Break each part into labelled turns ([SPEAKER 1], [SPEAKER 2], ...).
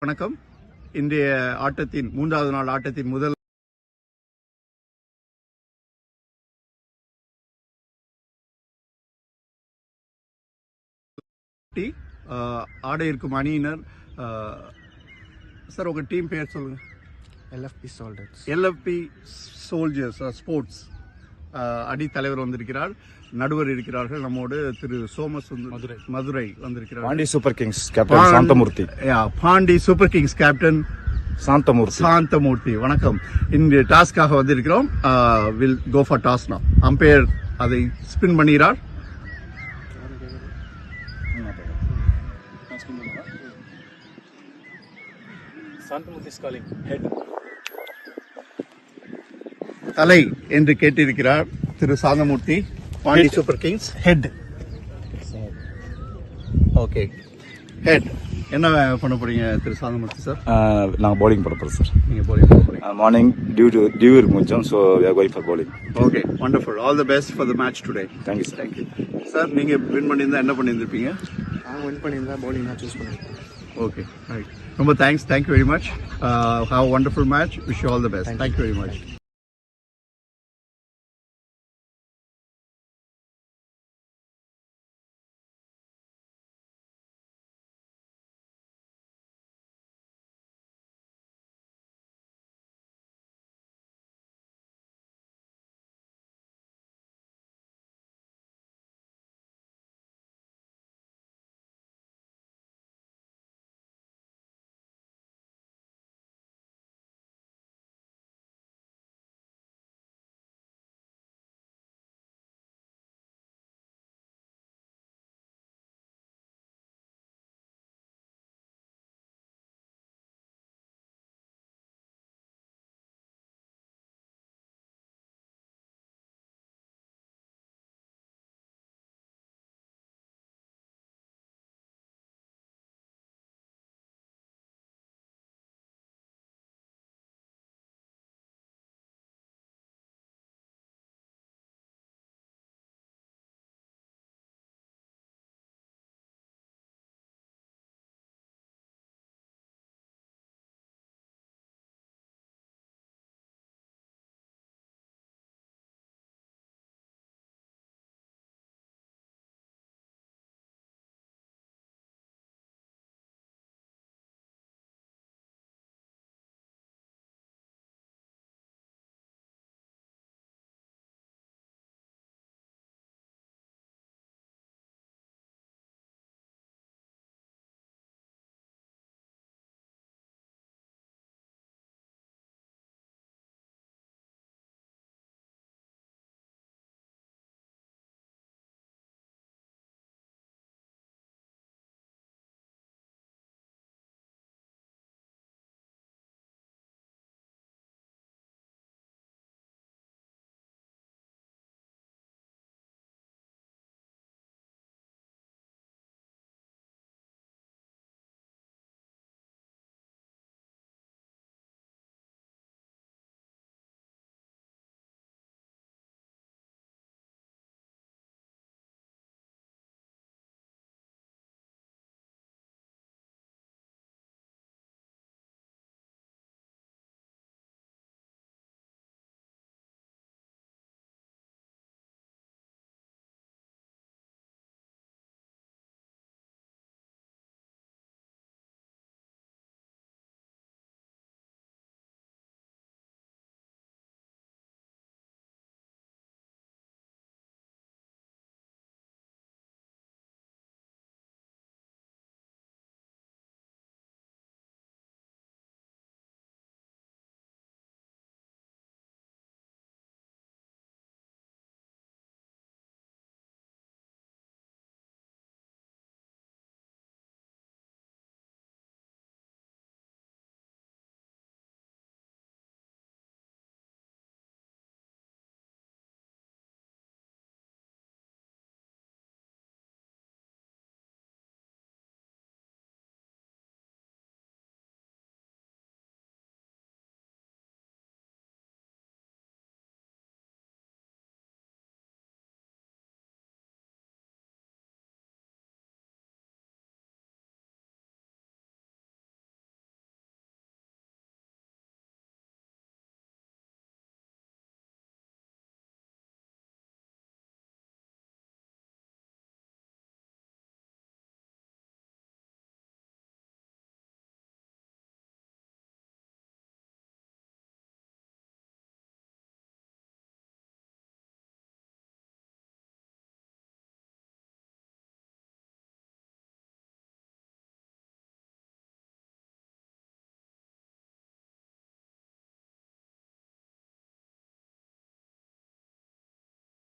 [SPEAKER 1] வணக்கம். இன்றைய ஆட்டத்தின் மூன்றாவது நாள் ஆட்டத்தின் முதல் ஆட இருக்கும் அணியினர். சார் உங்க டீம் பேர் சொல்லுங்க.
[SPEAKER 2] LFP SOLDATS.
[SPEAKER 1] LFP soldiers sports அணி தலைவர் வந்திருக்கிறார். நடுவர் இருக்கிறார்கள் நம்மோடு திரு சோமசுந்தர் மதுரை வந்திருக்கிறார்.
[SPEAKER 3] Pandi super kings captain Santhamoorthy.
[SPEAKER 1] Pandi super kings captain Santhamoorthy. வணக்கம். இந்த டாஸ்காக வந்திருக்கிறோம். Will go for toss now. Umpire அதை ஸ்பின் பண்ணுகிறார். தலை என்று கேட்டிருக்கிறார் திரு Santhamoorthy. Pandi super kings head. Okay, head. என்ன பண்ண போறீங்க திரு சாந்தமூர்த்தி சார்?
[SPEAKER 3] நாங்கள் பவுலிங் பண்ண போகிறோம் சார்.
[SPEAKER 1] நீங்க bowling பண்ண போறீங்க.
[SPEAKER 3] மார்னிங் டியூ இருக்கு கொஞ்சம், so we are going for bowling.
[SPEAKER 1] Okay, wonderful. All the best for the match today.
[SPEAKER 3] Thank you sir.
[SPEAKER 1] Thank you sir. நீங்க வின் பண்ணியிருந்தா என்ன பண்ணியிருந்திருப்பீங்க?
[SPEAKER 2] நான் வின் பண்ணியிருந்தா பவுலிங் தான் சூஸ் பண்ணியிருக்கேன்.
[SPEAKER 1] Okay, right. ரொம்ப thanks. Thank you very much. Have wonderful match. Wish you all the best. Thank you very much.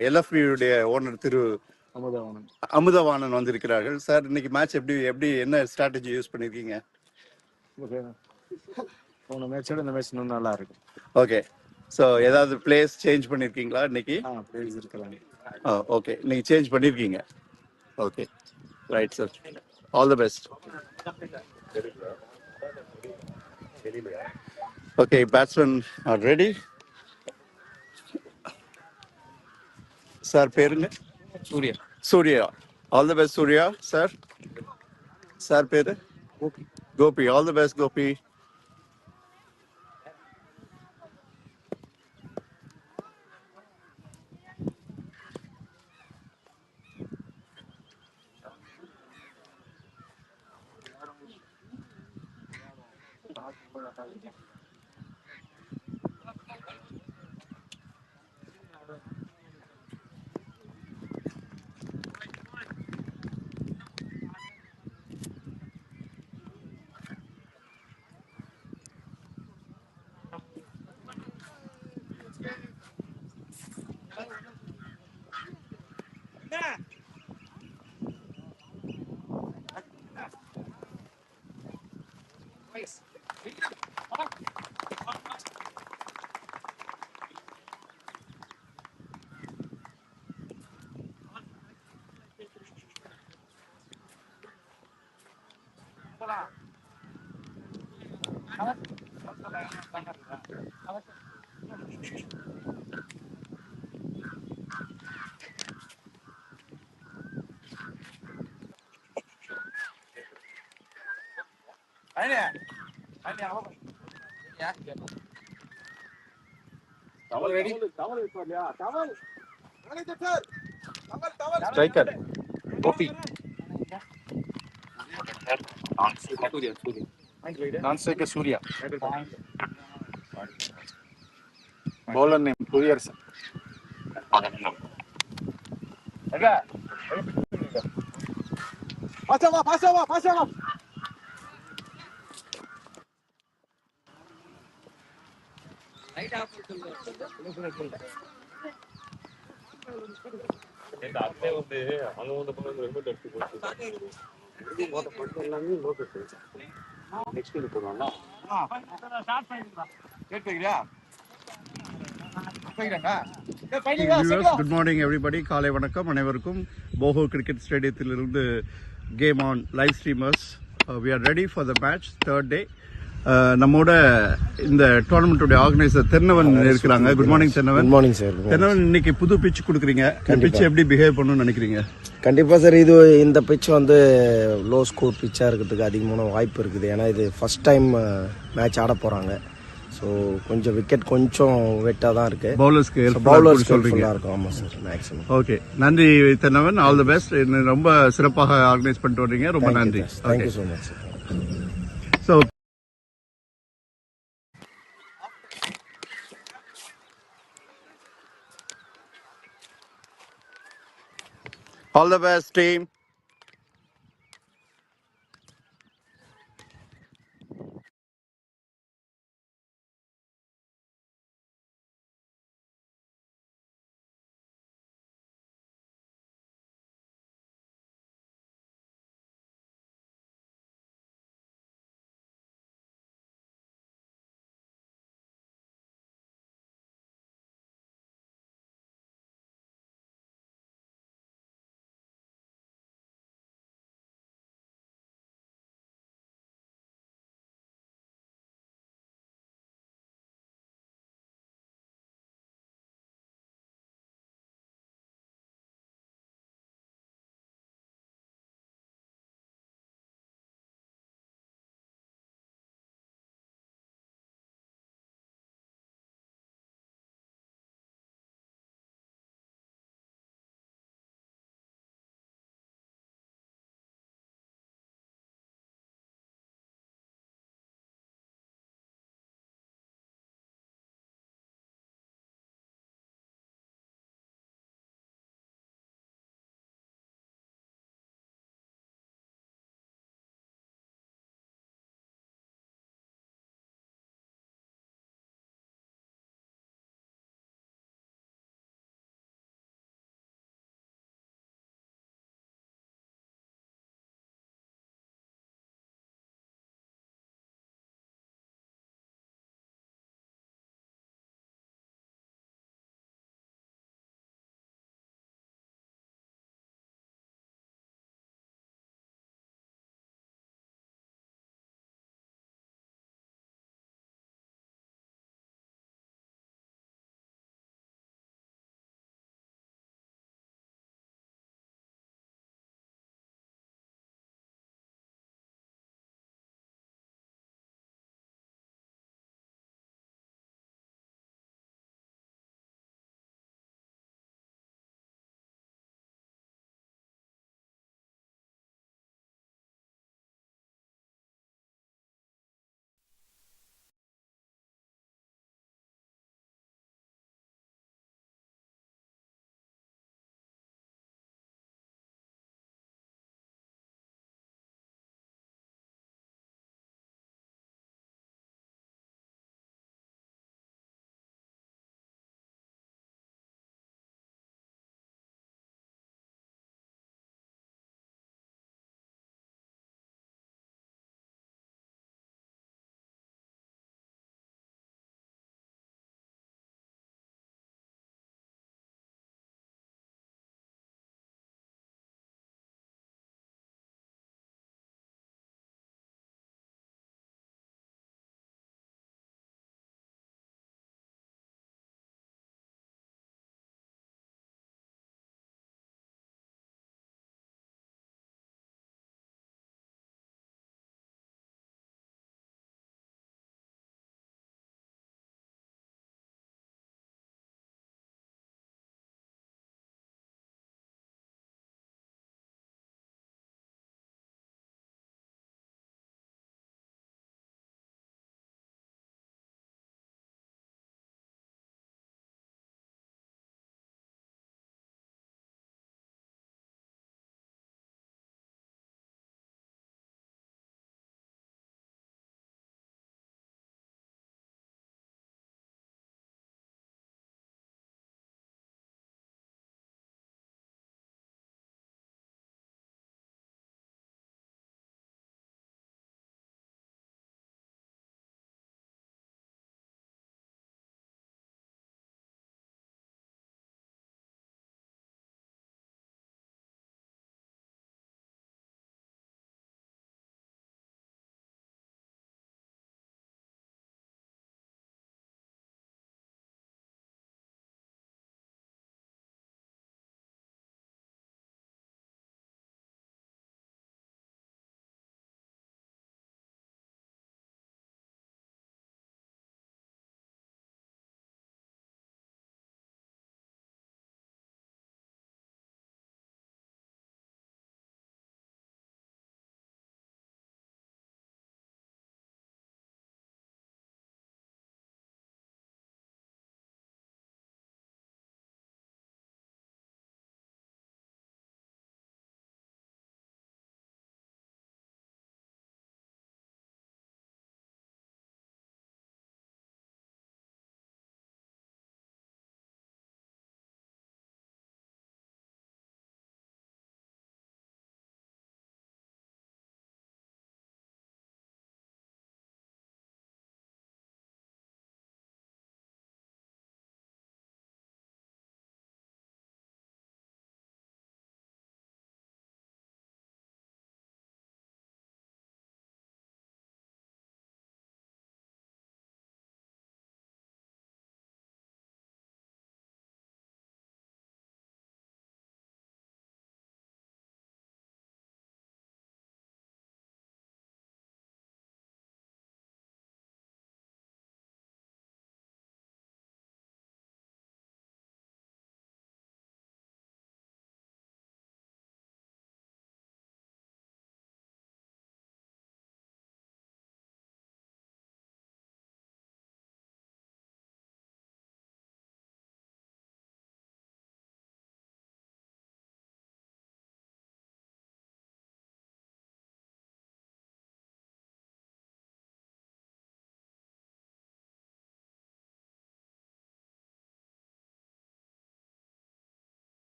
[SPEAKER 1] LFP உடைய owner Thiru
[SPEAKER 2] Amudhavanan.
[SPEAKER 1] Amudhavanan வந்திருக்கிறார்கள். சார் இன்னைக்கு மேட்ச் எப்படி என்ன ஸ்ட்ராட்டஜி யூஸ் பண்ணிருக்கீங்க?
[SPEAKER 2] போன மேட்சோட இந்த மேட்ச் இன்னும் நல்லா இருக்கு.
[SPEAKER 1] ஓகே. ஸோ ஏதாவது பிளேஸ் சேஞ்ச் பண்ணிருக்கீங்களா இன்னைக்கு?
[SPEAKER 2] பிளேஸ் இருக்கலாம்.
[SPEAKER 1] ஓகே, நீங்க சேஞ்ச் பண்ணிருக்கீங்க. Okay, right sir. All the best. Okay, batsman are ready. Sir பேருங்க?
[SPEAKER 2] Surya.
[SPEAKER 1] Surya. All the best Surya. Sir sir பேரு?
[SPEAKER 2] Gopi.
[SPEAKER 1] Gopi. All the best Gopi.
[SPEAKER 3] Striker. Gopi. Non-striker Surya. Bowler name Puriyarsan.
[SPEAKER 1] Viewers, good morning everybody. காலை வணக்கம் அனைவருக்கும். Bahour cricket ஸ்டேடியத்திலிருந்து game on live streamers. We are ready for the match, third day. நம்மோட இந்த டோர்னமெண்ட்டுடைய organiser Thennavan இருக்கிறாங்க. Good morning Thennavan.
[SPEAKER 2] Good morning sir.
[SPEAKER 1] Thennavan, இன்னைக்கு புது பிட்ச் கொடுக்குறீங்க. பிட்ச் எப்படி பிஹேவ் பண்ணணும்னு நினைக்கிறீங்க?
[SPEAKER 4] கண்டிப்பாக சார், இது இந்த பிட்ச் வந்து லோ ஸ்கோர் பிட்சாக இருக்கிறதுக்கு அதிகமான வாய்ப்பு இருக்குது. ஏன்னா இது ஃபர்ஸ்ட் டைம் மேட்ச் ஆட போகிறாங்க. ஸோ கொஞ்சம் விக்கெட் கொஞ்சம் வெட்டாக தான் இருக்கு.
[SPEAKER 1] பவுலர்ஸ்க்கு
[SPEAKER 4] சொல்றீங்க இருக்கும். ஆமாம் சார், மேக்ஸிமம்.
[SPEAKER 1] ஓகே, நன்றி தென்னவன். All the best. ரொம்ப சிறப்பாக ஆர்கனைஸ் பண்ணிட்டு வர்றீங்க. ரொம்ப நன்றி.
[SPEAKER 4] Thank you so much sir.
[SPEAKER 1] So all the best team.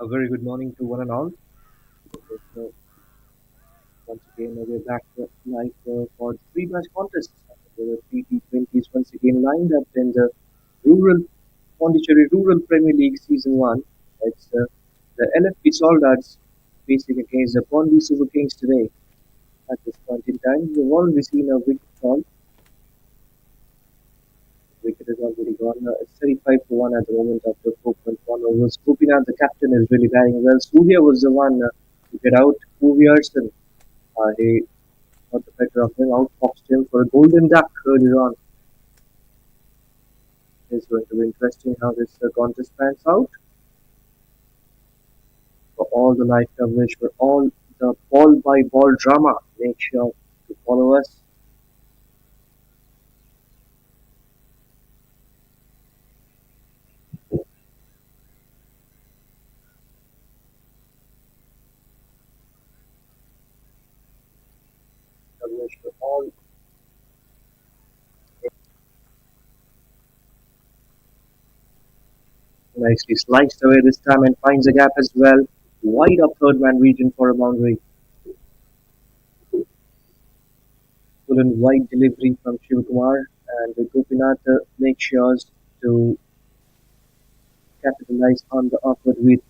[SPEAKER 5] A very good morning to one and all. So, once again, we're back live for the three-match contest. The three T20s once again lined up in the rural Pondicherry Rural Premier League Season 1. It's the LFP SOLDATS facing against the PONDY Super Kings today. At this point in time, we've already seen a wicket fall. Wicket is already gone. It's 35 for 1 at the moment after 4.1 overs. Gopinath, the captain, is really batting well. Surya was the one to get out. Movierson, he got the better of him, outfoxed him for a golden duck earlier on. It's going to be interesting how this contest pans out. For all the live coverage, for all the ball by ball drama, make sure to follow us. Coverage for all. Nicely sliced away this time and finds a gap as well. Wide up third man region for a boundary. Full and wide delivery from Shivakumar, and Gopinath makes sure to capitalize on the awkward width.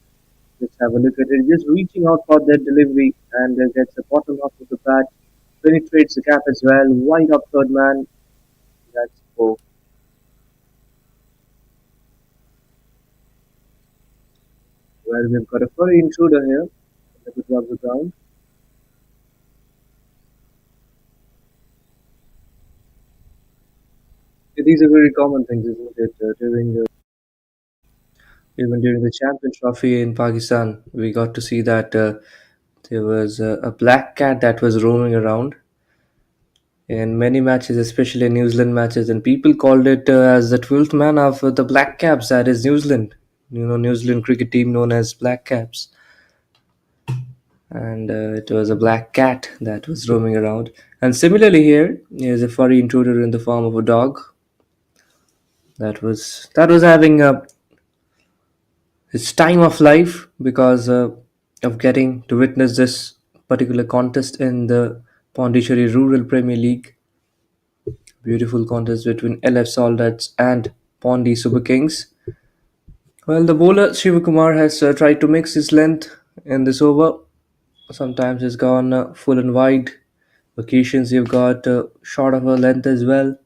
[SPEAKER 5] Let's have a look at it. Just reaching out for that delivery and gets the bottom half of the bat, penetrates the gap as well. Wide up third man. That's 4. Well, we've got a furry intruder here in the middle of the ground. These are very common things, isn't it? Even during the Champion Trophy in Pakistan, we got to see that there was a black cat that was roaming around in many matches, especially in New Zealand matches, and people called it as the 12th man of the Black Caps, that is New Zealand. New Zealand cricket team known as Black Caps. And it was a black cat that was roaming around. And similarly here is a furry intruder in the form of a dog that was having its time of life because of getting to witness this particular contest in the Pondicherry Rural Premier League. Beautiful contest between LF Soldats and Pondy Super Kings. Well, the bowler Shivakumar has tried to mix his length in this over. Sometimes he's gone full and wide. Occasions you've got short of a length as well.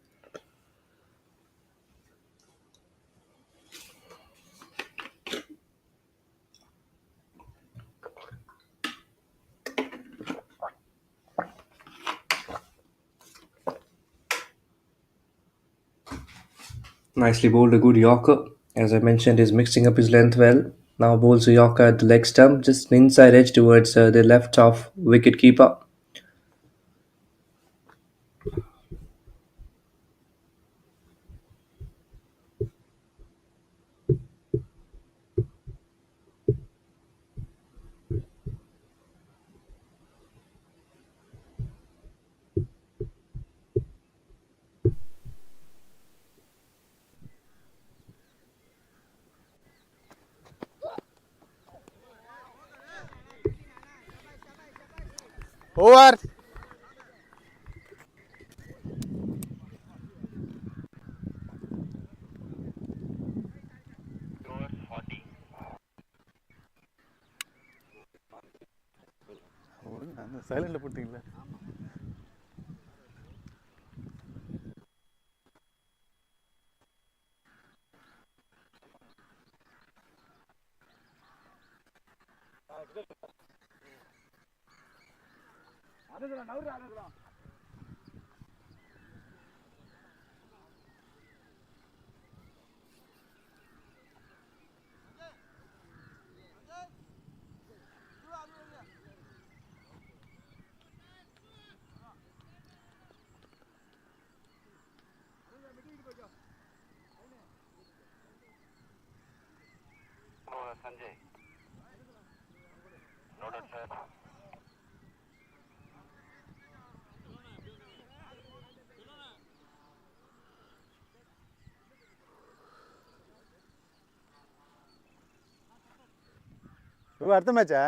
[SPEAKER 5] Nicely bowled, a good Yorker. As I mentioned, he's mixing up his length well. Now bowls a Yorker at the leg stump, just an inside edge towards the left off wicket keeper.
[SPEAKER 3] Over.
[SPEAKER 1] சைலண்ட்ல போட்டீங்களா?
[SPEAKER 6] Sanjay. Noted, sir.
[SPEAKER 3] அடுத்த மேட்சா?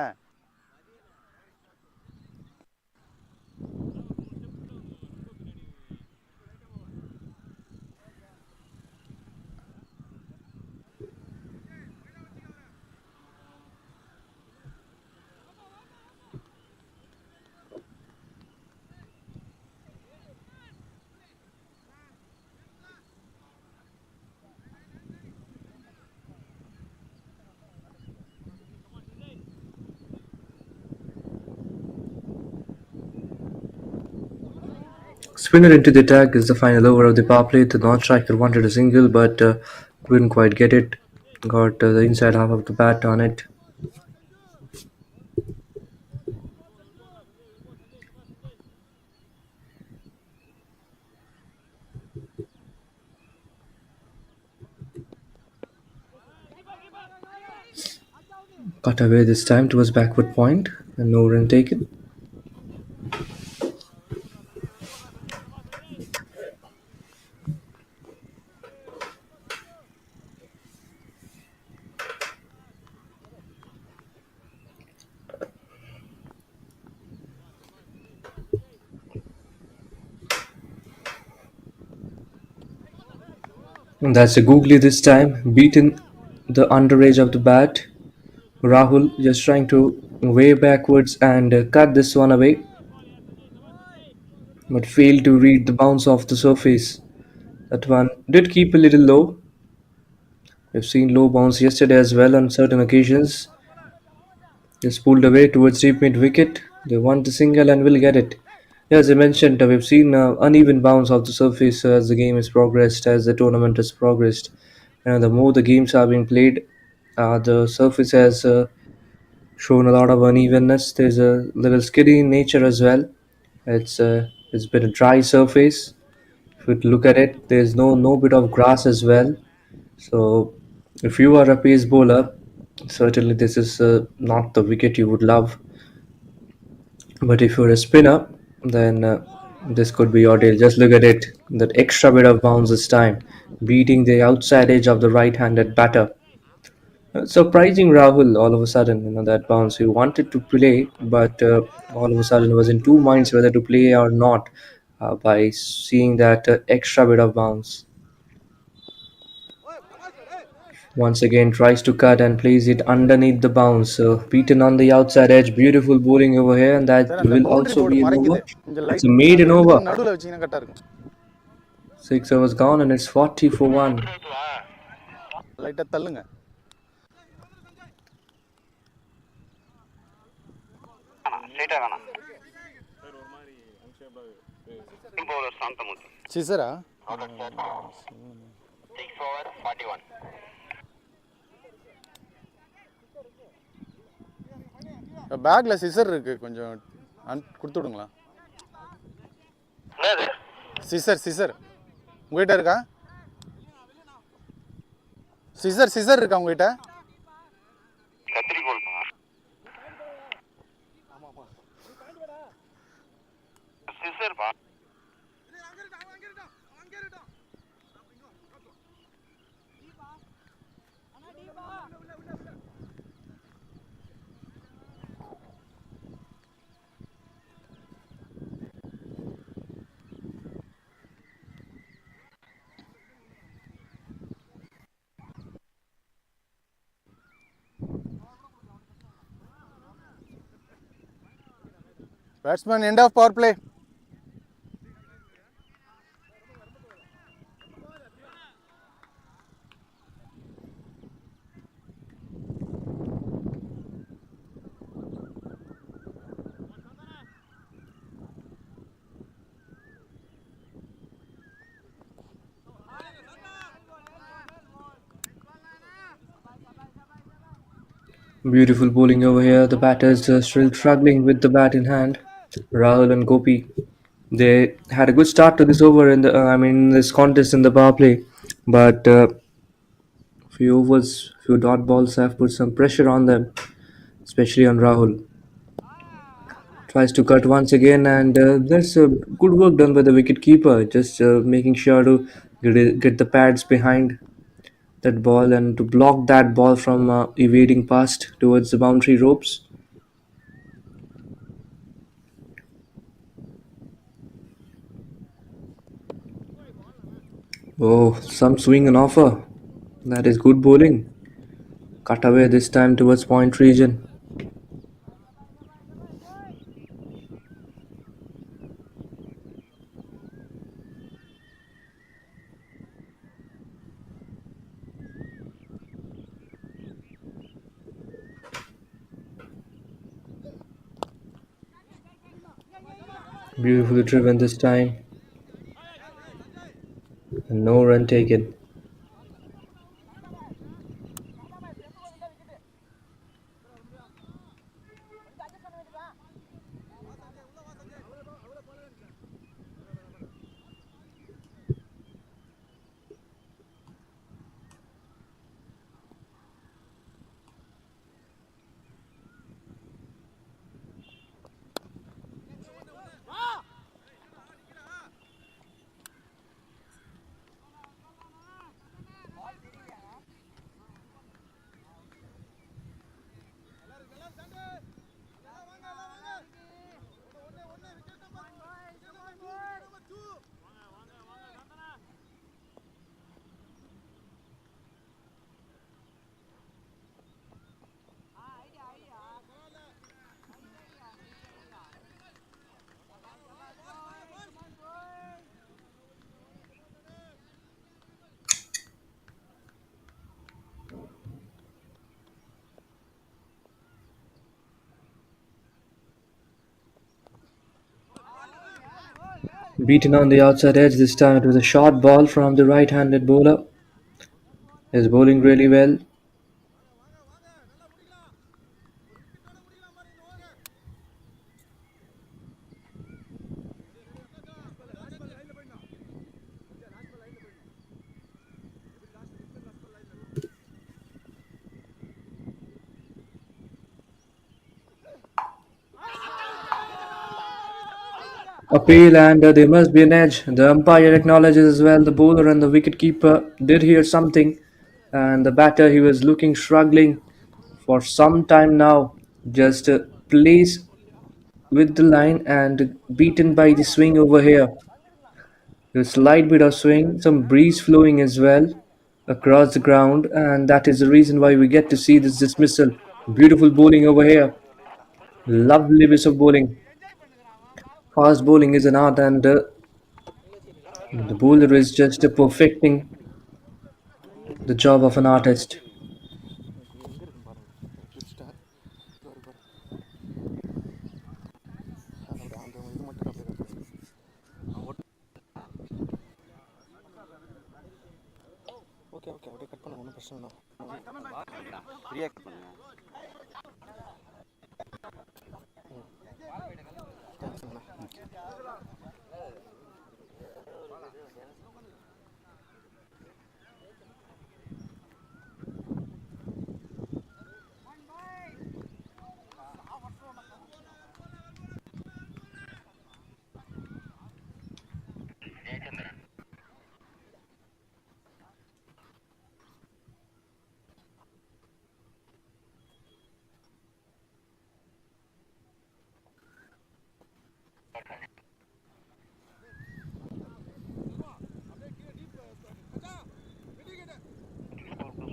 [SPEAKER 5] Spinner into the attack is the final over of the power play. The non-striker wanted a single, but couldn't quite get it. Got the inside half of the bat on it. Cut away this time towards backward point, and no run taken. And that's a googly this time, beaten the underage of the bat. Rahul just trying to way backwards and cut this one away, but failed to read the bounce off the surface. That one did keep a little low. We've seen low bounce yesterday as well on certain occasions. Just pulled away towards deep mid wicket. They want the single and will get it. Yeah, as I mentioned, we've seen uneven bounce off the surface as the game has progressed, as the tournament has progressed. And the more the games are being played, the surface has shown a lot of unevenness. There's a little skiddy in nature as well. It's been a dry surface. If you look at it, there's no bit of grass as well. So if you are a pace bowler, certainly this is not the wicket you would love. But if you're a spinner, then this could be your day. Just look at it. That extra bit of bounce this time, beating the outside edge of the right-handed batter. Surprising Rahul all of a sudden, that bounce. He wanted to play, but all of a sudden was in two minds whether to play or not by seeing that extra bit of bounce. Once again tries to cut and plays it underneath the bounce. Beaten on the outside edge. Beautiful bowling over here, and that will also be an over. It's a maiden over.
[SPEAKER 3] நடுவுல வச்சீங்கன்னா கரெக்டா இருக்கும்.
[SPEAKER 5] 6 overs gone and it's 40 for 1.
[SPEAKER 3] லைட்டா தள்ளுங்க.
[SPEAKER 6] ஸ்ட்ரைட்டா வேணாம். Bowler Santhamurthy.
[SPEAKER 3] Sisera?
[SPEAKER 6] 6 over 41.
[SPEAKER 3] பேக்ல scissor இருக்கு, கொஞ்சம் கொடுத்து விடுங்களா? சிசர் உங்ககிட்ட இருக்கா? சிசர் இருக்கா உங்ககிட்ட?
[SPEAKER 6] கத்திரிக்கோல் சிசர் பா.
[SPEAKER 3] Batsman, end of power play.
[SPEAKER 5] Beautiful bowling over here. The batters still struggling with the bat in hand. Rahul and Gopi, they had a good start to this over in the this contest in the power play, but few dot balls have put some pressure on them, especially on Rahul. Tries to cut once again, and there's good work done by the wicket keeper, just making sure to get the pads behind that ball and to block that ball from evading past towards the boundary ropes. Oh, some swing and offer. That is good bowling. Cut away this time towards point region. Beautifully driven this time. And no run taken. Beaten on the outside edge this time. It was a short ball from the right-handed bowler. He's bowling really well. Appeal and there must be an edge. The umpire acknowledges as well. The bowler and the wicket keeper did hear something, and the batter he was looking struggling for some time now. Just plays with the line and beaten by the swing over here. A slight bit of swing, some breeze flowing as well across the ground, and that is the reason why we get to see this dismissal. Beautiful bowling over here. Lovely bit of bowling. Fast bowling is an art, and the bowler is just perfecting the job of an artist.
[SPEAKER 3] Okay okay அப்படியே cut பண்ண ஒன்றும் பிரச்சனை இல்லை.
[SPEAKER 6] React பண்ணுங்க.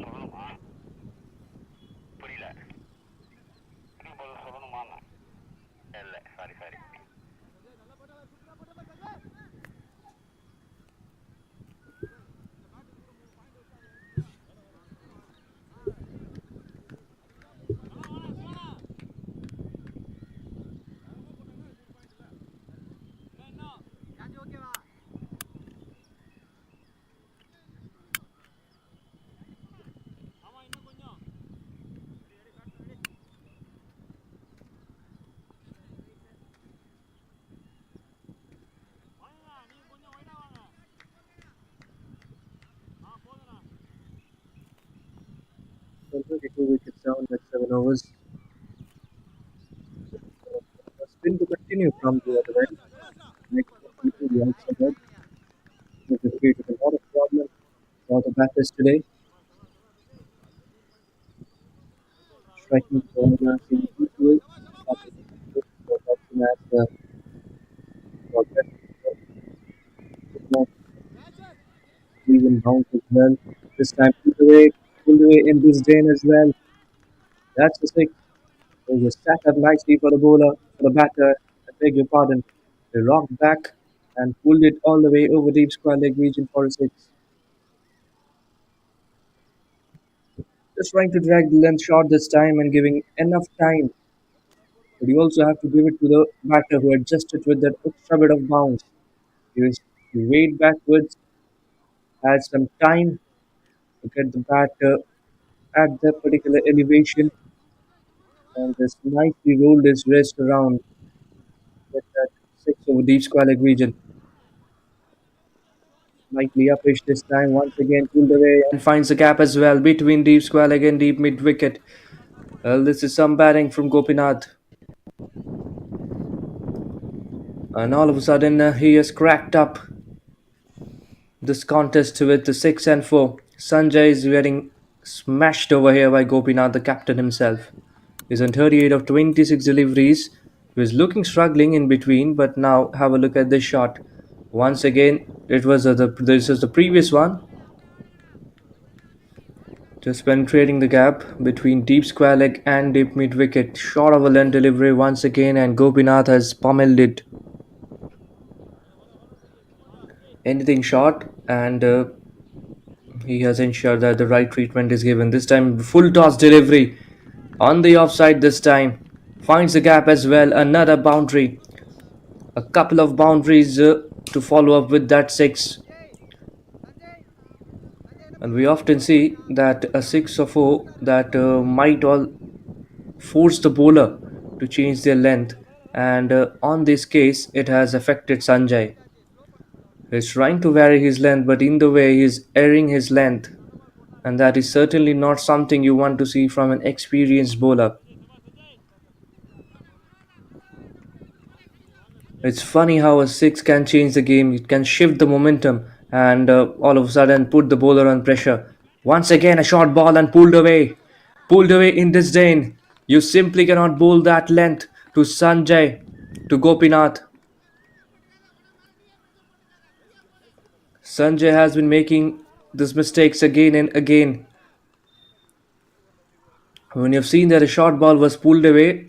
[SPEAKER 6] சொல்லணுமா? புரியல. சொல்லணுமா? இல்லை sorry sorry.
[SPEAKER 5] Well, 22 wickets down with 7 overs. Spin to continue from the other end. Next, to the outside edge. This has created a lot of problems for the batters today. striking the ball and seeing into it. But it was option as progress. Even bounce as well. This time pulled away in this drain as well. That's a six. It was set up nicely for the bowler, for the batter. I beg your pardon. They rocked back and pulled it all the way over deep square leg region for a six. Just trying to drag the length short this time and giving enough time. But you also have to give it to the batter who adjusted with that extra bit of bounce. He weighed backwards, had some time to get the batter at that particular elevation, and just nicely rolled his wrist around with that six over deep square leg region. Slightly upish this time, once again pulled away and finds a gap as well between deep square leg and deep mid wicket. Well, this is some batting from Gopinath. And all of a sudden, he has cracked up this contest with the 6 and 4. Sanjay is getting smashed over here by Gopinath, the captain himself. He's on 38 of 26 deliveries. He was looking struggling in between, but now have a look at this shot. Once again, this is the previous one. Just penetrating the gap between deep square leg and deep mid wicket. Short of a length delivery once again, and Gopinath has pummeled it. Anything short, and he has ensured that the right treatment is given. This time, full toss delivery on the offside. This time, finds the gap as well. Another boundary, a couple of boundaries to follow up with that six. And we often see that a 6 or 4 that might all force the bowler to change their length, and on this case, it has affected Sanjay. He's trying to vary his length, but in the way he's erring his length, and that is certainly not something you want to see from an experienced bowler. It's funny how a 6 can change the game, it can shift the momentum, and all of a sudden put the bowler on pressure. Once again, a short ball and pulled away. Pulled away in disdain. You simply cannot bowl that length to Sanjay, to Gopinath. Sanjay has been making these mistakes again and again. When you've seen that a short ball was pulled away,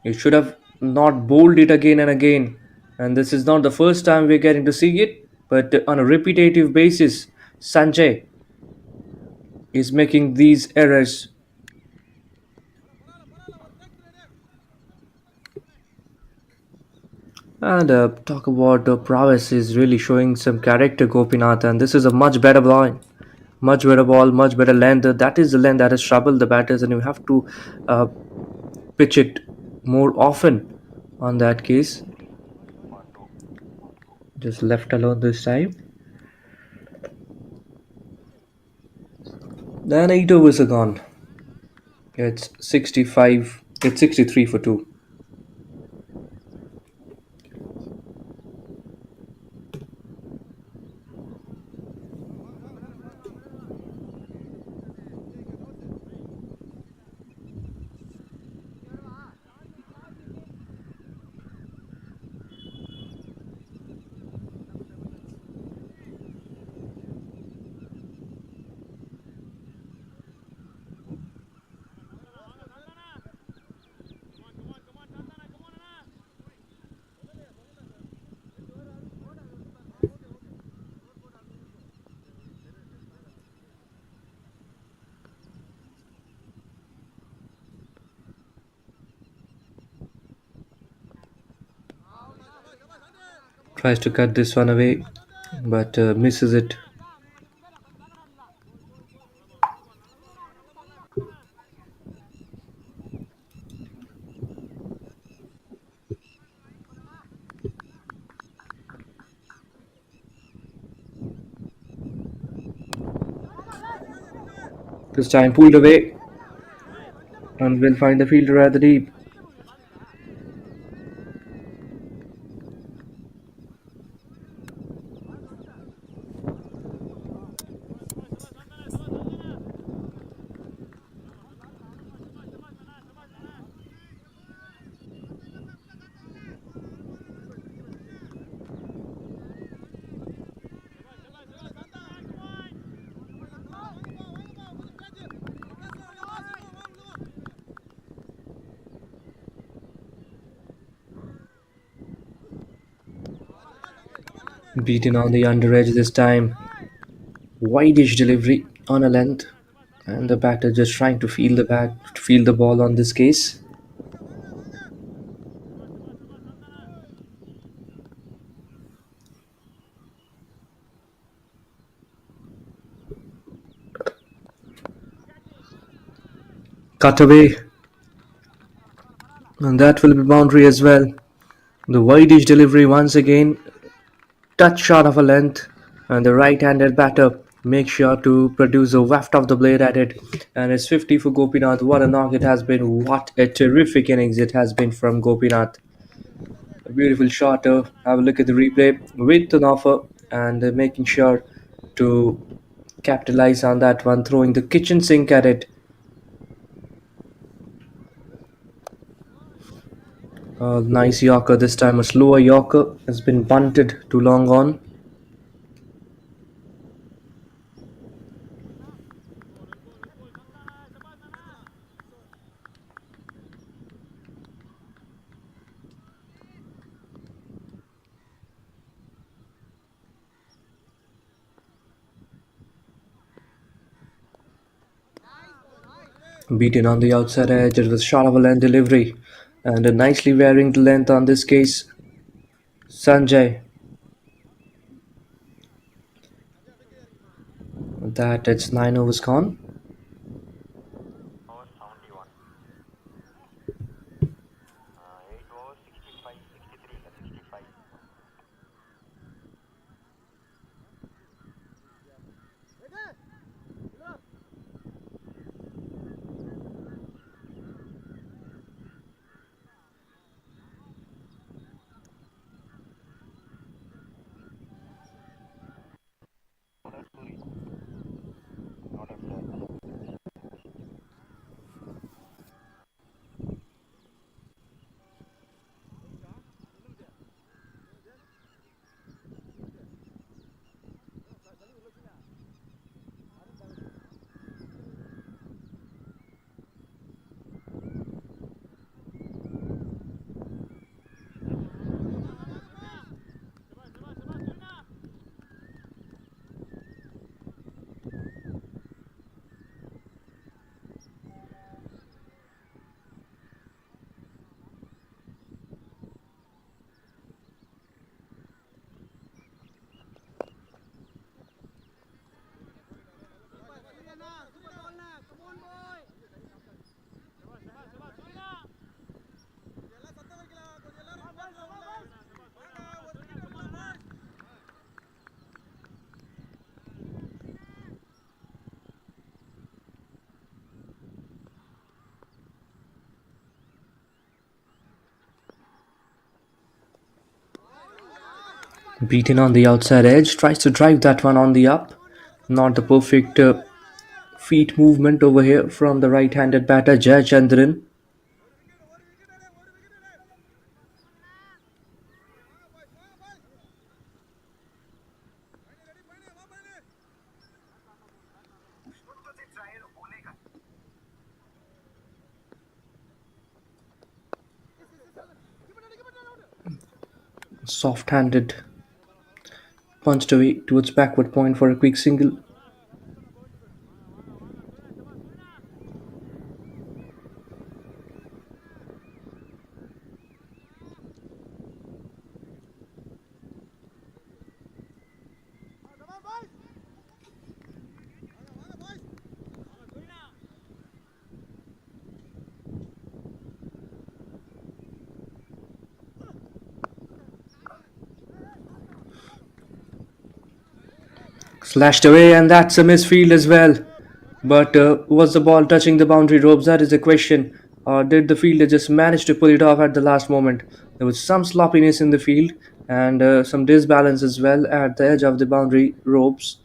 [SPEAKER 5] you should have not bowled it again and again. And this is not the first time we're getting to see it, but on a repetitive basis, Sanjay is making these errors. And talk about prowess is really showing some character, Gopinath, and this is a much better ball. Much better ball, much better length. That is the length that has troubled the batters, and you have to uh, pitch it more often on that case. Just left alone this time. Then 8 overs are gone. It's 65. It's 63 for 2. Tries to cut this one away, but misses it. This time pulled away, and will find the fielder at the deep. Beaten on the under edge this time. Wide-ish delivery on a length, and the batter just trying to feel the ball on this case. Cut away, and that will be boundary as well. The wide-ish delivery once again, touch short of a length, and the right-handed batter makes sure to produce a waft of the blade at it, and it's 50 for Gopinath. What a knock it has been! What a terrific innings it has been from Gopinath. A beautiful shot. Have a look at the replay with an offer and making sure to capitalize on that one, throwing the kitchen sink at it. Nice Yorker this time. A slower Yorker has been bunted too long on. Beaten on the outside edge. It was short of a length delivery and a nicely varying the length on this case. Sanjay. That it's 9 overs gone.
[SPEAKER 6] Over 71. 8 over 65, 63, 65.
[SPEAKER 5] Beaten on the outside edge. Tries to drive that one on the up. Not the perfect feet movement over here from the right-handed batter Jai Chandran. Soft-handed, punched away towards backward point for a quick single. Slashed away, and that's a misfield as well. But was the ball touching the boundary ropes? That is the question. Or did the fielder just manage to pull it off at the last moment? There was some sloppiness in the field and some disbalance as well at the edge of the boundary ropes.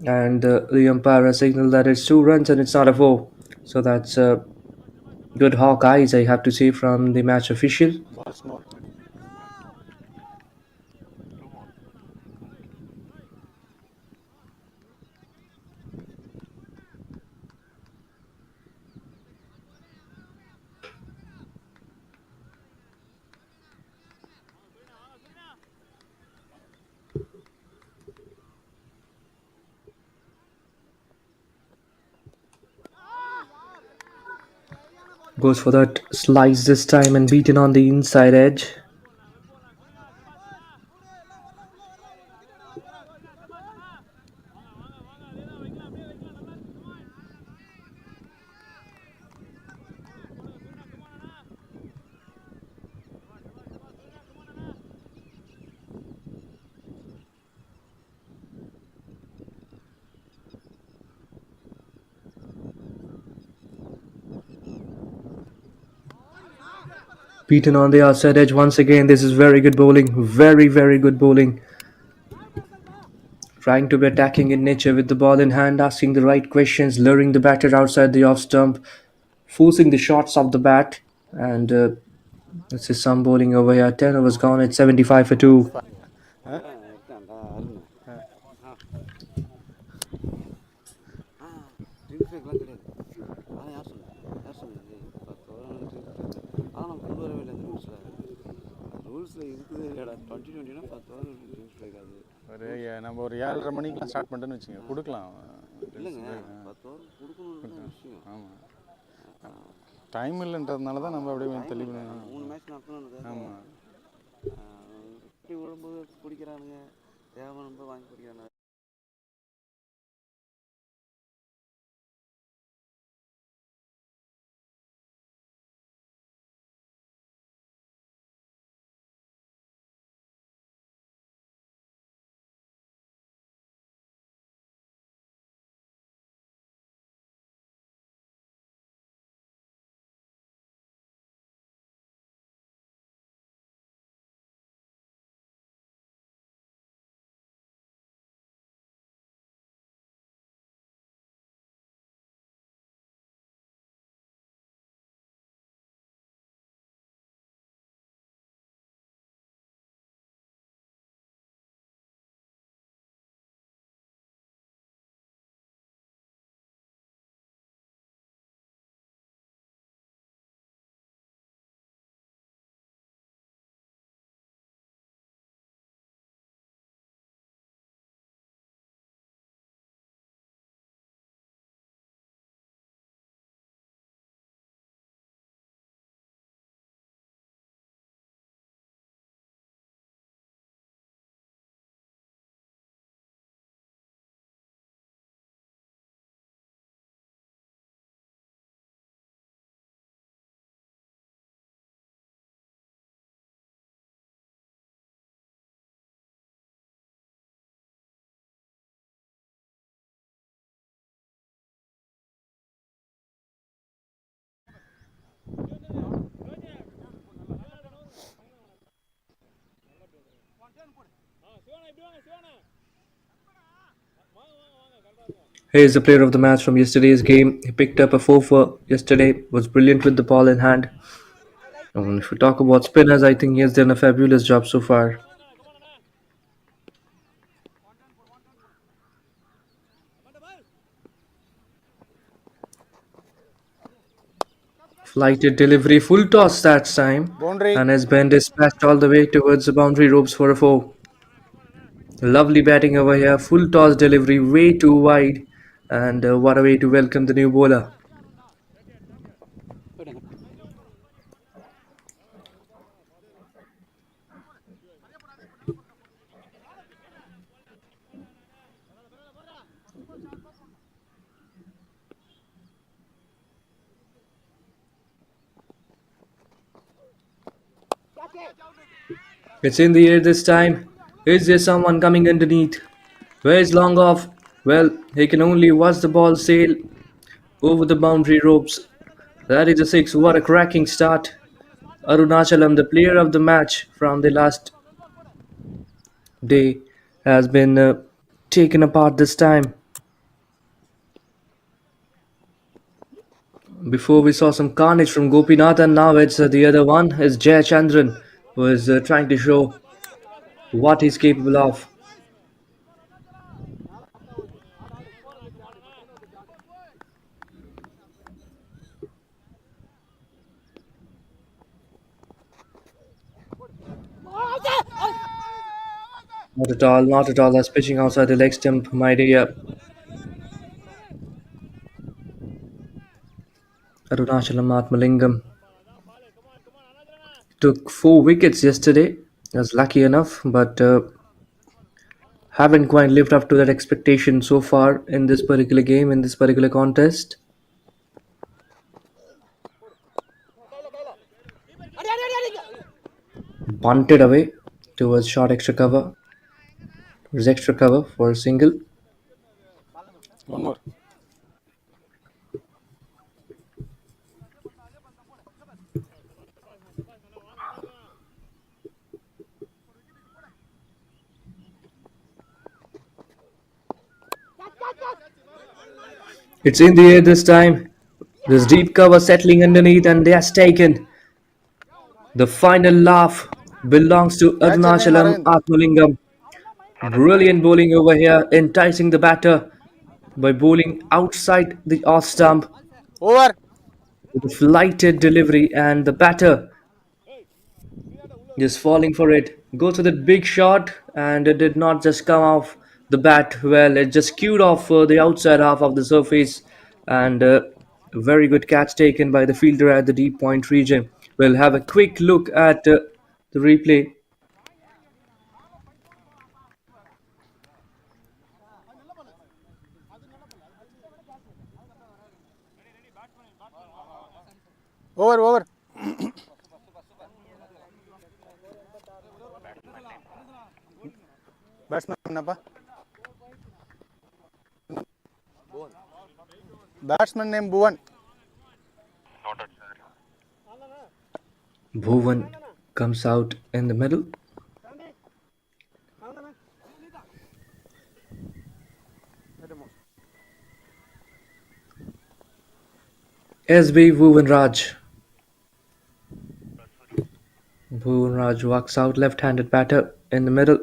[SPEAKER 5] And the umpire has signaled that it's 2 runs and it's not a 4. So that's good hawk eyes, I have to say, from the match official.
[SPEAKER 3] Ball small.
[SPEAKER 5] Goes for that slice this time and beaten on the inside edge. Beaten on the outside edge once again. This is very good bowling. Very, very good bowling. Trying to be attacking in nature with the ball in hand, asking the right questions, luring the batter outside the off stump, forcing the shots off the bat. And this is some bowling over here. 10 overs gone. It's 75 for 2.
[SPEAKER 7] ஒரு நம்ம ஒரு 7:30 மணிக்கெலாம் start பண்ணிட்டோன்னு வச்சுங்க கொடுக்கலாம். ஆமாம், time இல்லைன்றதுனால தான் நம்ம அப்படியே தெளிவு.
[SPEAKER 3] 3 மேட்ச் நடத்தணும்.
[SPEAKER 7] ஆமாம்,
[SPEAKER 3] இப்படி விழும்போது பிடிக்கிறானுங்க, தேவை வாங்கி பிடிக்கிறாங்க.
[SPEAKER 5] Here's the player of the match from yesterday's game. He picked up a 4 for yesterday, was brilliant with the ball in hand. And if we talk about spinners, I think he has done a fabulous job so far. Flighted delivery, full toss that time.
[SPEAKER 7] boundary.
[SPEAKER 5] And has been dispatched all the way towards the boundary ropes for a 4. Lovely batting over here, full toss delivery, way too wide. And what a way to welcome the new bowler. It's in the air this time. Is there someone coming underneath? Where's long off? Well, he can only watch the ball sail over the boundary ropes. That is a 6. What a cracking start. Arunachalam, the player of the match from the last day, has been taken apart this time. Before we saw some carnage from Gopinath, and now it's the other one is Jay Chandran, who is trying to show what he's capable of. Not at all, not at all. That's pitching outside the leg stump, my dear. Arunachalam Atmalingam took 4 wickets yesterday. Was lucky enough, but haven't quite lived up to that expectation so far in this particular game, in this particular contest. Bunted away towards short extra cover. Towards extra cover for a single.
[SPEAKER 7] One more.
[SPEAKER 5] It's in the air this time. There's deep cover settling underneath, and they has taken. The final laugh belongs to Arunachalam Atmalingam. Brilliant bowling over here, enticing the batter by bowling outside the off stump
[SPEAKER 7] Over.
[SPEAKER 5] with a flighted delivery, and the batter just falling for it. Goes with a big shot, and it did not just come off the bat well. It just skewed off the outside half of the surface, and a very good catch taken by the fielder at the deep point region. We'll have a quick look at the replay.
[SPEAKER 7] Over, over. Batsman name Batsman name Bhuvan.
[SPEAKER 6] Noted, sir.
[SPEAKER 5] Bhuvan comes out in the middle. SB Bhuvan Raj. Bhuvan Raj walks out, left-handed batter in the middle.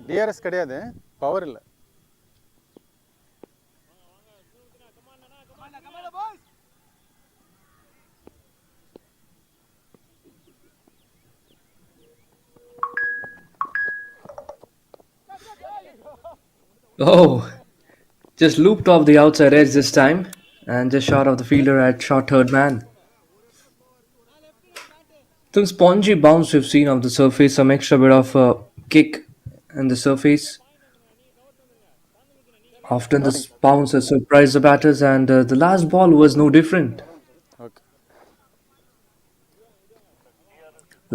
[SPEAKER 7] DRS கிடையாது power இல்லை
[SPEAKER 5] Oh, just looped off the outside edge this time and just short of the fielder at short third man. Some spongy bounce we've seen off the surface, some extra bit of kick in the surface. Often this bounce has surprised the batters, and the last ball was no different.
[SPEAKER 7] Okay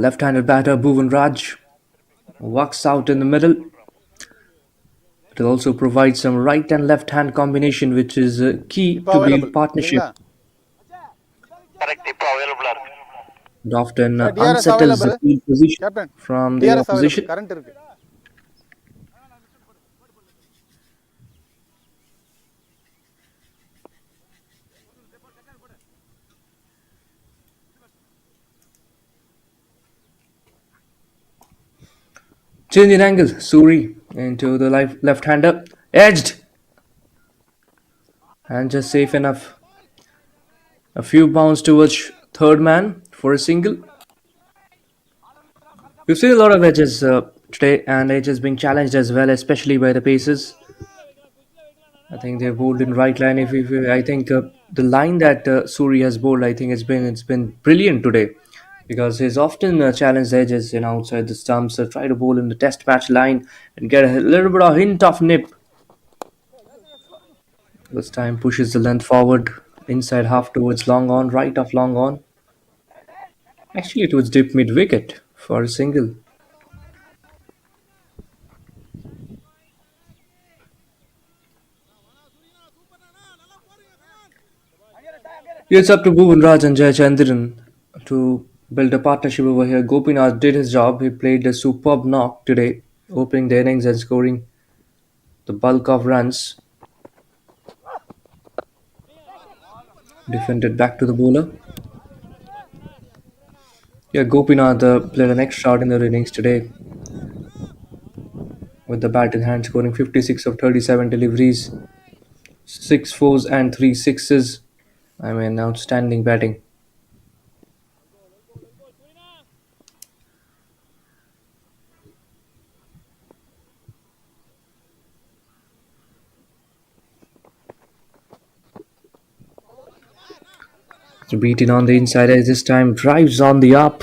[SPEAKER 5] Left-handed batter Bhuvan Raj walks out in the middle. It will also provide some right and left-hand combination, which is key
[SPEAKER 7] இப்போ
[SPEAKER 5] to
[SPEAKER 7] available
[SPEAKER 5] build partnership.
[SPEAKER 6] Correct, இப்போ available இருக்கு.
[SPEAKER 5] It often
[SPEAKER 7] DRS
[SPEAKER 5] unsettles the
[SPEAKER 7] available.
[SPEAKER 5] field position
[SPEAKER 7] captain
[SPEAKER 5] from the
[SPEAKER 7] DRS
[SPEAKER 5] opposition.
[SPEAKER 7] available current இருக்கு
[SPEAKER 5] Change in angle, Suri into the left-hander, edged, and just safe enough. A few bounce towards third man for a single. We've seen a lot of edges today, and edges being challenged as well, especially by the paces. I think they've bowled in right line. I think the line that Suri has bowled, I think it's been brilliant today, because he's often challenged edges outside the stumps. Try to bowl in the test match line and get a little bit of hint of nip. This time pushes the length forward, inside half towards long on, right of long on. Actually, towards deep mid wicket for a single. It's up to Bhuvan Raj and Jayachandran to build a partnership over here. Gopinath did his job. He played a superb knock today, opening the innings and scoring the bulk of runs. Defended back to the bowler. Yeah, Gopinath played an extra out in the innings today. with the bat in hand, scoring 56 of 37 deliveries, 6 fours and 3 sixes. I mean, outstanding batting. So beaten on the inside edge this time, drives on the up.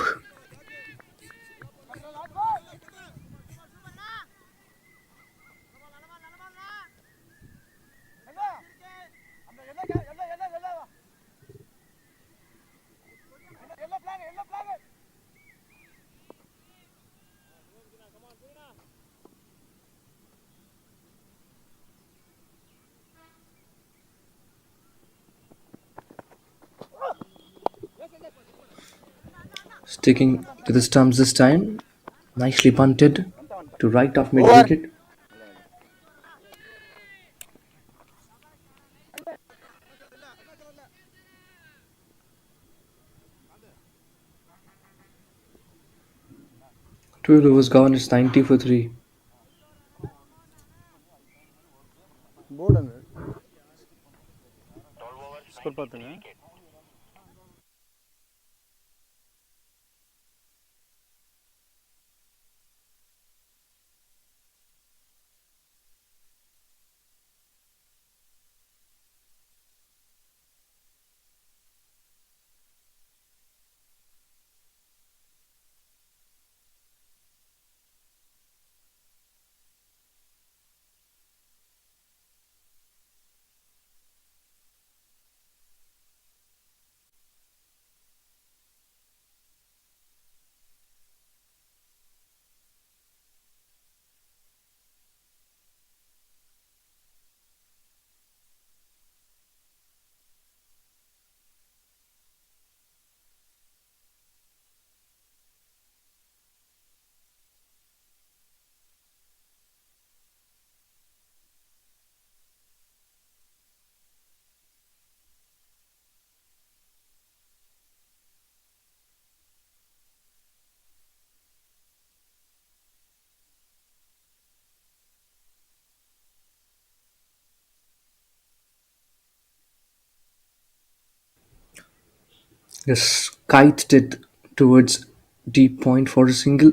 [SPEAKER 5] Sticking to the stumps this time. Nicely punted to right of mid wicket. Two overs gone, it's 90 for 3.
[SPEAKER 7] Board அந்த score பார்த்துங்க.
[SPEAKER 5] Just kited it towards deep point for a single.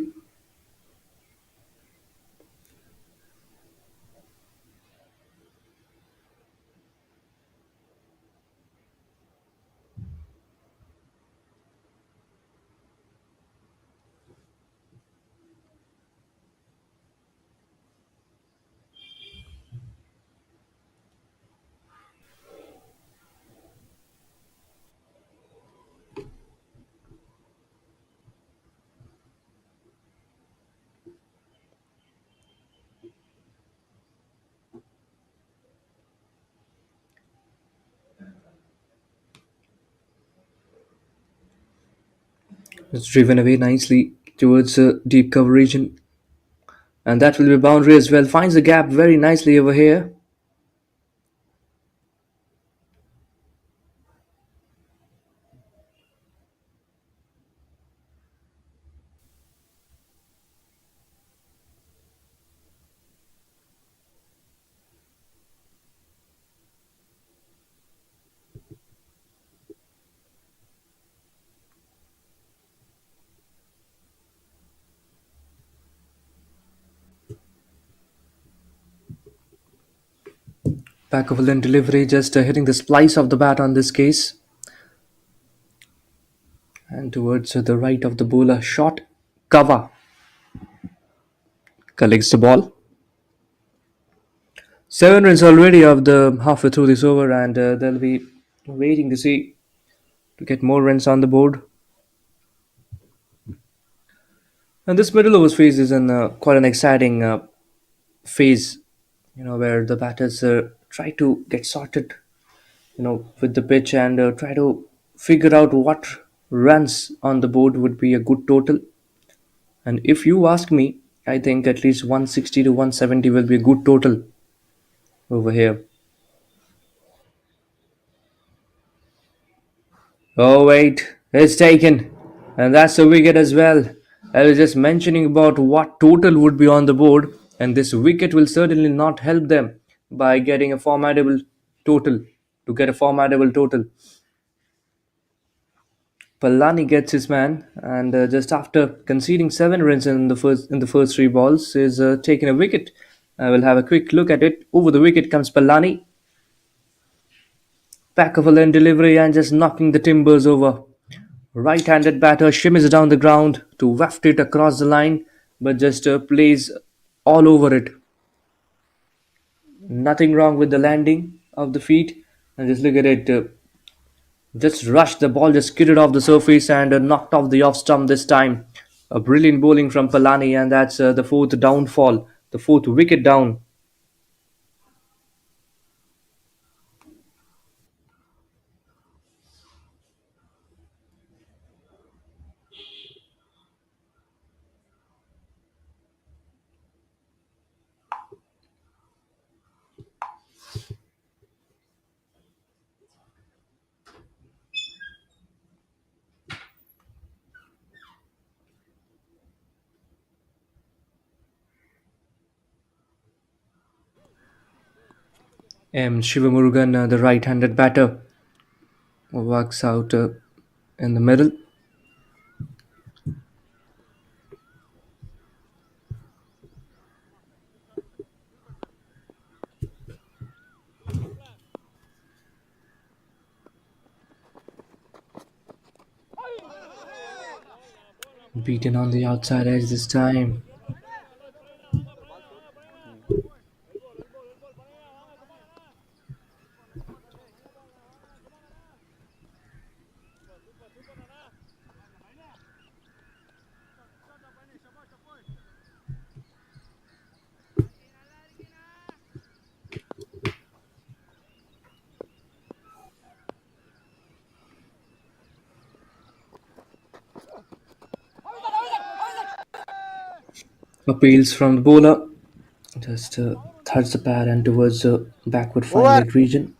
[SPEAKER 5] It's driven away nicely towards a deep cover region. And that will be a boundary as well. Finds the gap very nicely over here. Back of a length delivery, just hitting the splice of the bat on this case. And towards the right of the bowler, short cover. Collects the ball. 7 runs already of the halfway through this over, and they'll be waiting to see to get more runs on the board. And this middle overs phase is quite an exciting phase, where the batters try to get sorted, with the pitch and try to figure out what runs on the board would be a good total. And if you ask me, I think at least 160 to 170 will be a good total over here. Oh wait, it's taken. And that's a wicket as well. I was just mentioning about what total would be on the board. and this wicket will certainly not help them by getting a formidable total. To get a formidable total, Pallani gets his man, and just after conceding 7 runs in the first 3 balls, is taking a wicket. I will have a quick look at it. Over the wicket comes Pallani, back of a lane delivery and just knocking the timbers over. Right-handed batter shimmies down the ground to waft it across the line, but just plays all over it. Nothing wrong with the landing of the feet, and just look at it. Just rushed the ball, just skidded off the surface and knocked off the off stump this time. A brilliant bowling from Palani, and that's the fourth downfall, the fourth wicket down. Shivamurugan, the right-handed batter, works out in the middle. Beaten on the outside edge this time. Appeals from the bowler. Just thuds the pad and towards the backward fine leg region.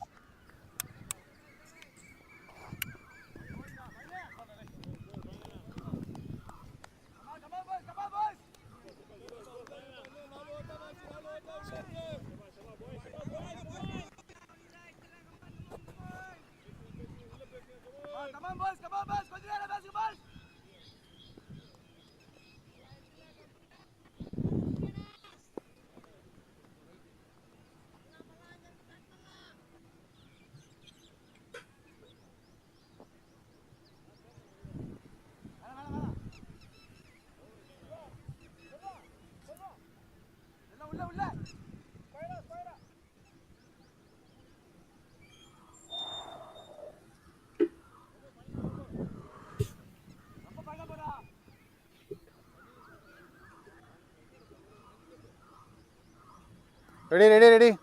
[SPEAKER 7] Ready.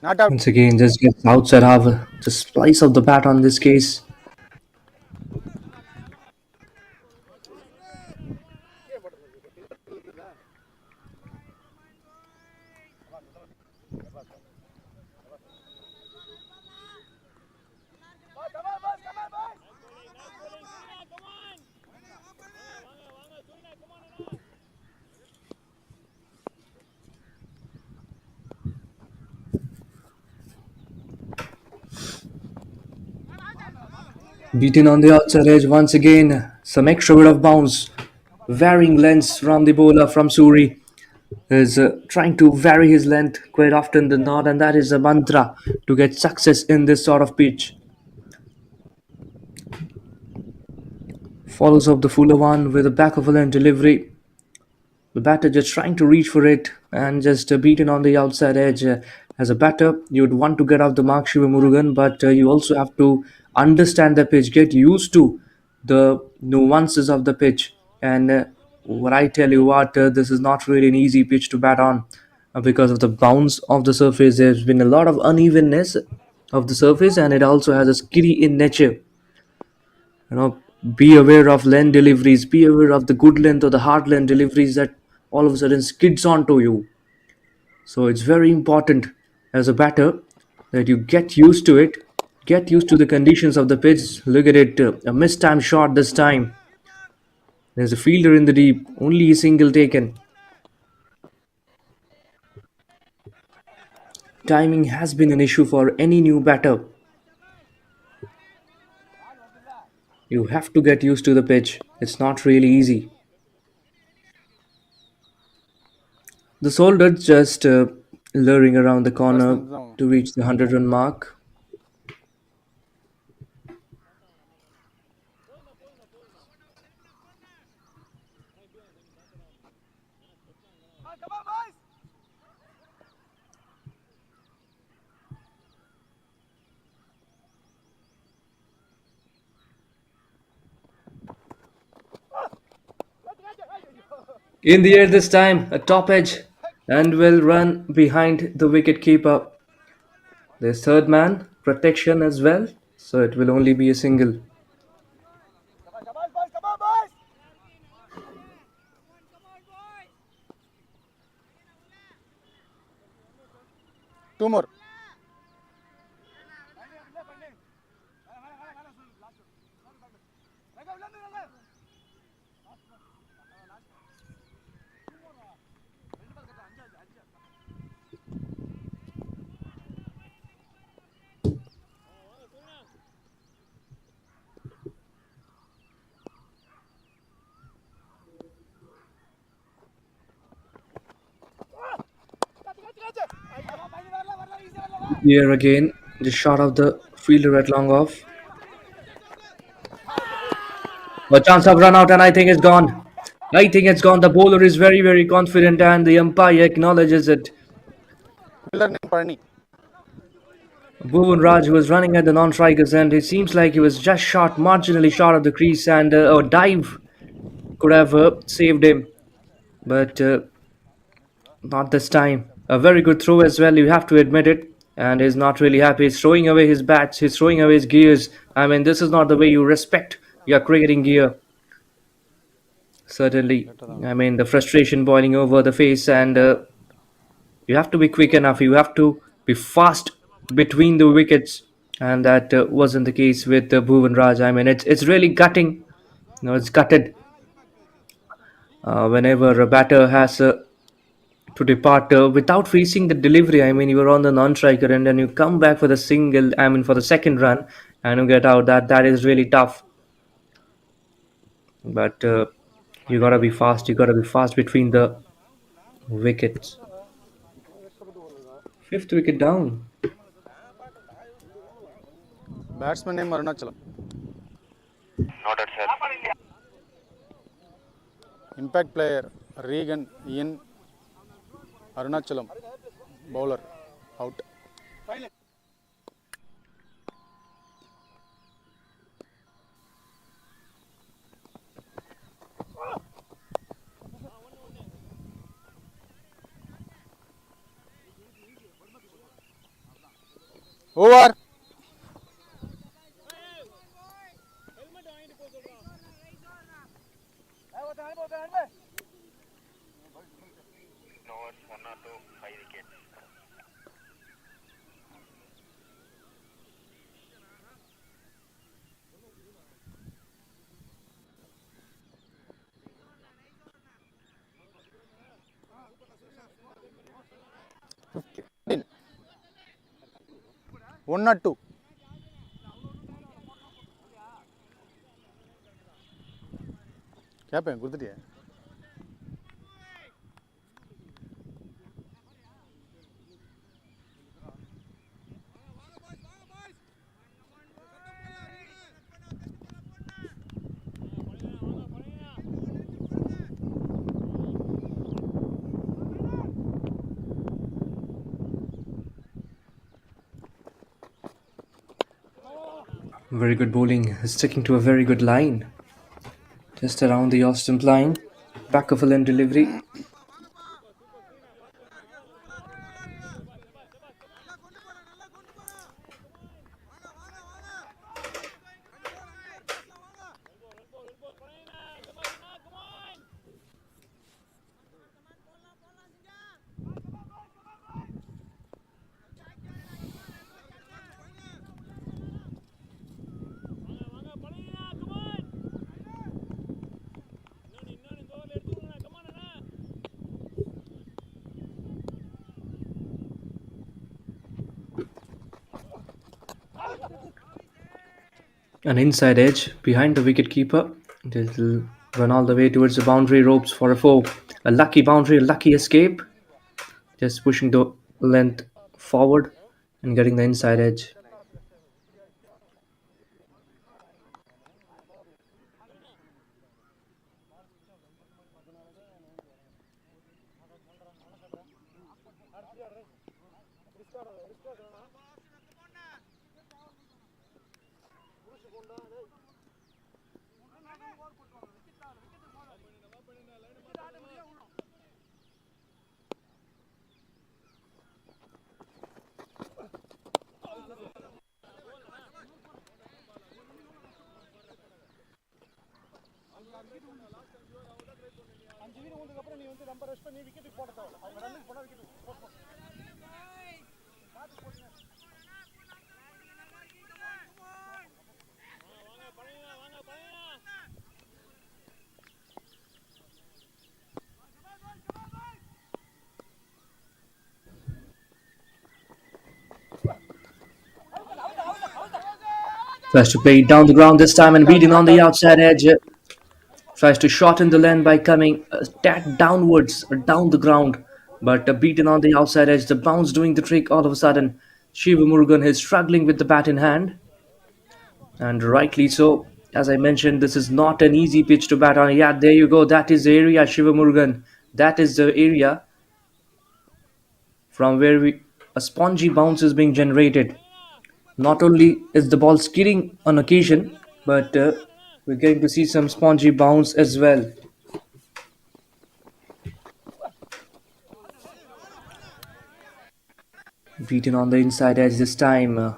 [SPEAKER 7] Not out.
[SPEAKER 5] Once again, just gets outside half. Just slice of the bat on this case. Beaten on the outside edge once again. Some extra bit of bounce. Varying lengths from the bowler from Suri. Is trying to vary his length quite often than not, and that is a mantra to get success in this sort of pitch. Follows up the fuller one with a back of a lane delivery. The batter just trying to reach for it and just beaten on the outside edge. As a batter, you would want to get off the mark, Shiva Murugan, but you also have to understand the pitch, get used to the nuances of the pitch. And what I tell you what, this is not really an easy pitch to bat on because of the bounce of the surface. There's been a lot of unevenness of the surface, and it also has a skiddy in nature. Be aware of lane deliveries, be aware of the good length or the hard lane deliveries that all of a sudden skids onto you. So it's very important as a batter that you get used to it, get used to the conditions of the pitch. Look at it, a mistimed shot this time. There's a fielder in the deep, only a single taken. Timing has been an issue for any new batter. You have to get used to the pitch. It's not really easy. The Soldats just luring around the corner
[SPEAKER 7] Batsman தான்
[SPEAKER 5] to reach the 100-run mark. In the air this time, a top edge, and will run behind the wicket keeper. There's third man, protection as well, so it will only be a single.
[SPEAKER 7] Two more.
[SPEAKER 5] Here again, the shot of the fielder at long off. A chance of run out, and I think it's gone. I think it's gone. The bowler is very, very confident, and the umpire acknowledges it.
[SPEAKER 7] Fielder name Parni.
[SPEAKER 5] Bhuvan Raj was running at the non-strikers end. It seems like he was just short, marginally short of the crease, and a dive could have saved him. But not this time. A very good throw as well, you have to admit it. And he's not really happy. He's throwing away his bats, he's throwing away his gears. I mean, this is not the way you respect your cricketing gear. Certainly. I mean, the frustration boiling over the face, and you have to be quick enough. You have to be fast between the wickets. And that wasn't the case with Bhuvan Raj. I mean, it's really gutting. It's gutted. Whenever a batter has to depart without facing the delivery. I mean, you were on the non-striker and then you come back for the single. I mean, for the second run, and you get out. That is really tough. But you gotta be fast. You gotta be fast between the wickets. Fifth wicket down.
[SPEAKER 7] Batsman name Arunachalam.
[SPEAKER 6] Noted, sir.
[SPEAKER 7] Impact player Regan Ian Arunachalam. Bowler out. Over.
[SPEAKER 6] No overs, 1 or 2, 5 wickets.
[SPEAKER 7] One or two. क्या पे गुर्दरी है
[SPEAKER 5] Very good bowling. Sticking to a very good line. Just around the off stump line. Back of a limb delivery. An inside edge behind the wicket keeper. It'll run all the way towards the boundary ropes for a 4. A lucky boundary, a lucky escape. Just pushing the length forward and getting the inside edge. Tries to play it down the ground this time and beating on the outside edge. Tries to shorten the length by coming a tad downwards or down the ground. But beaten on the outside edge. The bounce doing the trick all of a sudden. Shiva Murugan is struggling with the bat in hand. And rightly so. As I mentioned, this is not an easy pitch to bat on. Yeah, there you go. That is the area, Shiva Murugan. That is the area from where a spongy bounce is being generated. Not only is the ball skidding on occasion, but we're getting to see some spongy bounce as well. Beaten on the inside edge this time.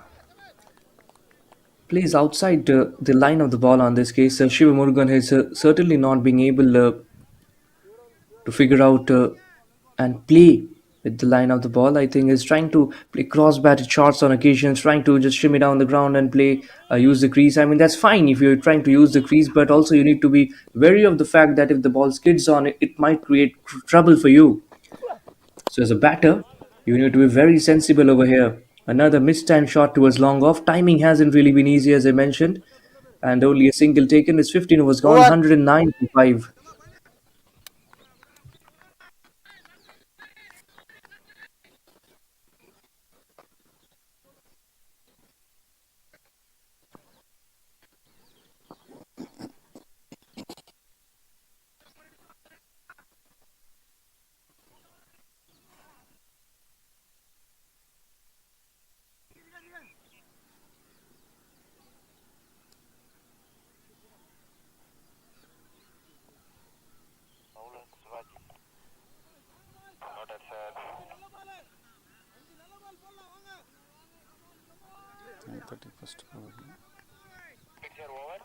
[SPEAKER 5] Plays outside the line of the ball on this case. Shiva Murugan has certainly not been able to figure out and play with the line of the ball. I think is trying to play cross-batted shots on occasions, trying to just shimmy down the ground and play, use the crease. I mean, that's fine if you're trying to use the crease, but also you need to be wary of the fact that if the ball skids on it, it might create trouble for you. So as a batter, you need to be very sensible over here. Another mistimed shot towards long off. Timing hasn't really been easy, as I mentioned. And only a single taken. His 15 overs gone, 109 to 5.
[SPEAKER 6] bowler Shivaji. Not at sad.
[SPEAKER 7] 31st over.
[SPEAKER 6] It's your over.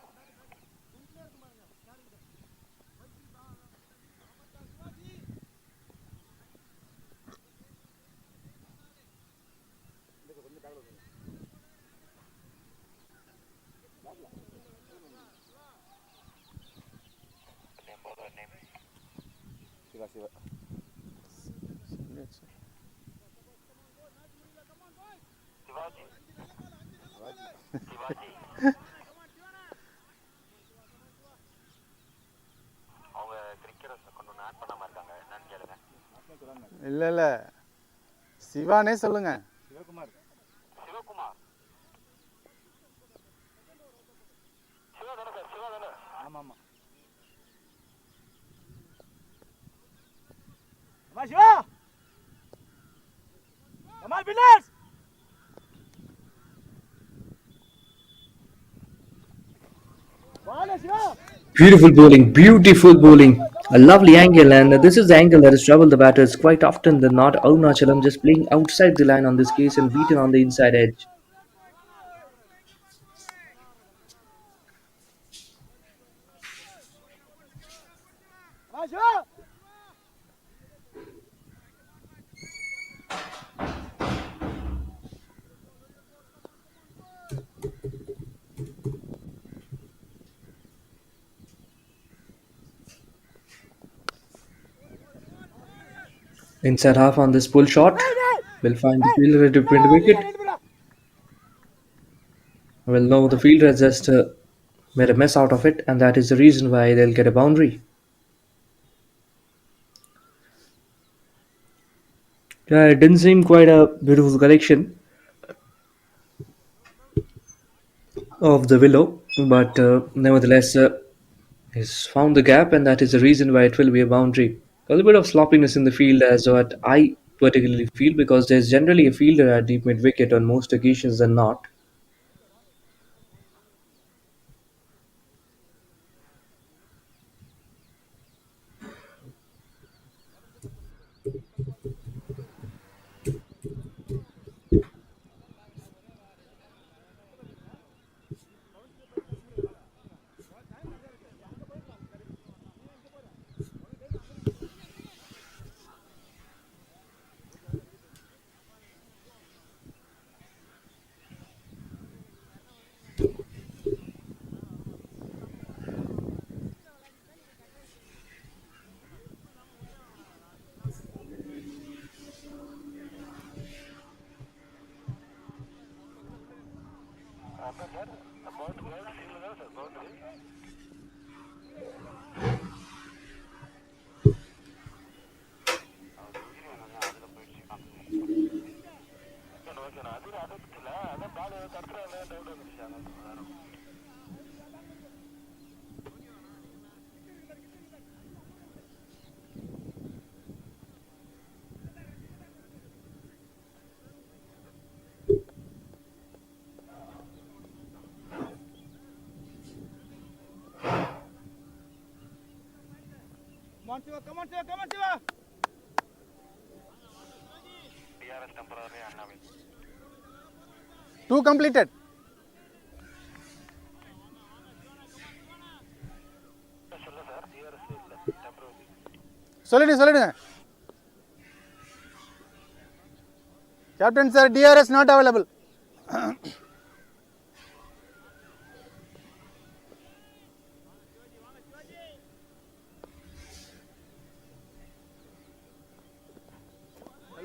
[SPEAKER 6] Name bowler name.
[SPEAKER 3] Shiva.
[SPEAKER 6] Shivaji. Shivaji. அவங்க cricketers கொண்டு வந்து add பண்ணாம இருக்காங்க என்னன்னு கேளுங்க.
[SPEAKER 7] இல்லை இல்லை சிவானே சொல்லுங்க.
[SPEAKER 6] சிவகுமார். சிவா தானே?
[SPEAKER 3] ஆமாம் ஆமாம். சிவா கமால் பின்னர்ஸ்.
[SPEAKER 5] Beautiful bowling. A lovely angle, and this is the angle that has troubled the batters quite often than not. Arunachalam just playing outside the line on this case and beaten on the inside edge.
[SPEAKER 3] Siva
[SPEAKER 5] Inside half on this pull shot. Will find the fielder to print the wicket. Well, no, the fielder has just made a mess out of it, and that is the reason why they'll get a boundary. Yeah, it didn't seem quite a beautiful collection of the willow, but nevertheless, he's found the gap, and that is the reason why it will be a boundary. A little bit of sloppiness in the field, as what I particularly feel, because there's generally a fielder at deep mid wicket on most occasions than not.
[SPEAKER 3] Come on, Shiva.
[SPEAKER 6] DRS temporary unavailable.
[SPEAKER 7] 2 completed. சொல்லிடுங்க captain sir TRS not available.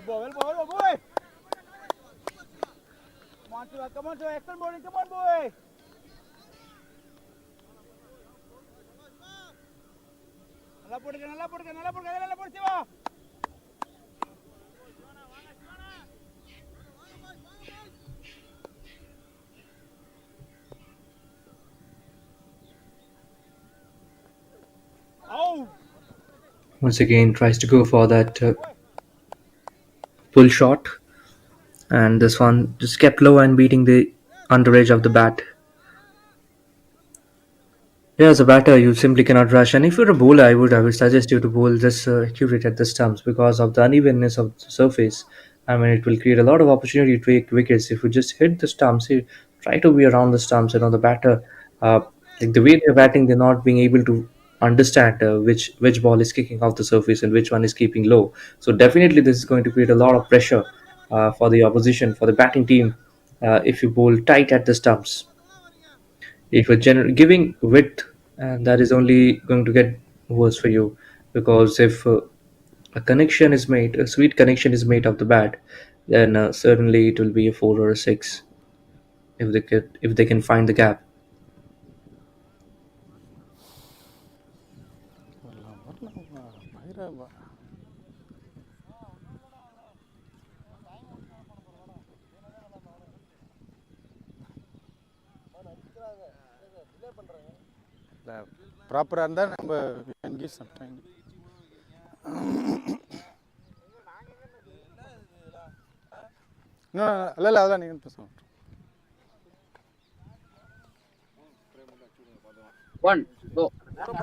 [SPEAKER 3] Elbow, boy. Come on, Shiva. Excellent bowling. Come on, boy. நல்லா போடுங்க, Shiva.
[SPEAKER 5] Once again, tries to go for that pull shot, and this one just kept low and beating the under edge of the bat. Yeah, as a batter, you simply cannot rush. And if you're a bowler, I would suggest you to bowl just accurate at the stumps because of the unevenness of the surface. I mean, it will create a lot of opportunity to take wickets. If you just hit the stumps, you try to be around the stumps. The batter, like the way they're batting, they're not being able to understand which ball is kicking off the surface and which one is keeping low. So definitely, this is going to create a lot of pressure for the opposition, for the batting team, if you bowl tight at the stumps. If you're giving width, and that is only going to get worse for you, because if a sweet connection is made of the bat, then certainly it will be a 4 or a 6 if they can find the gap.
[SPEAKER 7] ப்ராப்பராக இருந்தால் நம்ம give some time. இல்லை அதெல்லாம் நீங்கள் பேசலாம்.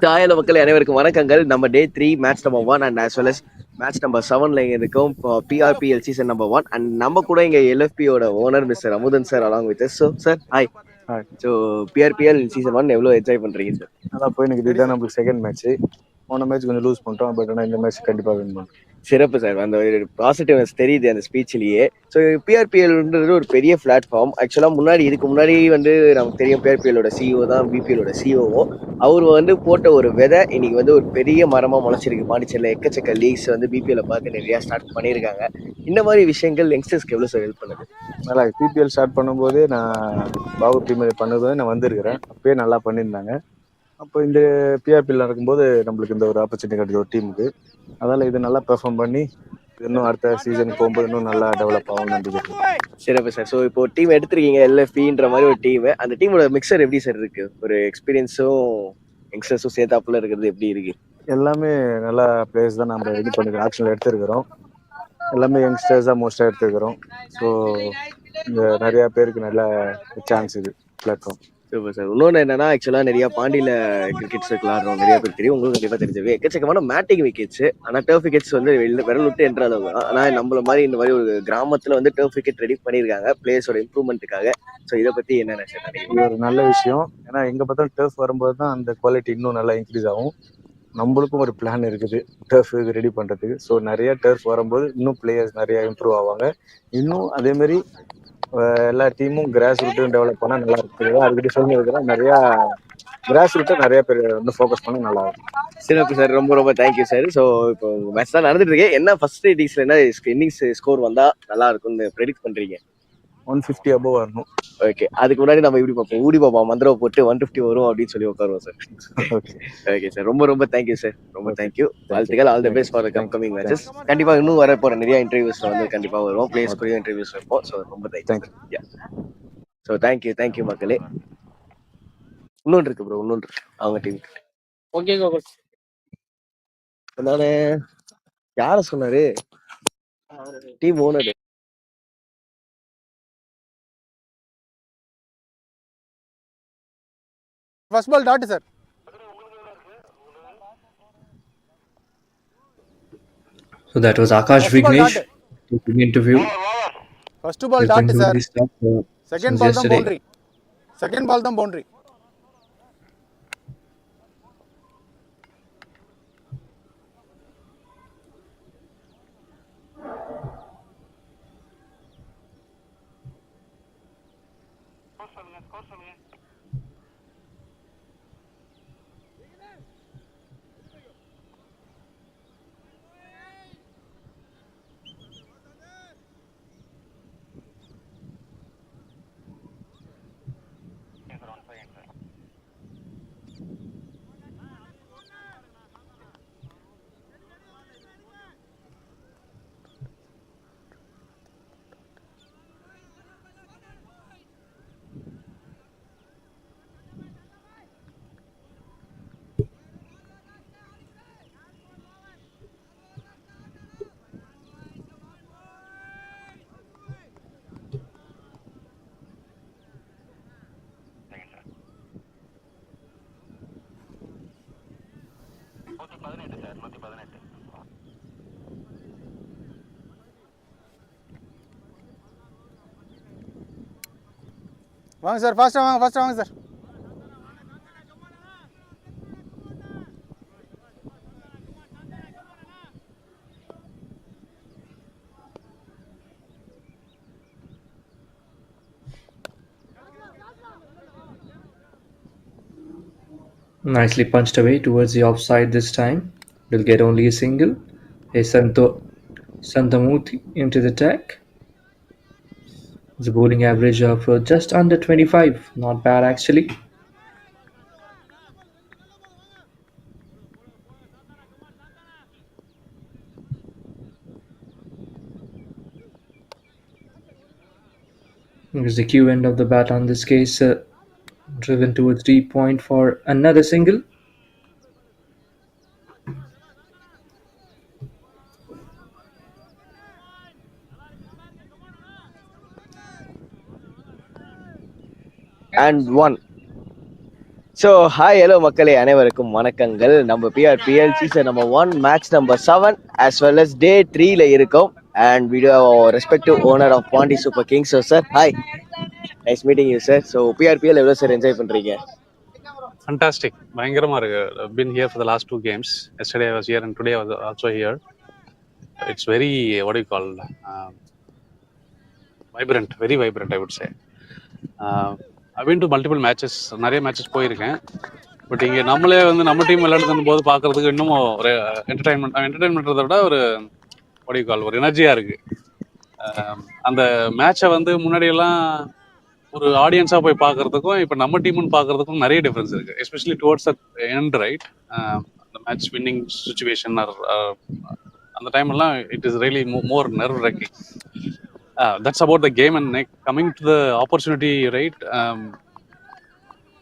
[SPEAKER 8] தாயல மக்கள் அனைவருக்கும் வணக்கங்கள். நம்ம day 3 match number 1 and as well as match number 7ல இருக்கும் PRPL சீசன் நம்பர் 1 அண்ட் நம்ம கூட இங்க LFPயோட owner mister Amudhan sir along with us. So sir hi. So PRPL season 1 எவ்வளோ என்ஜாய் பண்ணுறீங்க சார்?
[SPEAKER 9] அதான் போய் எனக்கு இதுதான் நம்மளுக்கு செகண்ட் மேட்ச். போன மேட்ச் கொஞ்சம் லூஸ் பண்ணிட்டோம், பட் ஆனால் இந்த மேட்ச் கண்டிப்பாக வின் பண்ணுறோம்.
[SPEAKER 8] சிறப்பு சார். அந்த ஒரு பாசிட்டிவ்னஸ் தெரியுது அந்த ஸ்பீச்லயே. ஸோ பிஆர்பிஎல்ன்றது ஒரு பெரிய பிளாட்ஃபார்ம். ஆக்சுவலா இதுக்கு முன்னாடி நமக்கு தெரியும் பிஆர்பிஎல்லோட சிஇஓ தான் பிபிஎல்லோட சிஓஓ. அவர் போட்ட ஒரு விதை இன்னைக்கு ஒரு பெரிய மரமா முளைச்சிருக்கு. பாண்டிச்சேரியில் எக்கச்சக்க லீக்ஸ் பிபிஎல்ல பார்த்து நிறைய ஸ்டார்ட் பண்ணியிருக்காங்க. இந்த மாதிரி விஷயங்கள் யங்ஸ்டர்ஸ்க்கு எவ்வளோ சார் ஹெல்ப் பண்ணுது?
[SPEAKER 2] நல்லா பிபிஎல் ஸ்டார்ட் பண்ணும்போது நான் பாகூர் டீம் பண்ணும்போது நான் வந்திருக்கிறேன். அப்பயே நல்லா பண்ணியிருந்தாங்க. அப்போ இந்த பிஆர்பிஎல் நடக்கும்போது நம்மளுக்கு இந்த ஒரு ஆப்பர்ச்சுனிட்டி கிடைச்ச ஒரு டீமுக்கு. அதனால இது நல்லா பெர்ஃபார்ம் பண்ணி இன்னும் அடுத்த சீசனுக்கு போகும்போது இன்னும் நல்லா டெவலப் ஆகும் நம்பிக்கை.
[SPEAKER 8] சிறப்பு சார். ஸோ இப்போ டீம் எடுத்திருக்கீங்க எல்எஃபின்ற மாதிரி ஒரு டீம். அந்த டீமோட மிக்சர் எப்படி சார் இருக்கு? ஒரு எக்ஸ்பீரியன்ஸும் யங்ஸ்டர்ஸும் சேர்த்தாப்புல இருக்கிறது எப்படி இருக்கு?
[SPEAKER 2] எல்லாமே நல்லா பிளேயர்ஸ் தான் நம்ம ரெடி பண்ணிக்கிறோம், ஆக்ஷனில் எடுத்துருக்கிறோம். எல்லாமே யங்ஸ்டர்ஸாக மோஸ்ட்டாக எடுத்துக்கிறோம். ஸோ இங்கே நிறையா பேருக்கு நல்ல சான்ஸ் இது பிளாட்ஃபார்ம்.
[SPEAKER 8] Super sir. இன்னொன்று என்னன்னா ஆக்சுவலாக நிறைய பாண்டியில் கிரிக்கெட்ஸ் விளாடுறோம், நிறைய பேர் தெரியும், உங்களுக்கு கண்டிப்பாக தெரிஞ்சது. எக்கச்சக்கமான மேட்டிங் விக்கெட்ஸ். ஆனால் டர்ஃப் விக்கெட்ஸ் விரல் விட்டு என்ற அளவு தான். ஆனால் நம்மள மாதிரி இந்த மாதிரி ஒரு கிராமத்தில் டர்ஃப் விக்கெட் ரெடி பண்ணியிருக்காங்க பிளேயர்ஸோட இம்ப்ரூவ்மெண்ட்டுக்காக. ஸோ இதை பற்றி என்ன நினைச்சேன்?
[SPEAKER 2] இது ஒரு நல்ல விஷயம். ஏன்னா எங்கே பார்த்தாலும் டர்ஃப் வரும்போது தான் அந்த குவாலிட்டி இன்னும் நல்லா இன்க்ரீஸ் ஆகும். நம்மளுக்கும் ஒரு பிளான் இருக்குது டர்ஃப் இது ரெடி பண்ணுறதுக்கு. ஸோ நிறைய டர்ஃப் வரும்போது இன்னும் பிளேயர்ஸ் நிறைய இம்ப்ரூவ் ஆவாங்க. இன்னும் அதேமாரி எல்லா டீமும் கிராஸ் ரூட்டும் டெவலப் பண்ணால் நல்லா இருக்குது. அதுக்கிட்ட சொல்லியிருக்கிறேன், நிறையா கிராஸ் ரூட்டை நிறைய பேர் ஃபோக்கஸ் பண்ணால் நல்லா இருக்கும்.
[SPEAKER 8] சிறப்பு சார். ரொம்ப ரொம்ப தேங்க்யூ சார். ஸோ இப்போ மேட்ச் தான் நடந்துட்டு இருக்கு. என்ன ஃபர்ஸ்ட் இன்னிங்ஸ்ல என்ன இன்னிங்ஸ் ஸ்கோர் வந்தால் நல்லா இருக்கும்னு ப்ரெடிக்ட் பண்ணுறீங்க?
[SPEAKER 2] 150 above வரணும்.
[SPEAKER 8] ஓகே. அதுக்கு முன்னாடி நம்ம இப்படி பார்ப்போம், ஊடி பார்ப்போம், மந்திரம் போட்டு 150 வரும் அப்படின்னு சொல்லி உட்காருவோம் சார். Okay sir. ரொம்ப ரொம்ப தேங்க்யூ சார். ரொம்ப தேங்க்யூ. வாழ்த்துக்கள். All the best for coming matches. கண்டிப்பாக இன்னும் வர போகிற நிறைய இன்டர்வியூஸ் கண்டிப்பாக வருவோம். பிளேயர்ஸ்க்குரிய இன்டர்வியூஸ் வைப்போம். ஸோ ரொம்ப தேங்க்யூ. ஸோ தேங்க்யூ மக்களே. இன்னொன்று இருக்கு ப்ரோ, இன்னொன்று இருக்கு அவங்க டீம்.
[SPEAKER 3] ஓகே கோகுல்.
[SPEAKER 8] நானு யாரை சொன்னாரு? Team owner.
[SPEAKER 7] First ball dot sir.
[SPEAKER 5] So that was Akash Vignesh taking interview.
[SPEAKER 7] First ball dot sir. Second ball
[SPEAKER 5] yesterday.
[SPEAKER 7] boundary. Second ball boundary. வாங்க சார், ஃபாஸ்டா வாங்க sir.
[SPEAKER 5] Nicely punched away towards the offside this time. Will get only a single. A Santamurthy into the attack. The bowling average of just under 25. Not bad actually. Here's the cue end of the bat on this case. Driven towards deep point for another single.
[SPEAKER 8] And one. So hi hello மக்களே, அனைவருக்கும் வணக்கங்கள். நம்ம PRPL season number 1 match number 7 as well as day 3ல இருக்கோம். And video respective owner of Pondy super kings. So sir hi, nice meeting you sir. So PRPL எவ்வளோ sir enjoy பண்ணுறீங்க?
[SPEAKER 9] Fantastic, பயங்கரமாக இருக்கு. Been here for the last 2 games. Yesterday I was here and today I was also here. It's very what you call vibrant, very vibrant I would say. I been to multiple matches, நிறைய matches போயிருக்கேன். But இங்கே நம்மளே வந்து நம்ம team விளையாடுதுன்னு போது பார்க்கறதுக்கு இன்னும் ஒரு என்டர்டைன்மெண்ட்றதை விட ஒரு வாட் யூ கால் ஒரு எனர்ஜியா இருக்கு. அந்த மேட்சை வந்து முன்னாடியெல்லாம் ஒரு ஆடியன்ஸா போய் பார்க்கறதுக்கும் இப்போ நம்ம டீம்னு பார்க்கறதுக்கும் நிறைய டிஃபரன்ஸ் இருக்கு, எஸ்பெஷலி டுவர்ட்ஸ் எண்ட் ரைட். அந்த மேட்ச் வின்னிங் சுச்சுவேஷன் அந்த டைம் எல்லாம் it is really more nerve wrecking. That's about the game. And coming to the opportunity right,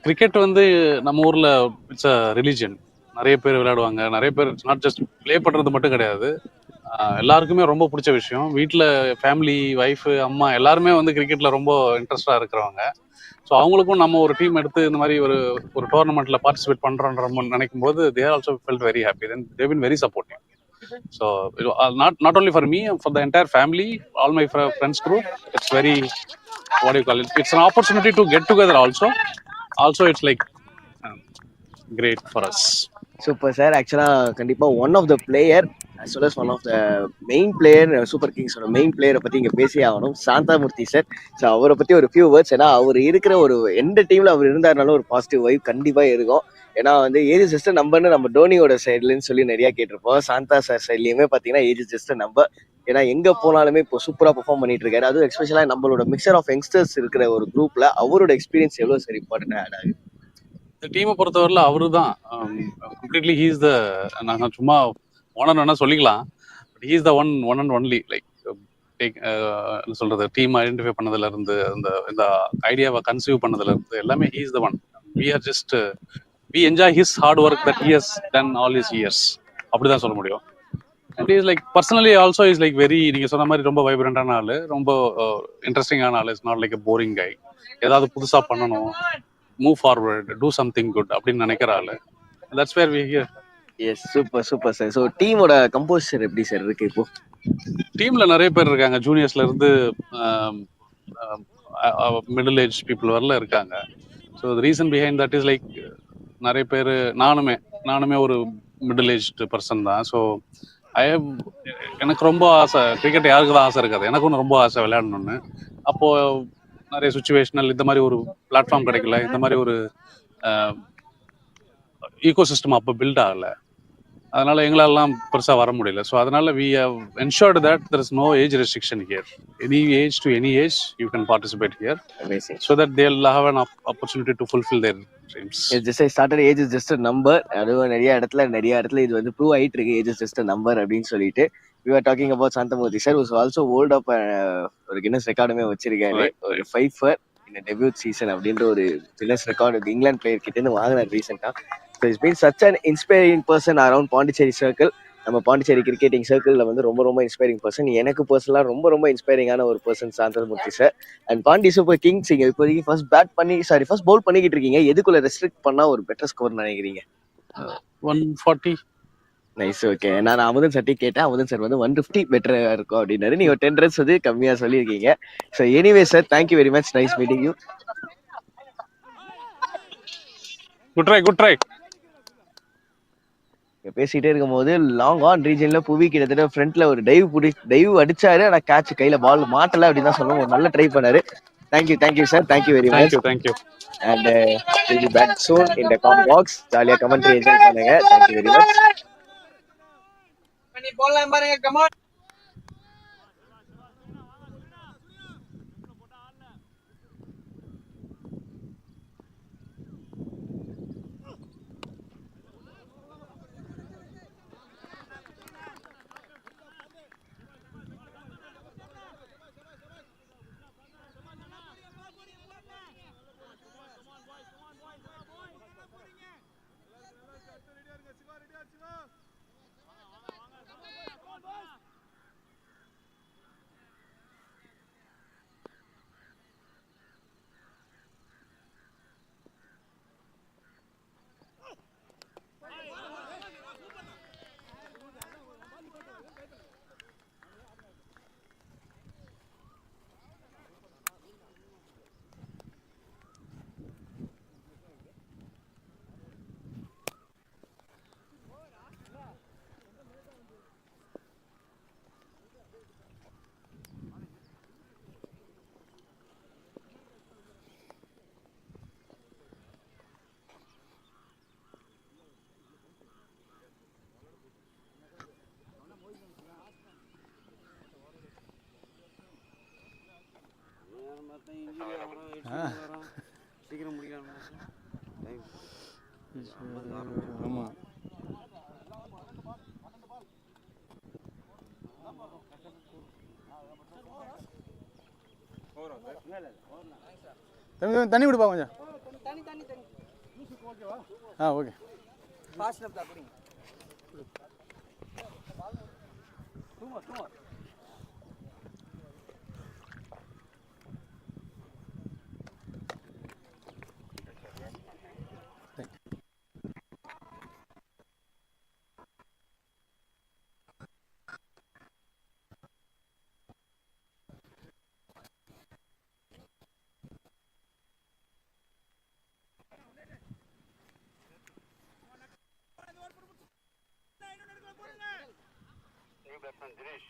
[SPEAKER 9] cricket வந்து நம்ம ஊர்ல இட்ஸ் அ ரிலிஜன். நிறைய பேர் விளையாடுவாங்க, நிறைய பேர் நாட் ஜஸ்ட் ப்ளே பண்றது மட்டும் கிடையாது, எல்லாருக்குமே ரொம்ப பிடிச்ச விஷயம். வீட்டில் ஃபேமிலி, ஒய்ஃபு, அம்மா எல்லாருமே வந்து கிரிக்கெட்ல ரொம்ப இன்ட்ரெஸ்டா இருக்கிறவங்க. ஸோ அவங்களுக்கும் நம்ம ஒரு டீம் எடுத்து இந்த மாதிரி ஒரு டோர்னமெண்ட்ல பார்ட்டிசிபேட் பண்றோன்ற நினைக்கும் போது they also felt very happy. Then they been very supportive. So not only for me, for the entire family, all my friends group, it's very what you call it's an opportunity to get together also it's like great for us.
[SPEAKER 8] Super sir. ஆக்சுவலாக கண்டிப்பாக one of the player as well as one of the main player, super கிங்ஸோட main பிளேயரை பற்றி இங்கே பேசியே ஆகணும், சாந்தாமூர்த்தி sir. So அவரை பற்றி ஒரு ஃபியூ வேர்ட்ஸ். ஏன்னா அவர் இருக்கிற ஒரு எந்த டீமில் அவர் இருந்தாருனாலும் ஒரு பாசிட்டிவ் வைப் கண்டிப்பாக இருக்கும். ஏன்னா வந்து ஏஜ் ஜஸ்ட் நம்பர்னு நம்ம டோனியோட சைட்லன்னு சொல்லி நிறையா கேட்டிருப்போம். சாந்தா சார் சைட்லேயுமே பார்த்தீங்கன்னா ஏஜ் ஜஸ்ட் நம்பர். ஏன்னா எங்கே போனாலுமே இப்போ சூப்பராக பெர்ஃபார்ம் பண்ணிட்டு இருக்காரு. அதுவும் எஸ்பெஷலாக நம்மளோட மிக்சர் ஆஃப் யங்ஸ்டர்ஸ் இருக்கிற ஒரு குரூப்பில் அவரோட எக்ஸ்பீரியன்ஸ் எவ்வளோ சரி இம்பார்ட்டன்ட் ஆட் ஆகுது.
[SPEAKER 9] இந்த டீமை பொறுத்தவரையில அவரு தான் கம்ப்ளீட்லி ஹீஸ் த, நாங்கள் சும்மா ஓனர் வேணா சொல்லிக்கலாம், but he's the one and only. Like take என்ன சொல்றது, டீம் ஐடென்டிஃபை பண்ணதுல இருந்து இந்த ஐடியாவை கன்சீவ் பண்ணதுல இருந்து எல்லாமே he's the one. We are just we enjoy his hard work that he has done all his years, அப்படிதான் சொல்ல முடியும். And is like personally also is like very, நீங்க சொன்ன மாதிரி ரொம்ப வைப்ரண்டான ஆளு, ரொம்ப இன்ட்ரெஸ்டிங்கான ஆளு. It's not like a boring guy. ஏதாவது புதுசா பண்ணணும், move forward, do something good அப்படின்னு நினைக்கிற ஆளு. That's where we here.
[SPEAKER 8] Yes, super super sir. So டீமோட கம்போசிஷன் எப்படி சார் இருக்கு இப்போ?
[SPEAKER 9] டீம்ல நிறைய பேர் இருக்காங்க, ஜூனியர்ஸ்ல இருந்து மிடில் ஏஜ் பீப்புள் வரல இருக்காங்க. So reason behind that is like நிறைய பேர், நானுமே ஒரு மிடில் ஏஜ்டு பர்சன் தான். ஸோ எனக்கு ரொம்ப ஆசை கிரிக்கெட், யாருக்கு தான் ஆசை இருக்காது, எனக்கு ஒன்று ரொம்ப ஆசை விளையாடணும்னு. அப்போ நிறைய சுச்சுவேஷனல் இந்த மாதிரி ஒரு பிளாட்ஃபார்ம் கிடைக்கல, இந்த மாதிரி ஒரு ஈகோ சிஸ்டம் அப்போ பில்ட் ஆகலை, அதனால எங்களாலாம் பெருசாக வர முடியல. ஸோ அதனால we have ensured that there is no age restriction here. Any age to any age you can participate here, so that they will have an opportunity to fulfill their dreams.
[SPEAKER 8] Just I started age is just number. அதுவும் நிறைய இடத்துல இது வந்து prove ஆயிட்டு இருக்கு, age is just number அப்படின்னு சொல்லிட்டு. we were talking about Santhamurthy sir was also hold up ஒரு கின்னஸ் ரெக்கார்டுமே வச்சிருக்காரு, ஒரு 5 in a debut season அப்படின்ற ஒரு கின்னஸ் ரெக்கார்டு இங்கிலாந்து பிளேயர் கிட்ட இருந்து வாங்கினார் ரீசெண்டா. So it's been such an inspiring person around Pondicherry circle. நம்ம பாண்டிச்சேரி கிரிக்கெட்டிங் சர்க்கிளில் வந்து ரொம்ப இன்ஸ்பைரிங் பர்சன். எனக்கு பர்சனலாக ரொம்ப இன்ஸ்பைரிங்கான ஒரு person Santhamoorthy sir. And Pondy super kings இங்கே இப்போதைக்கு ஃபர்ஸ்ட் பவுல் பண்ணிக்கிட்டு இருக்கீங்க. எதுக்குள்ள ரெஸ்ட்ரிக்ட் பண்ணா ஒரு பெட்டர் ஸ்கோர் நினைக்கிறீங்க?
[SPEAKER 9] 140.
[SPEAKER 8] Nice, okay. நான் அமுதன் சார்ட்டி கேட்டேன், அமுதன் சார் வந்து 150 பெட்டரா இருக்கும் அப்படின்னாரு. நீங்க 10 ரன்ஸ் வந்து கம்மியா சொல்லியிருக்கீங்க. So anyway sir, thank you very much, nice meeting you.
[SPEAKER 9] Good try.
[SPEAKER 8] பேசிட்டே இருக்கும் போது லாங் ஆன் ரீஜன்ல புவி கிட்டத்தட்ட ஃப்ரண்ட்ல ஒரு டைவ் அடிச்சாரு. ஆனா கேட்ச் கையில பால் மாட்டல அப்படின்னு தான் சொல்லணும். ஒரு நல்ல ட்ரை பண்ணாரு. Thank you sir, thank you very much.
[SPEAKER 9] Thank you.
[SPEAKER 8] And will be back soon in the comm box. ஜாலியா கமெண்ட்ரி என்ஜாய் பண்ணுங்க. தேங்க்யூ வெரி மச்.
[SPEAKER 3] சீக்கிரம் முடிக்கலாம்னா டைம்
[SPEAKER 7] ஆமாம். தண்ணி விடுப்பா கொஞ்சம். ஆ ஓகே.
[SPEAKER 6] New batsman Dinesh.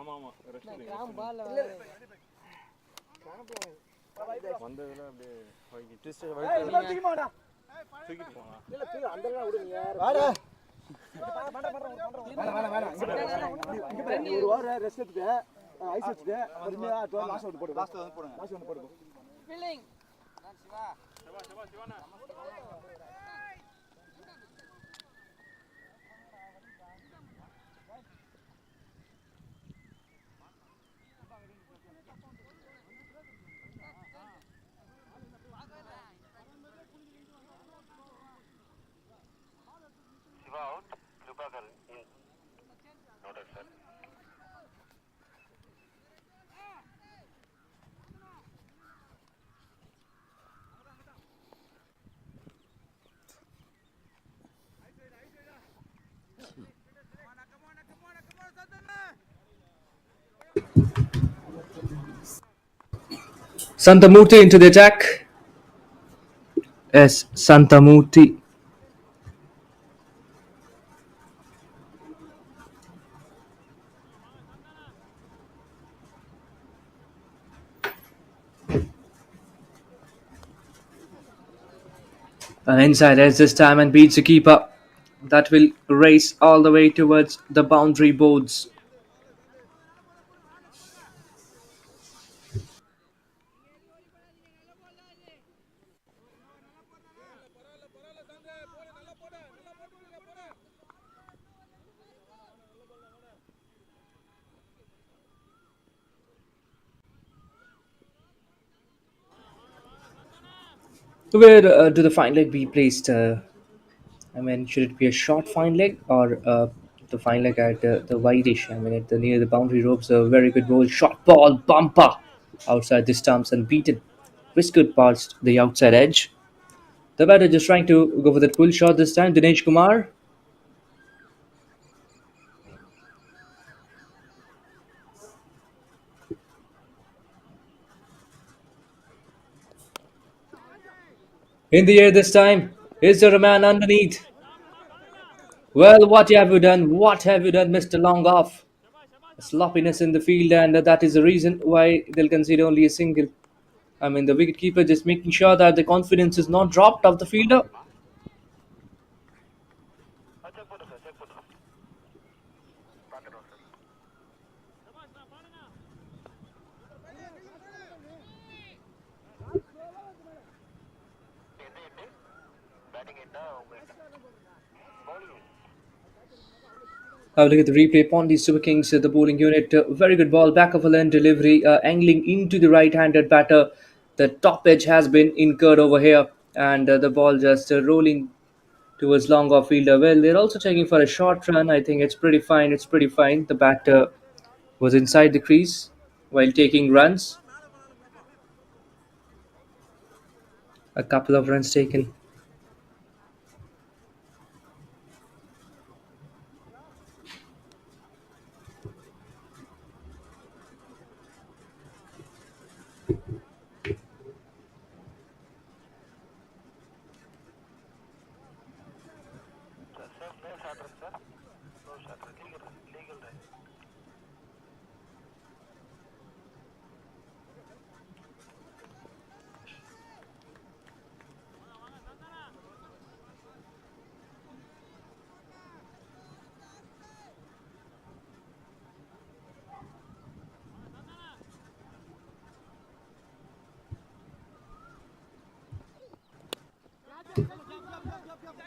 [SPEAKER 6] ஆமாம் ஆமாம் ரெஸ்ட் வந்ததில் அப்படியே தூக்கிட்டு
[SPEAKER 3] ஒரு வாரம் ரெஸ்ட் எடுத்துட்டு ஐஸ் வச்சுட்டு பொறுமையா லாஸ்ட் அவுட் போடுங்க. லாஸ்ட் அவுட் போடுங்க. ஃபீலிங் சிவா சிவா சிவானா
[SPEAKER 6] Shiva out. Sudhakar in. Noted, sir.
[SPEAKER 5] Santamurti into the attack. Yes, Santamurti. An inside edge this time and beats the keeper. That will race all the way towards the boundary boards. Where do the fine leg be placed? I mean, should it be a short fine leg or the fine leg at the wideish? I mean, at the near the boundary ropes, a very good ball, short ball, bumper outside the stumps and beaten. Whiskered past the outside edge. The batter just trying to go for that pull shot this time. Dinesh Kumar. In the air this time. Is there a man underneath? Well, what have you done? What have you done, Mr. Long Off? Sloppiness in the field, and that is the reason why they'll concede only a single. I mean, the wicketkeeper just making sure that the confidence is not dropped of the fielder.
[SPEAKER 6] Check போட்டு sir check போட்டு பார்த்துட்டோம் sir. எட்டு எட்டு batting எட்டா உங்களுக்கு bowling
[SPEAKER 5] Have a look at the replay. Pondy Super Kings, the bowling unit. Very good ball, back of a lane delivery, angling into the right-handed batter. The top edge has been incurred over here, and the ball just rolling towards long off fielder. Well, they're also checking for a short run. I think it's pretty fine. It's pretty fine. The batter was inside the crease while taking runs. A couple of runs taken.
[SPEAKER 6] Sir no short sir no short legal right.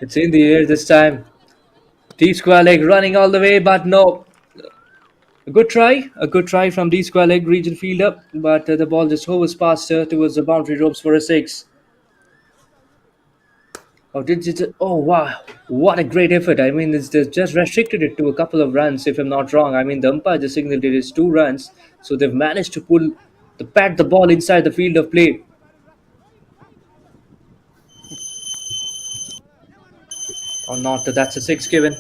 [SPEAKER 5] It's in the air this time. D square leg running all the way, but no. A good try from D square leg region fielder, but the ball just hovers past her towards the boundary ropes for a six. Oh, oh wow, what a great effort! I mean, it's just restricted it to a couple of runs, if I'm not wrong. I mean, the umpire just signaled it is 2 runs, so they've managed to pat the ball inside the field of play. Or not, that's a six given.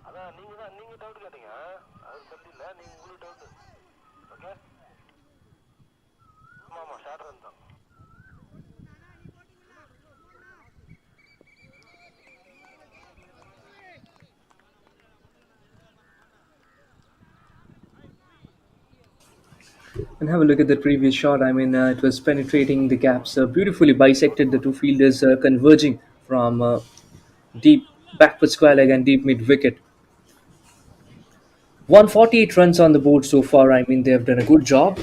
[SPEAKER 5] அதான் நீங்க doubt கேட்டீங்க, அது சொல்லி இல்லை, நீங்க உங்களுக்கு doubt. Okay, ஆமா short run தான். And have a look at the previous shot. I mean, it was penetrating the gaps, beautifully bisected the two fielders, converging from deep backward square leg and deep mid wicket. 148 runs on the board so far. I mean, they have done a good job.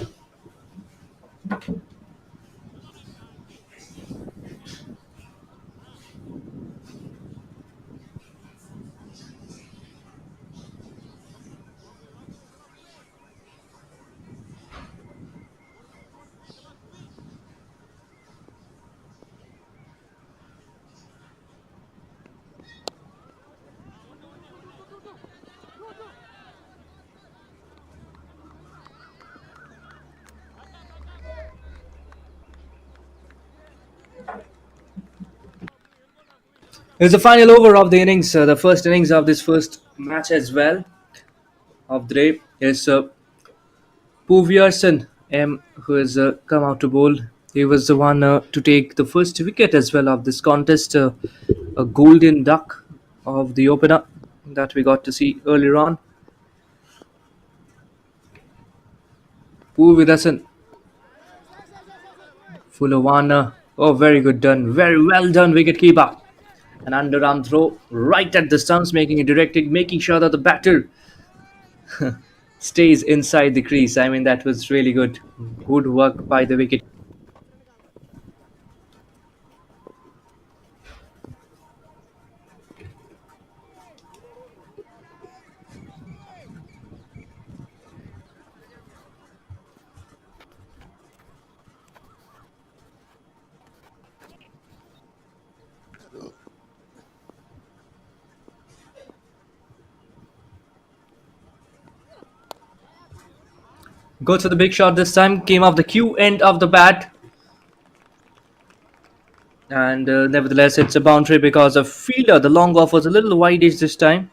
[SPEAKER 5] It's the final over of the innings, the first innings of this first match as well of the day. Is Puviyarsan M, who has come out to bowl. He was the one to take the first wicket as well of this contest. A golden duck of the opener that we got to see earlier on. Puviyarsan, full of one. Oh, very good done. Very well done, wicket keeper. An underarm throw right at the stumps, making it directed, making sure that the batter stays inside the crease. I mean, that was really good. Good work by the wicket. Goes for the big shot this time. Came off the Q end of the bat. And nevertheless, it's a boundary because of fielder. The long off was a little wide-ish this time.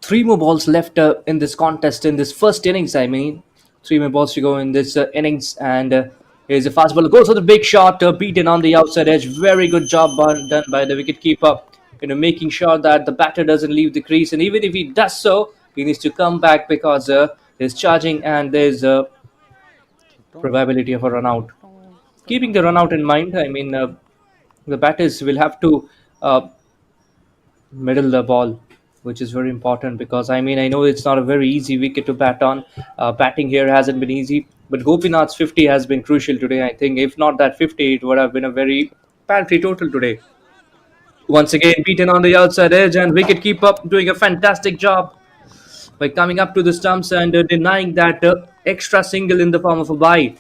[SPEAKER 5] Three more balls left in this contest, in this first innings. I mean, three more balls to go in this innings. And here's a fast ball. Goes for the big shot, beaten on the outside edge. Very good job done by the wicket keeper. Making sure that the batter doesn't leave the crease. And even if he does so, he needs to come back because there's charging and there's a probability of a run out. Keeping the run out in mind, I mean, the batters will have to middle the ball, which is very important because I mean I know it's not a very easy wicket to bat on. Batting here hasn't been easy, but Gopinath's 50 has been crucial today. I think if not that 50, it would have been a very paltry total today. Once again, beaten on the outside edge, and wicket keeper doing a fantastic job by coming up to the stumps and denying that extra single in the form of a bye.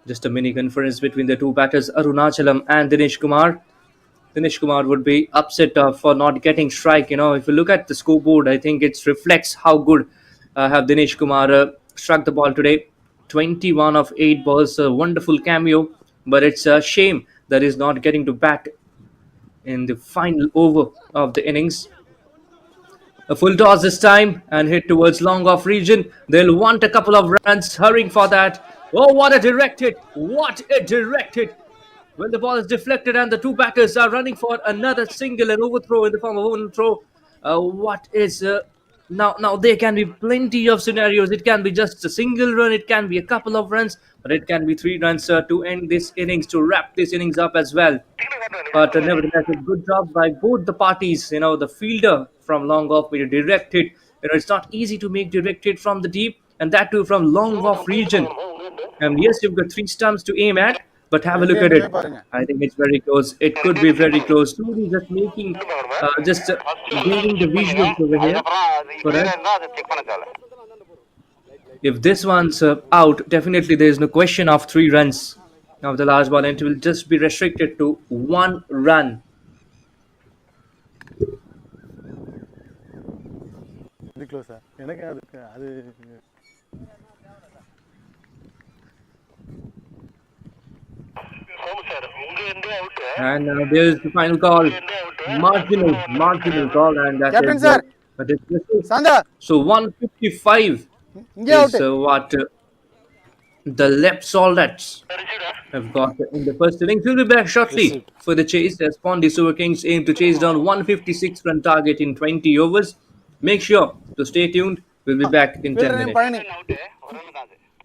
[SPEAKER 5] Just a mini conference between the two batters, Arunachalam and Dinesh Kumar. Dinesh Kumar would be upset for not getting strike. If you look at the scoreboard, I think it reflects how good have Dinesh Kumar struck the ball today. 21 of 8 balls, a wonderful cameo, but it's a shame that he's not getting to bat in the final over of the innings. A full toss this time and hit towards long off region. They'll want a couple of runs, hurrying for that. Oh, what a direct hit! What a direct hit! When the ball is deflected and the two batters are running for another single and overthrow in the form of overthrow, what is now? There can be plenty of scenarios. It can be just a single run. It can be a couple of runs, but it can be 3 runs to end this innings, to wrap this innings up as well. But nevertheless, a good job by both the parties. The fielder from long off with a direct hit. It's not easy to make direct hit from the deep, and that too from long off region. And yes, you've got 3 stumps to aim at, but have a look at it. I think it's very close. It could be very close. Truly just making, just bringing the visuals over here for us. If this one's out, definitely there is no question of 3 runs of the last ball, and it will just be restricted to 1 run. And there's the final call. Marginal call, and that
[SPEAKER 3] Captain
[SPEAKER 5] is
[SPEAKER 3] sir.
[SPEAKER 5] Sanda. So 155 is what the left Soldats have got in the first innings. We'll be back shortly for the chase as Pondy Super Kings aim to chase down 156-run target in 20 overs. Make sure to stay tuned. We'll be back in 10 minutes.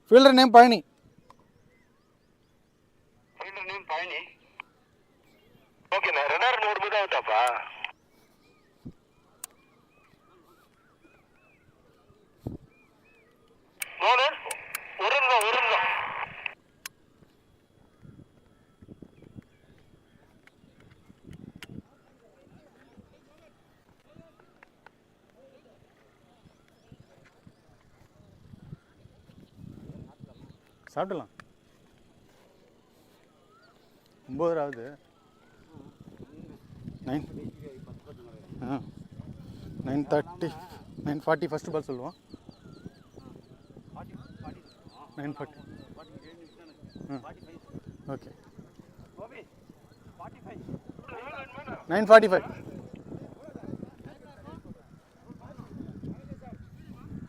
[SPEAKER 3] Fielder name Payani.
[SPEAKER 6] Okay, runner ನೋಡ್ಬೋದು ಆಯ್ತಪ್ಪ. ನೋಡು ಉರುಂಗ
[SPEAKER 7] சாப்பிடலாம். 9 9 9:30 9:40 first ball சொல்லுவோம் 9:40 okay 9:45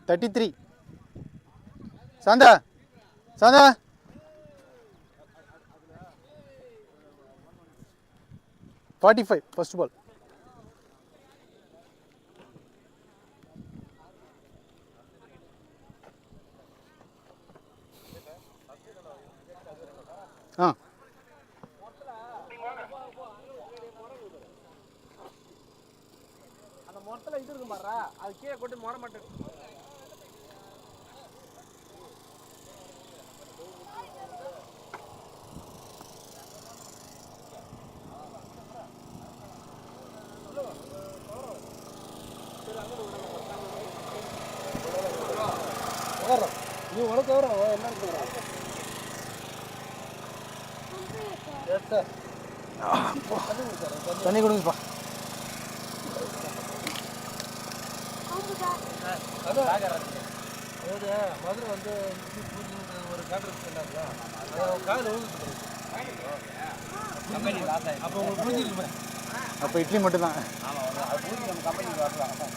[SPEAKER 7] 33 Shantha 45 first ball
[SPEAKER 3] அந்த மொத்தல இது இருக்கும் பாறா அது கீழே கொட்டி மொற மாட்டேன் நீ உனக்கு வரும் என்ன இருக்கு தண்ணி கொடுங்கப்பா மதுரை வந்து ஒரு காட்டு காலில் அப்போ உங்களுக்கு புரிஞ்சிருக்குமே
[SPEAKER 7] அப்போ இட்லி மட்டும்தான்
[SPEAKER 3] கம்பெனிக்கு வரலாம்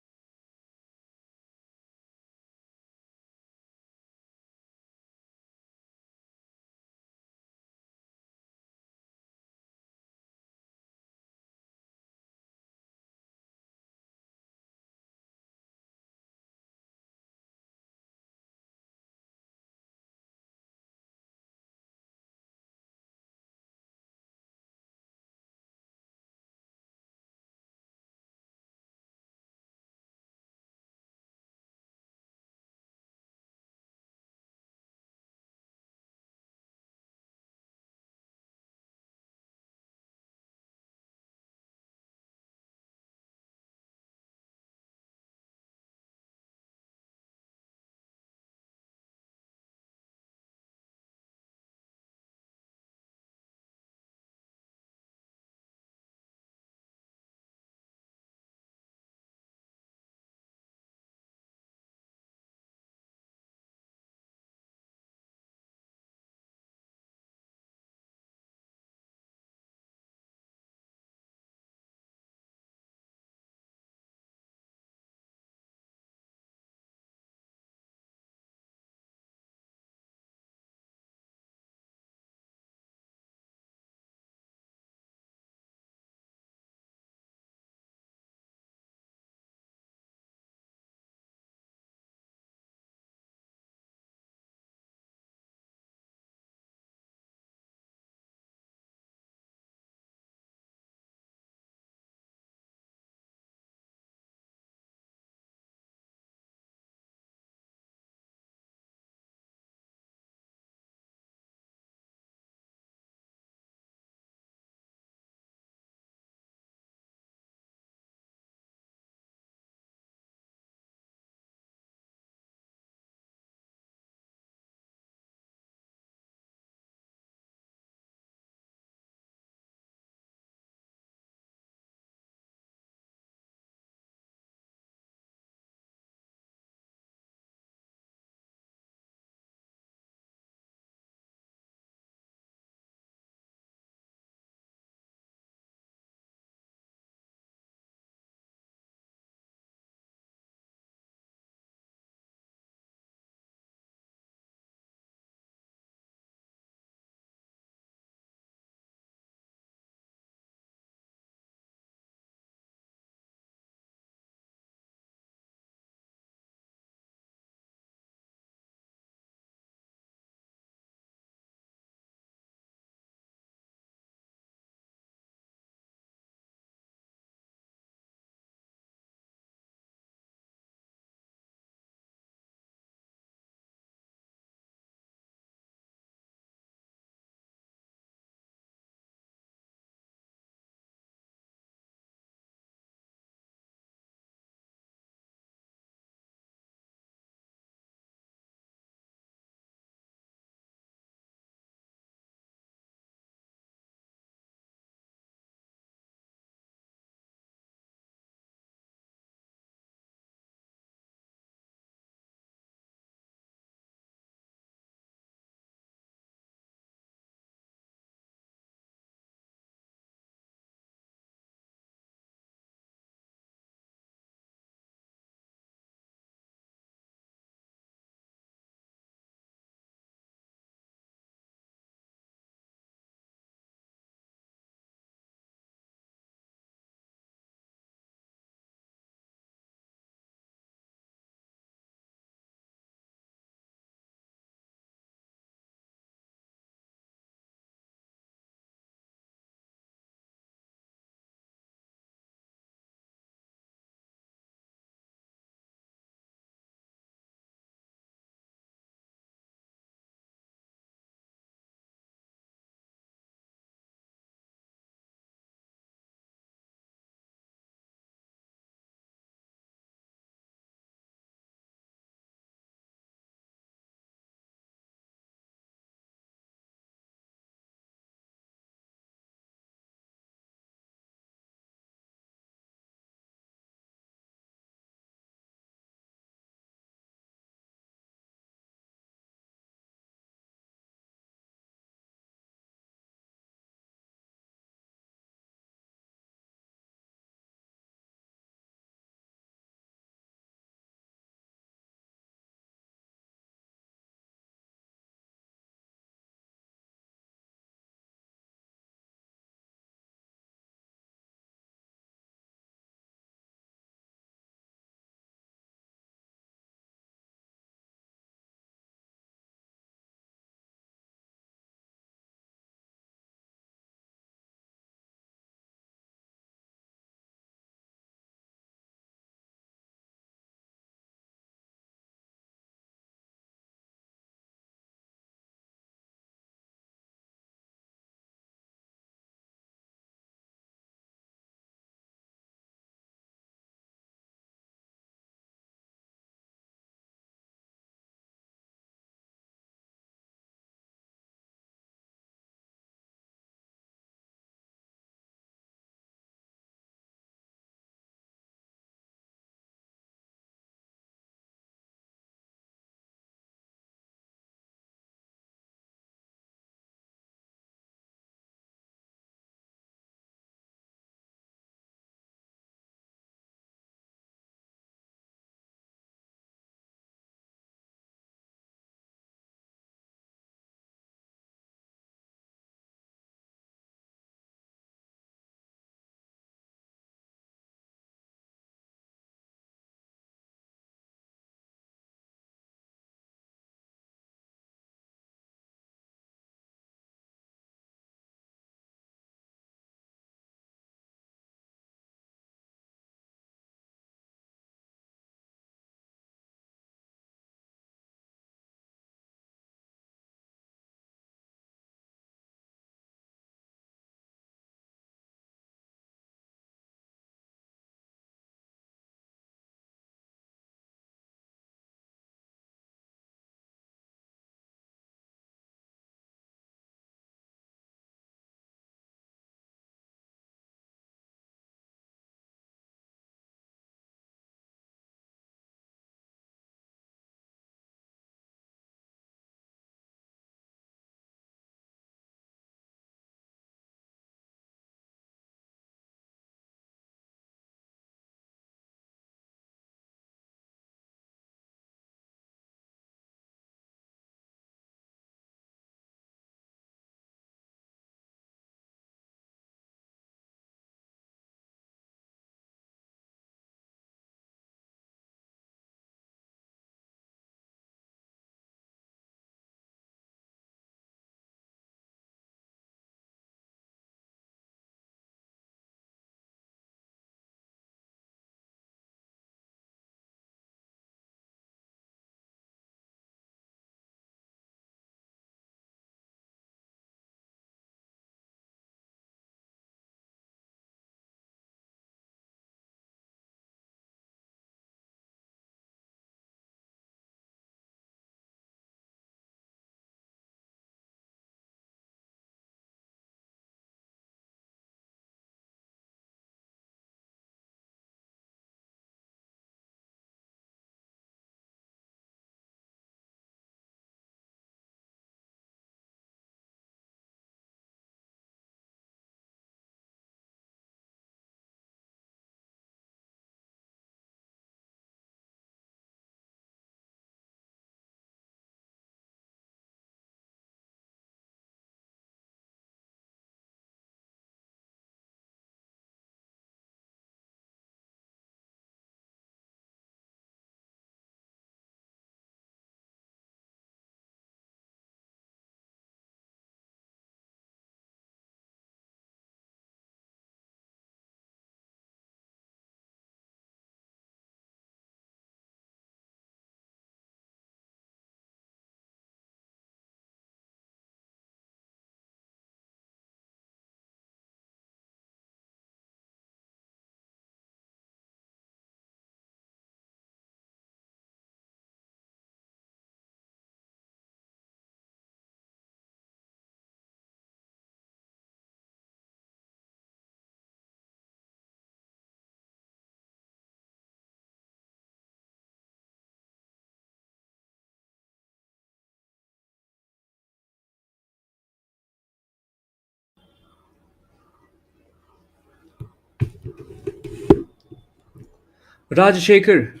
[SPEAKER 5] Rajashekar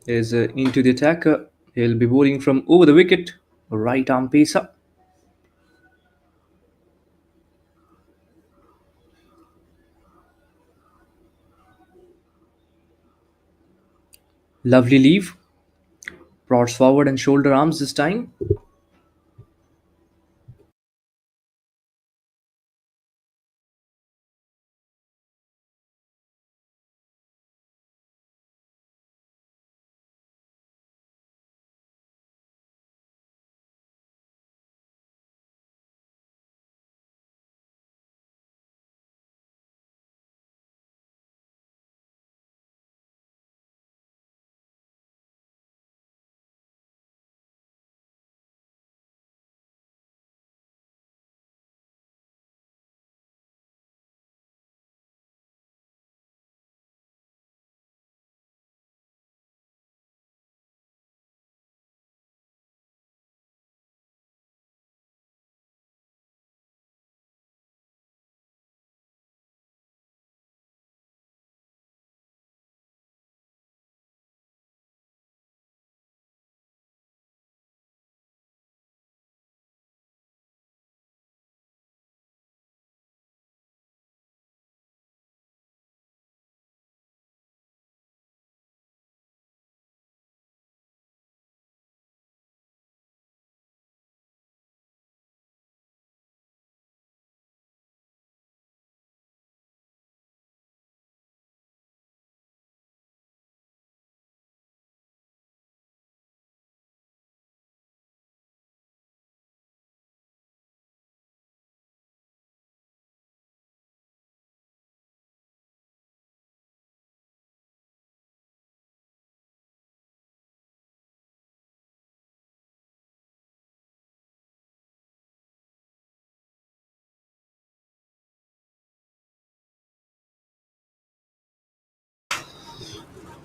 [SPEAKER 5] is into the attack. He'll be bowling from over the wicket. Right arm pacer. Lovely leave. Prods forward and shoulder arms this time.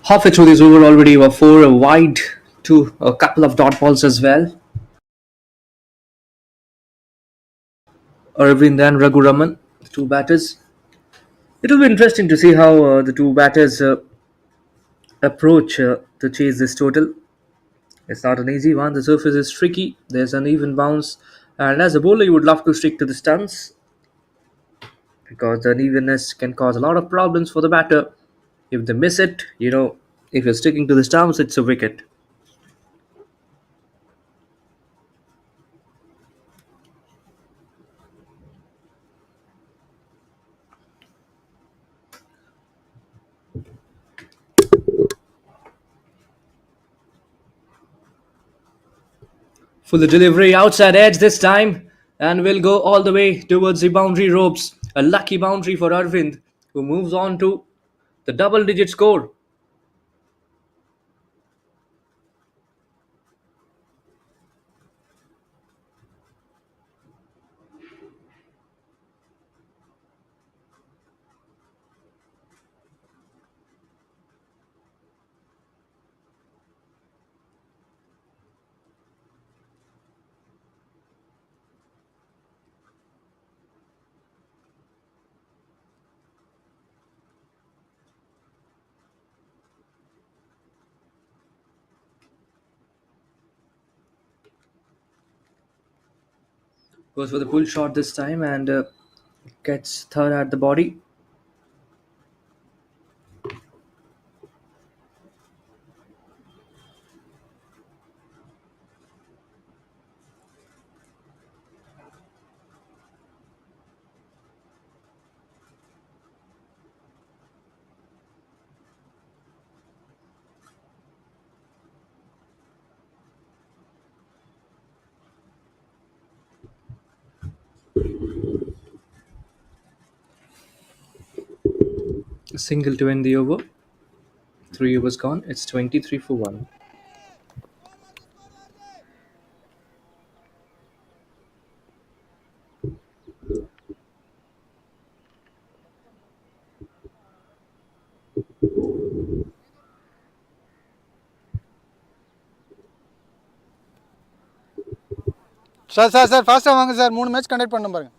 [SPEAKER 5] Halfway through this over already, were 4 wide to a couple of dot balls as well. Arvind and Raghuraman, the two batters. It will be interesting to see how the two batters approach to chase this total. It's not an easy one. The surface is tricky. There's an even bounce. And as a bowler, you would love to stick to the stumps because the unevenness can cause a lot of problems for the batter. If they miss it, if you're sticking to the stumps, it's a wicket. For the delivery, outside edge this time, and will go all the way towards the boundary ropes. A lucky boundary for Arvind, who moves on to the double-digit score. Goes for the pull shot this time and gets third at the body. A single to end the over. 3 overs gone. It's 23 for 1.
[SPEAKER 7] Sir ஃபாஸ்ட்டாக வாங்க sir 3 match conduct பண்ண பாருங்க.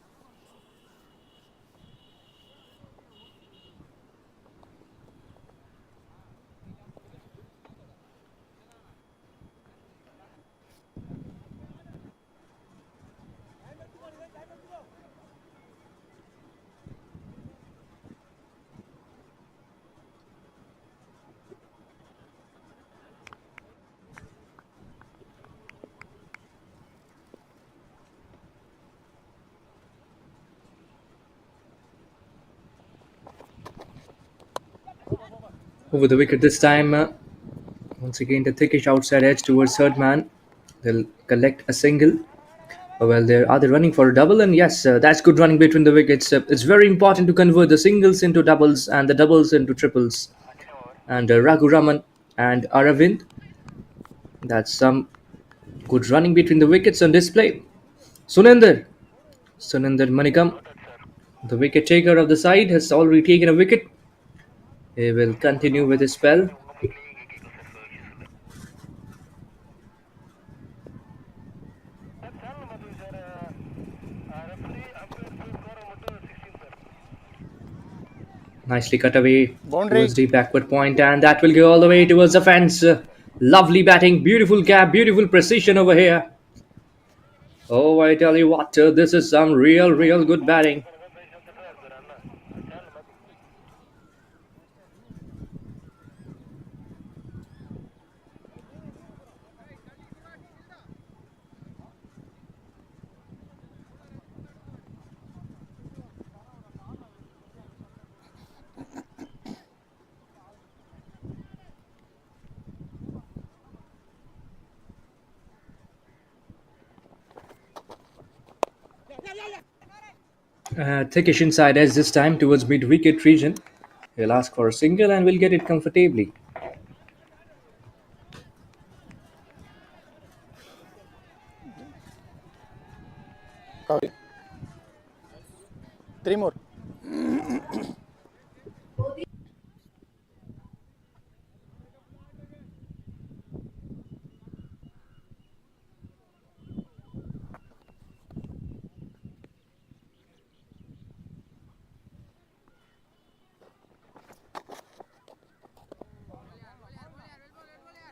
[SPEAKER 5] Over the wicket this time. Once again, the thickish outside edge towards third man. They'll collect a single. Well, are they running for a double? And yes, that's good running between the wickets. It's very important to convert the singles into doubles and the doubles into triples. And Raghu Raman and Aravind. That's some good running between the wickets on display. Sunender Manikam, the wicket taker of the side, has already taken a wicket. He will continue with his spell. Nicely cut away
[SPEAKER 7] Boundary.
[SPEAKER 5] towards the backward point, and that will go all the way towards the fence. Lovely batting, beautiful gap, beautiful precision over here. Oh, I tell you what, this is some real good batting. Thickish inside edge this time towards mid-wicket region. He'll ask for a single and will get it comfortably.
[SPEAKER 7] Copy. 3 more.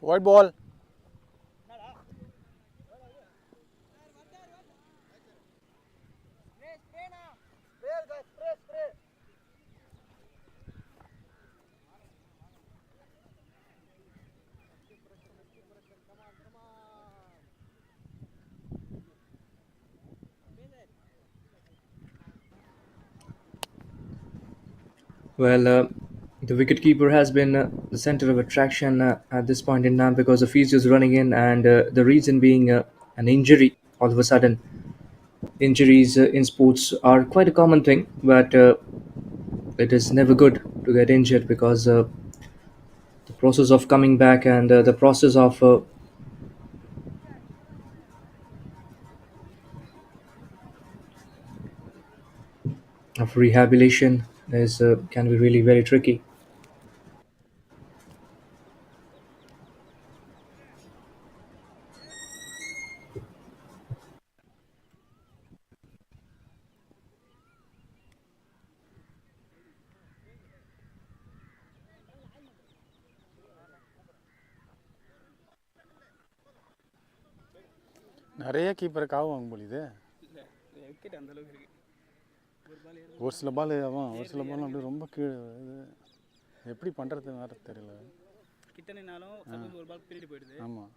[SPEAKER 7] White ball.
[SPEAKER 5] Well, the wicketkeeper has been the center of attraction at this point in time because the physio is running in, and the reason being an injury. All of a sudden, injuries in sports are quite a common thing, but it is never good to get injured because the process of coming back and the process of rehabilitation is can be really very tricky.
[SPEAKER 7] நிறைய கீப்பருக்கு ஆகும் போலிது. ஒரு சில பால் அவன் ஒரு சில பால் அப்படியே ரொம்ப கீழே இது எப்படி பண்ணுறதுன்னு வேறு தெரியல.
[SPEAKER 3] கிட்டனாலும் சப்போஸ் ஒரு பால் பின்னாடி போயிடுது.
[SPEAKER 7] ஆமாம்.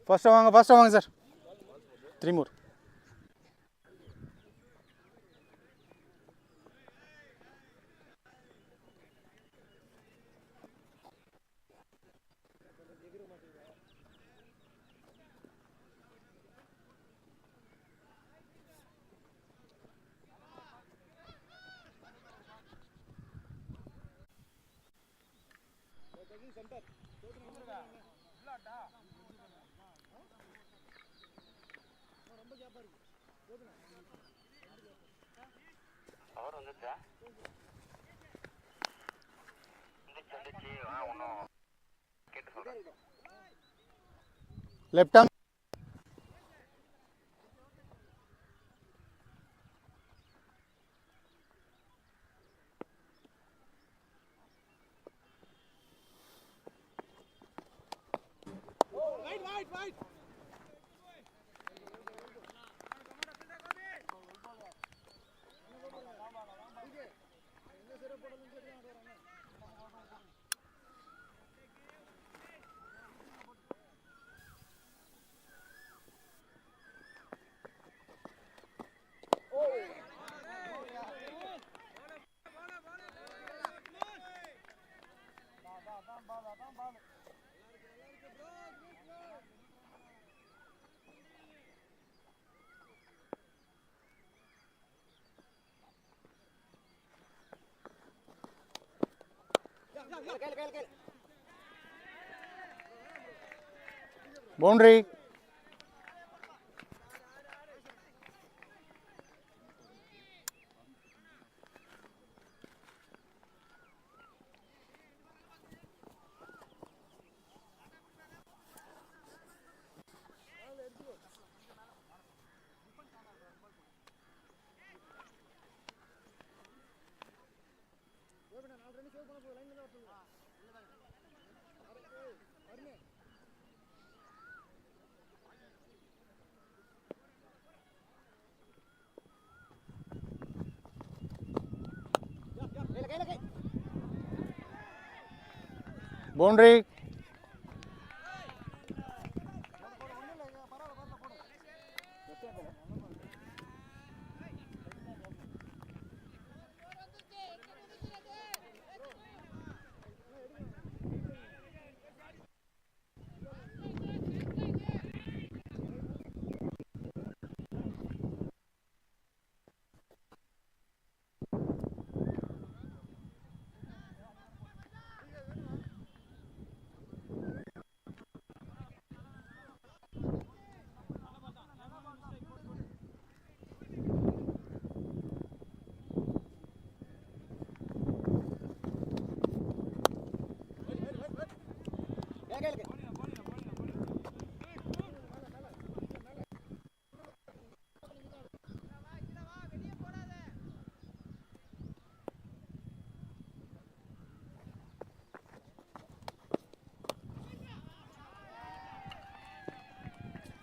[SPEAKER 7] ஃபஸ்ட்டாக வாங்க sir. 3 more. Left arm. Boundary. Boundary.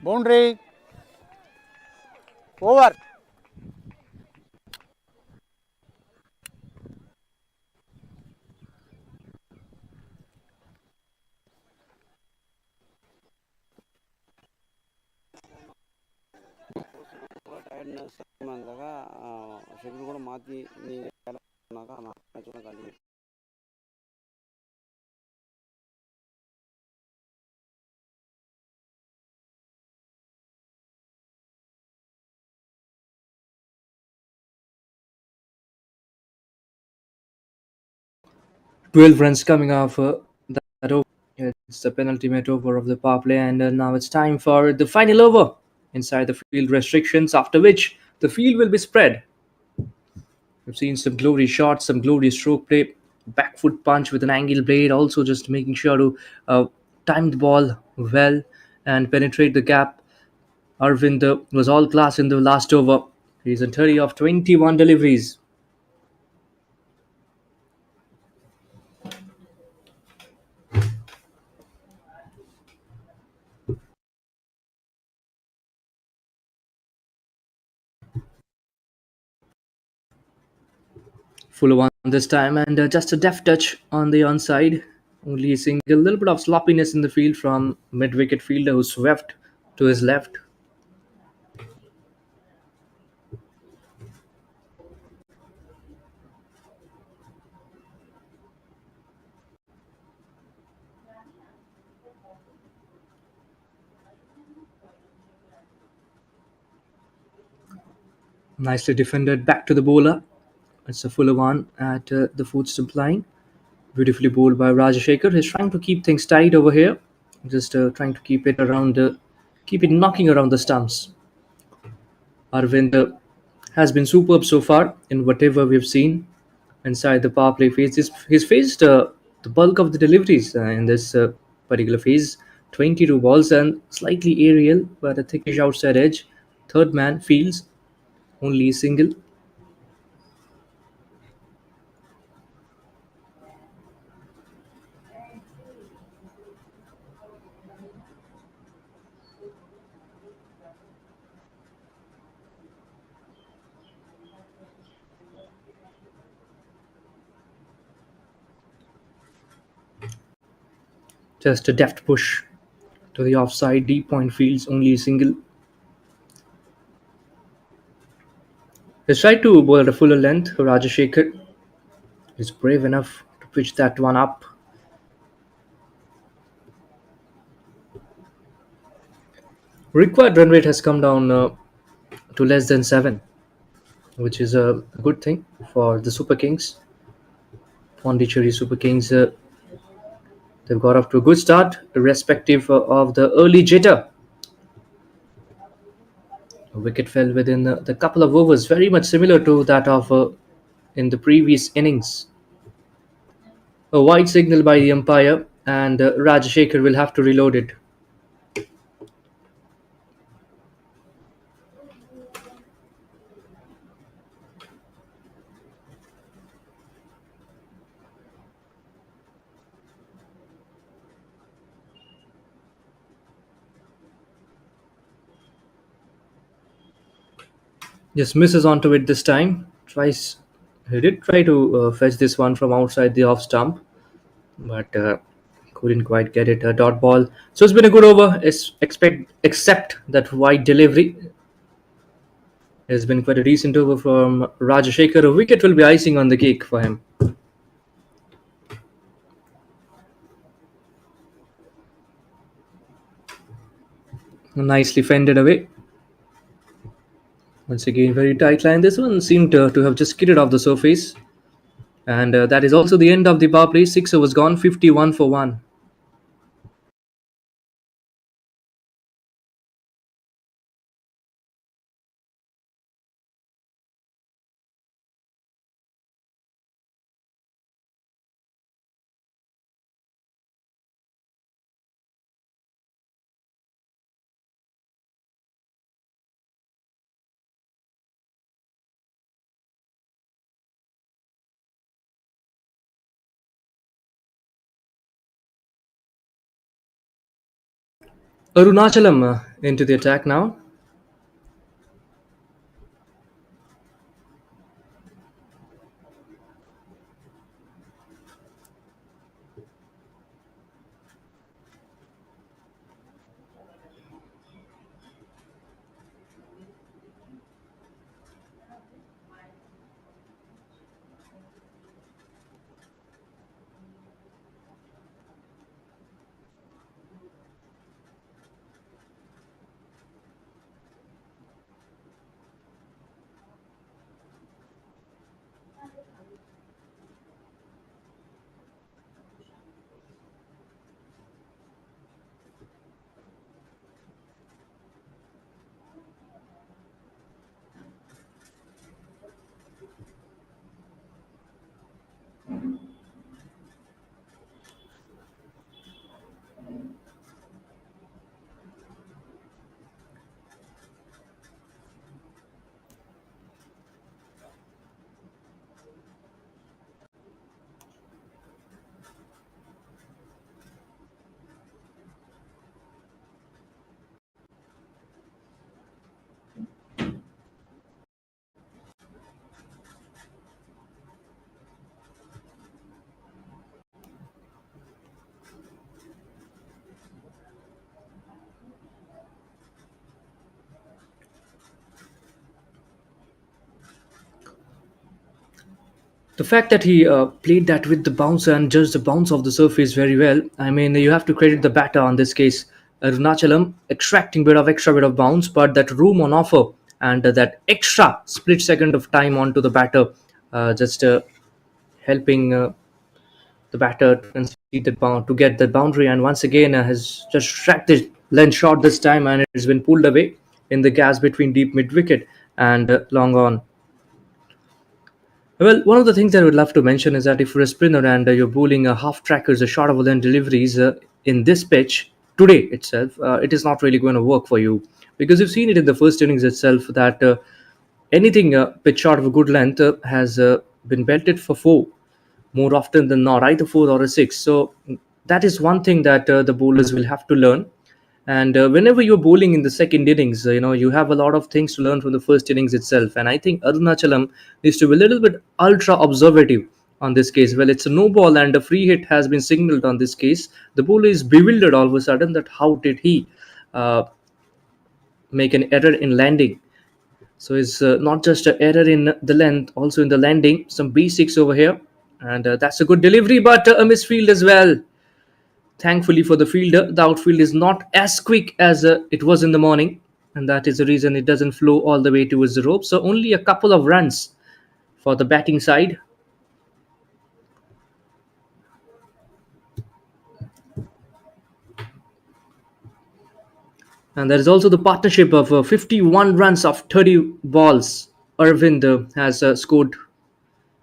[SPEAKER 7] Boundary. Over.
[SPEAKER 3] Tiredness ಅಂದಾಗ ಶೆಡ್ಯೂಲ್ ಕೂಡ ಮಾತಿ ನೀನಾಗ ಮ್ಯಾಚ್ ಕೂಡ continue.
[SPEAKER 5] 12 runs coming off that over. It's the penultimate over of the power play, and now it's time for the final over inside the field restrictions, after which the field will be spread. We've seen some glorious shots, some glorious stroke play, back foot punch with an angle blade, also just making sure to time the ball well and penetrate the gap. Arvind was all class in the last over. He's on 30 of 21 deliveries. Fuller one this time, and just a deft touch on the onside. Only a single, little bit of sloppiness in the field from mid-wicket fielder who swept to his left. Nicely defended, back to the bowler. It's a Fuller one at the foot stump line. Beautifully bowled by Rajashekar. He's trying to keep things tight over here. Just trying to keep it around, keep it knocking around the stumps. Arvind has been superb so far in whatever we've seen inside the power play phase. He's faced the bulk of the deliveries in this particular phase. 22 balls and slightly aerial, but a thickish outside edge. Third man fields, only a single. Just a deft push to the offside, deep point fields, only a single. He's tried to bowl at a fuller length. Rajashekar is brave enough to pitch that one up. Required run rate has come down to less than 7, which is a good thing for the Super Kings. Pondicherry Super Kings They've got off to a good start, irrespective of the early jitter. A wicket fell within the couple of overs, very much similar to that of in the previous innings. A wide signal by the umpire, and Rajashekhar will have to reload it. Just misses onto it this time. Tries. He did try to fetch this one from outside the off stump, but couldn't quite get it. A dot ball. So it's been a good over. Except that wide delivery. It's been quite a decent over from Rajashekhar. A wicket will be icing on the cake for him. Nicely fended away. Once again, very tight line. This one seemed to have just skidded off the surface. And that is also the end of the power play. 6 overs gone, 51 for 1. Arunachalam into the attack now. The fact that he played that with the bounce and judged the bounce of the surface very well, I mean, you have to credit the batter on this case. Arunachalam extracting extra bit of bounce, but that room on offer and that extra split second of time onto the batter, just helping the batter to concede that to get the boundary, and once again has just tracked the length shot this time, and it's been pulled away in the gas between deep mid wicket and long on. Well, one of the things that I would love to mention is that if you're a spinner and you're bowling half trackers, a short of length deliveries in this pitch today itself, it is not really going to work for you, because you've seen it in the first innings itself that anything pitch short of a good length has been belted for 4 more often than not, either 4 or a 6. So that is one thing that the bowlers will have to learn. And whenever you're bowling in the second innings, you have a lot of things to learn from the first innings itself. And I think Arunachalam needs to be a little bit ultra observative on this case. Well, it's a no ball and a free hit has been signaled on this case. The bowler is bewildered all of a sudden that how did he make an error in landing. So it's not just an error in the length, also in the landing. Some basics over here. And that's a good delivery, but a misfield as well. Thankfully for the fielder, the outfield is not as quick as it was in the morning, and that is the reason it doesn't flow all the way towards the rope. So only a couple of runs for the batting side. And there is also the partnership of 51 runs of 30 balls. Arvind has scored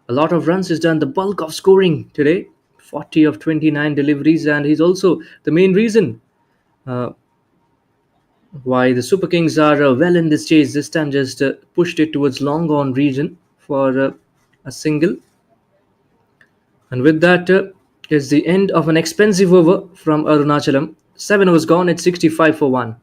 [SPEAKER 5] a lot of runs. He's done the bulk of scoring today, 40 of 29 deliveries, and he's also the main reason uh, why the Super Kings are well in this chase. This time just pushed it towards long on region for a single. And with that is the end of an expensive over from Arunachalam. 7 overs gone, it's 65 for 1.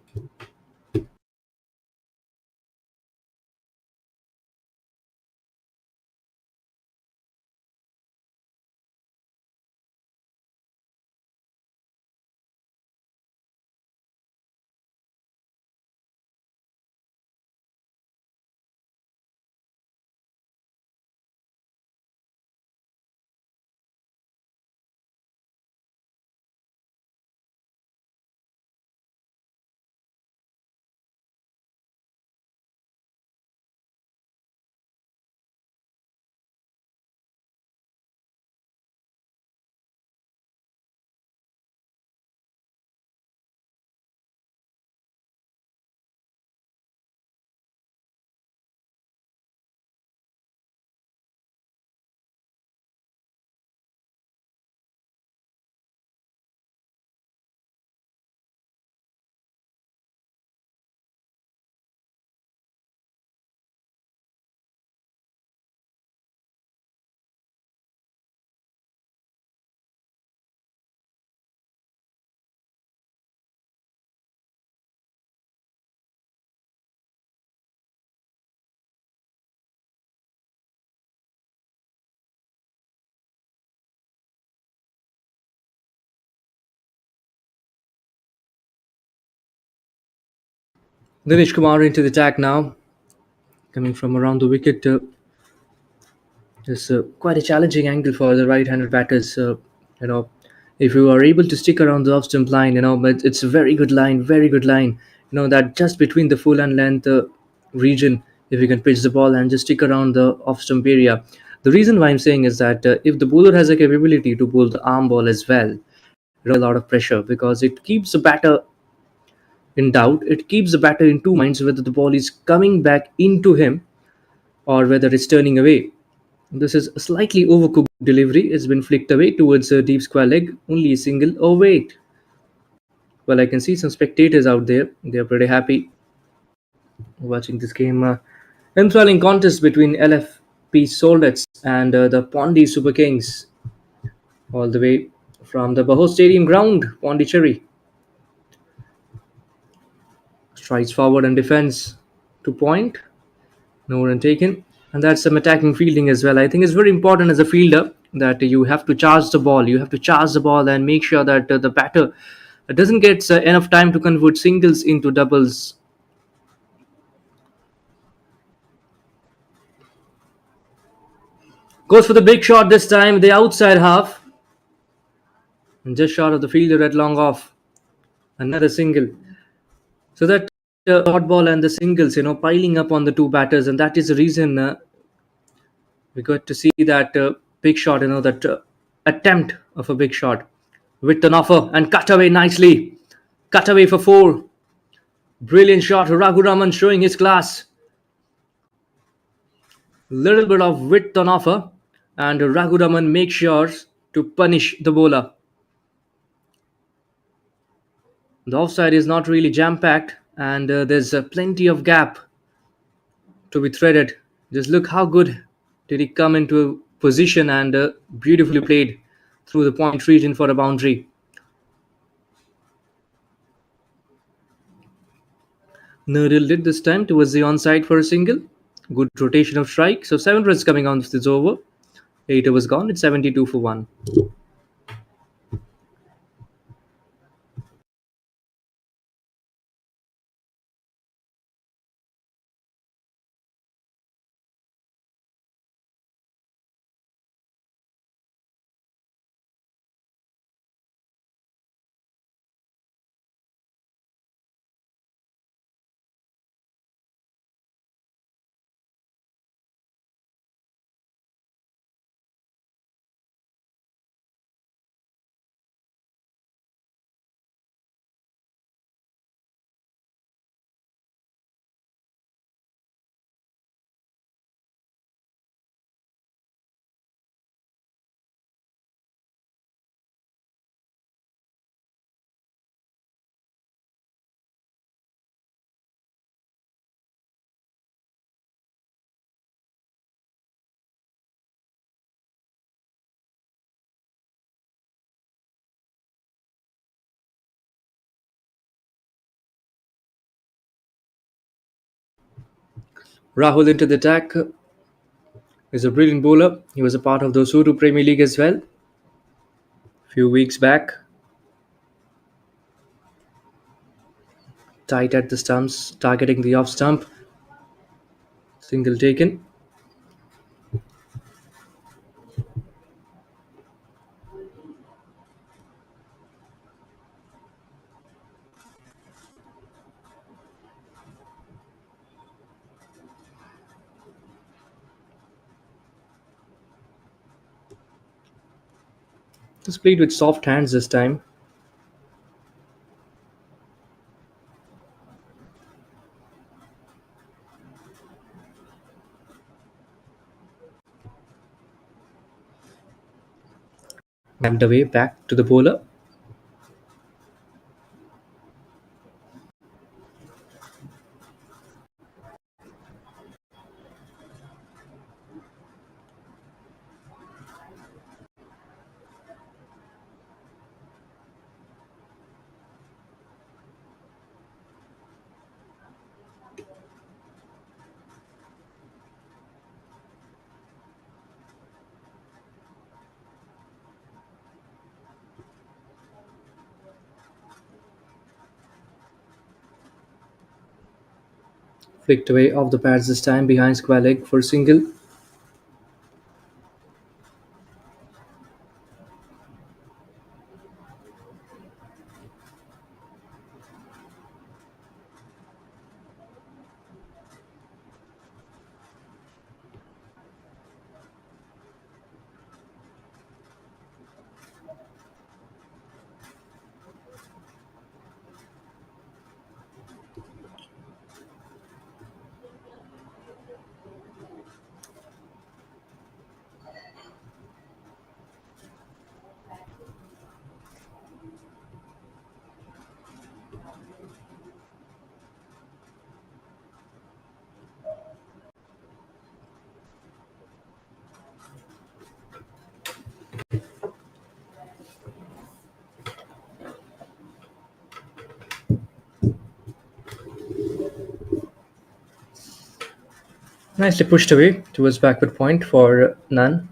[SPEAKER 5] Dinesh Kumar into the attack now, coming from around the wicket. It's quite a challenging angle for the right-handed batters. You know, if you are able to stick around the off-stump line, but it's a very good line, very good line. That just between the full and length region, if you can pitch the ball and just stick around the off-stump area. The reason why I'm saying is that if the bowler has a capability to bowl the arm ball as well, a lot of pressure because it keeps the batter in doubt. It keeps the batter in two minds whether the ball is coming back into him or whether it's turning away. This is a slightly overcooked delivery. It's been flicked away towards a deep square leg. Only a single. Oh, wait. Well, I can see some spectators out there. They're pretty happy watching this game. Enthralling contest between LFP SOLDATS and the PONDY Super Kings, all the way from the BAHOUR Stadium ground, Pondicherry. Strides forward and defense to point. No run taken. And that's some attacking fielding as well. I think it's very important as a fielder that you have to charge the ball. You have to charge the ball and make sure that the batter doesn't get enough time to convert singles into doubles. Goes for the big shot this time, the outside half. And just short of the fielder at long off. Another single. So that hot ball and the singles, piling up on the two batters. And that is the reason we got to see that big shot, that attempt of a big shot. With an offer and cut away nicely. Cut away for 4. Brilliant shot. Raghuraman showing his class. Little bit of width on offer. And Raghuraman makes sure to punish the bowler. The offside is not really jam-packed. And there's plenty of gap to be threaded. Just look how good did he come into position and beautifully played through the point region for a boundary. Nuril did this time towards the onside for a single. Good rotation of strike. So 7 runs coming on this over. 8 overs gone. It's 72 for 1. Rahul into the attack. He's a brilliant bowler. He was a part of the Suru Premier League as well. Few weeks back. Tight at the stumps, targeting the off stump. Single taken. Just played with soft hands this time. Backed away, back to the bowler. Flicked away off the pads this time behind square leg for a single. Nicely pushed away towards backward point for none.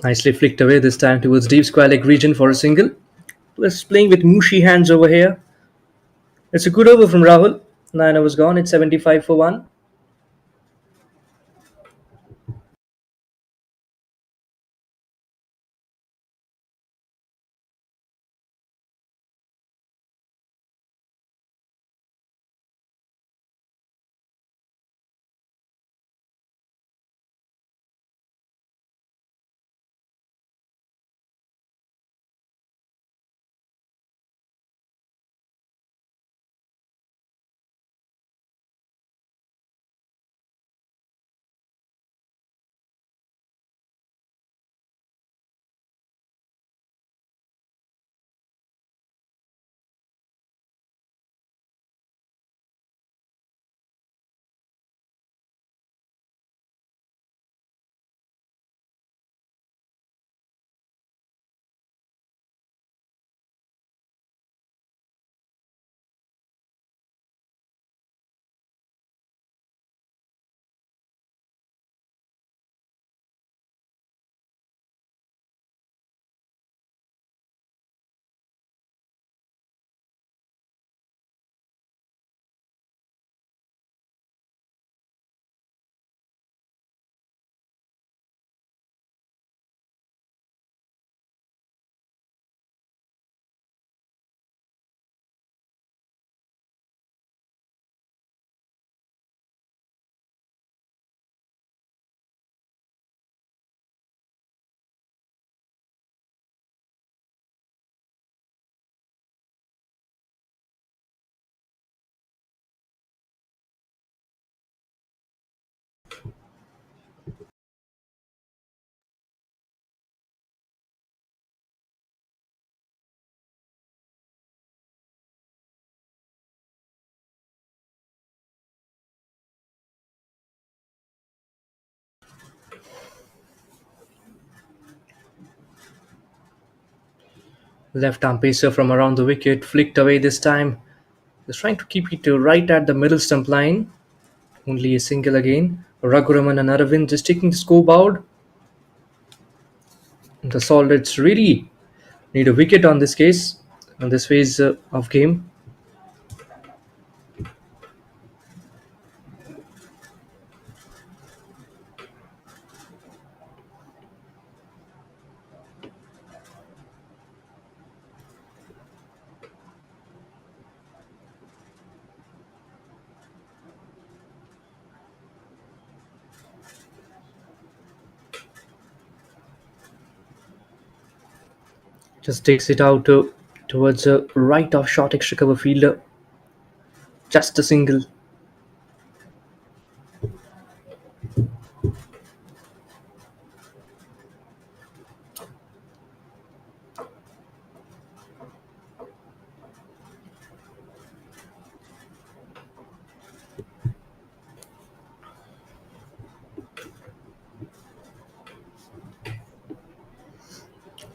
[SPEAKER 5] Nicely flicked away this time towards deep square leg region for a single. Let's playing with mushy hands over here. It's a good over from Rahul. 9 overs gone. It's 75 for 1. Left arm pacer from around the wicket, flicked away this time. Just trying to keep it right at the middle stump line. Only a single again. Raghuraman and Aravind just taking the scoreboard. The Soldats really need a wicket on this case, on this phase of game. Just takes it out towards a right off short extra cover fielder. Just a single.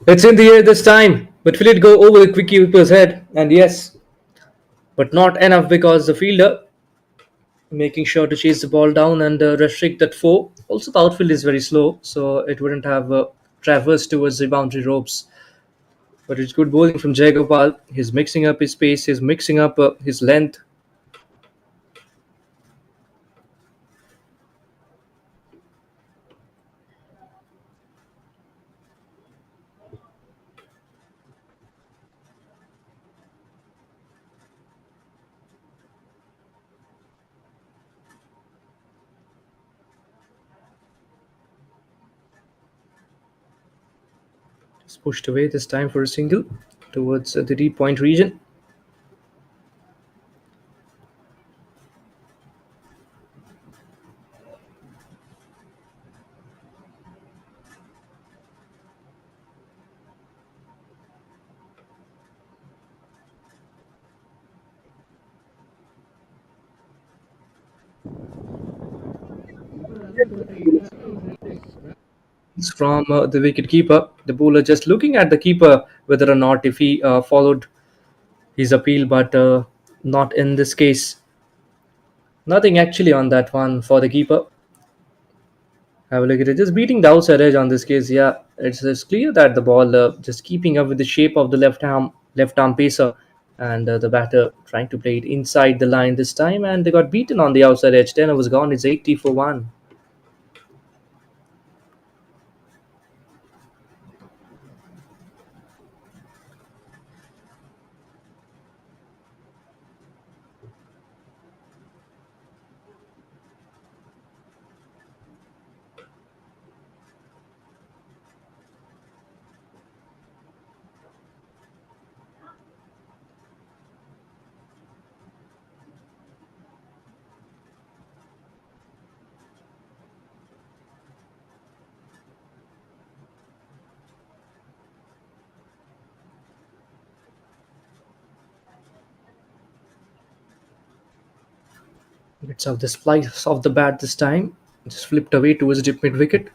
[SPEAKER 5] It's in the air this time, but will it go over the wicketkeeper's head? And yes, but not enough because the fielder making sure to chase the ball down and restrict that four. Also, the outfield is very slow, so it wouldn't have traversed towards the boundary ropes. But it's good bowling from Jayagopal. He's mixing up his pace, he's mixing up his length. Just pushed away this time for a single towards the deep point region. It's from the wicket keeper. The bowler just looking at the keeper whether or not if he followed his appeal, but not in this case. Nothing actually on that one for the keeper. Have a look at it. Just beating the outside edge on this case. Yeah, it's clear that the ball just keeping up with the shape of the left arm pacer, and the batter trying to play it inside the line this time, and they got beaten on the outside edge. 10 overs gone. It's 80 for 1. Bits of the splice of the bat this time. Just flipped away towards deep mid wicket.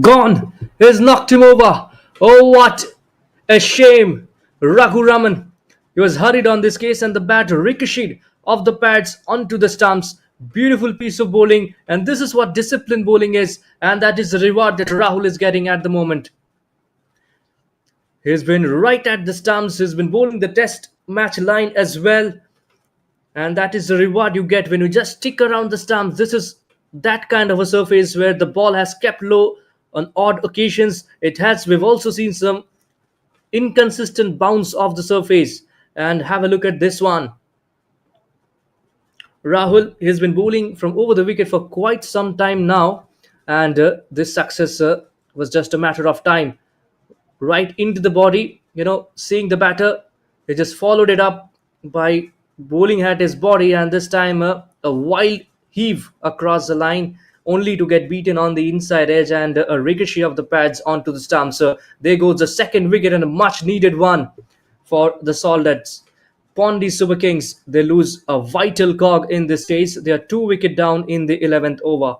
[SPEAKER 5] Gone! He's knocked him over. Oh, what a shame. Raghu Raman. He was hurried on this case and the bat ricocheted off the pads onto the stumps. Beautiful piece of bowling, and this is what disciplined bowling is, and that is the reward that Rahul is getting at the moment. He's been right at the stumps, he's been bowling the test match line as well, and that is the reward you get when you just stick around the stumps. This is that kind of a surface where the ball has kept low on odd occasions. It has, we've also seen some inconsistent bounce off the surface. And have a look at this one. Rahul has been bowling from over the wicket for quite some time now, and this success was just a matter of time. Right into the body, seeing the batter, he just followed it up by bowling at his body, and this time a wild heave across the line, only to get beaten on the inside edge and a ricochet of the pads onto the stumps. So there goes the second wicket, and a much needed one for the Soldats. Pondy Super Kings, they lose a vital cog in this case. They are 2 wicket down in the 11th over.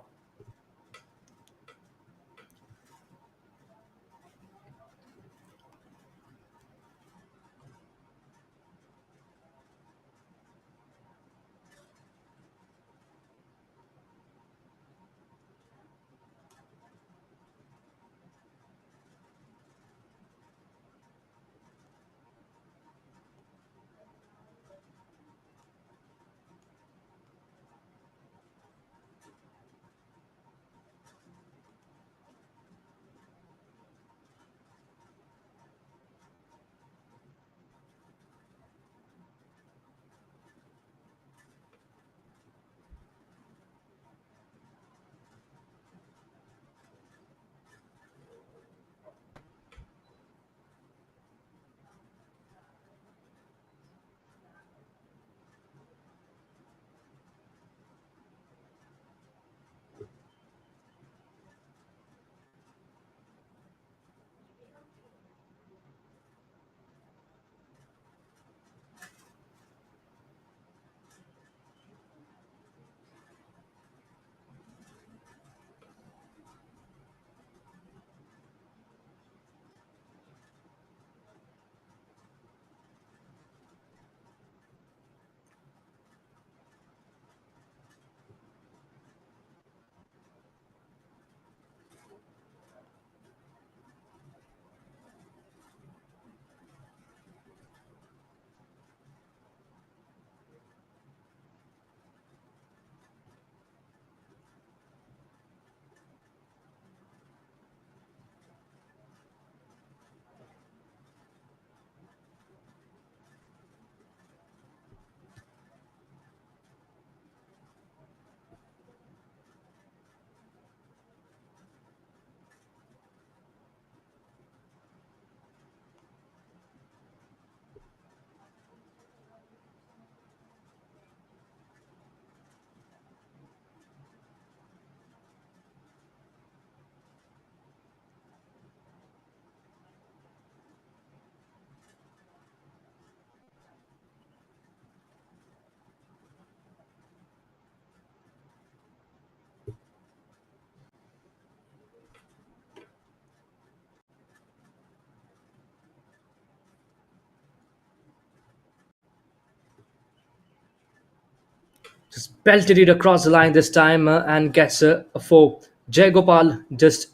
[SPEAKER 5] Just belted it across the line this time and gets a 4. Jay Gopal just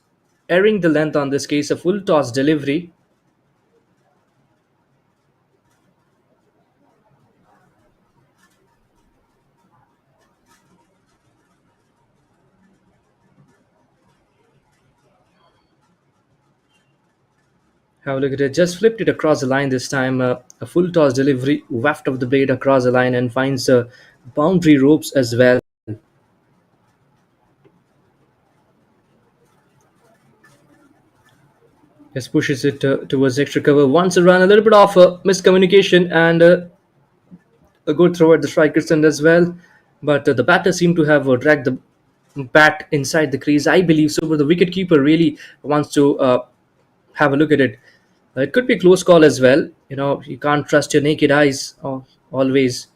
[SPEAKER 5] airing the length on this case, a full toss delivery. Have a look at it. Just flipped it across the line this time. A full toss delivery, waft of the blade across the line and finds boundary ropes as well. Just pushes it towards extra cover. Once a run, a little bit of miscommunication and a good throw at the striker's end as well. But the batter seemed to have dragged the bat inside the crease, I believe so. But the wicketkeeper really wants to have a look at it. It could be a close call as well. You can't trust your naked eyes always,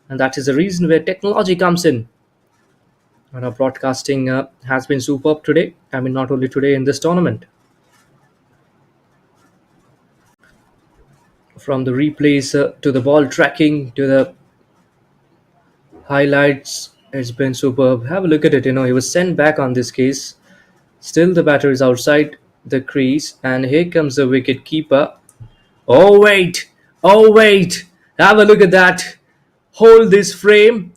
[SPEAKER 5] and that is the reason where technology comes in. And our broadcasting has been superb today. I mean, not only today in this tournament. From the replays to the ball tracking to the highlights, it's been superb. Have a look at it. He was sent back on this case. Still, the batter is outside the crease, and here comes the wicket keeper. Oh, wait! Oh, wait! Have a look at that. Hold this frame.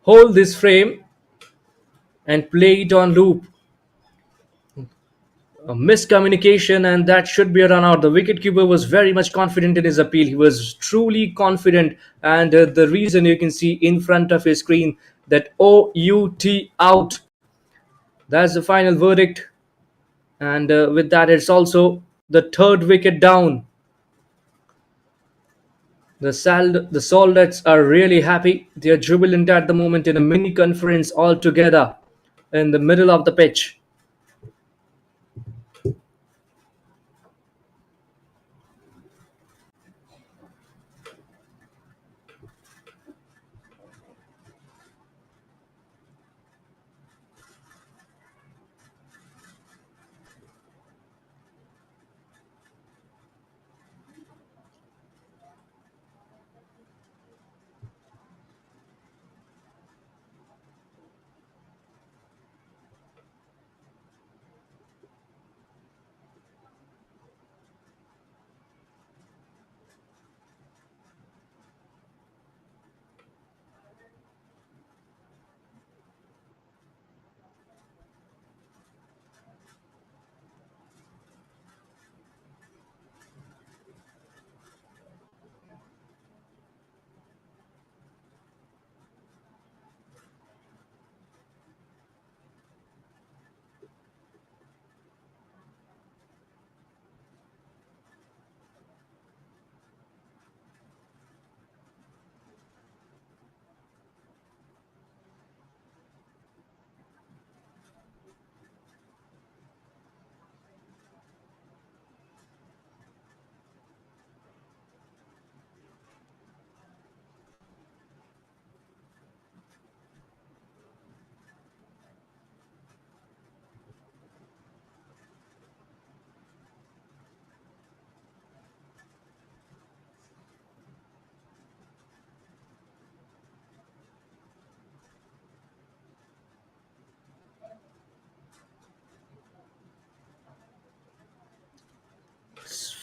[SPEAKER 5] Hold this frame and play it on loop. A miscommunication, and that should be a run out. The wicketkeeper was very much confident in his appeal. He was truly confident, and the reason you can see in front of his screen that OUT out. That's the final verdict, and with that, it's also the third wicket down. The Soldats are really happy. They are jubilant at the moment in a mini conference all together in the middle of the pitch.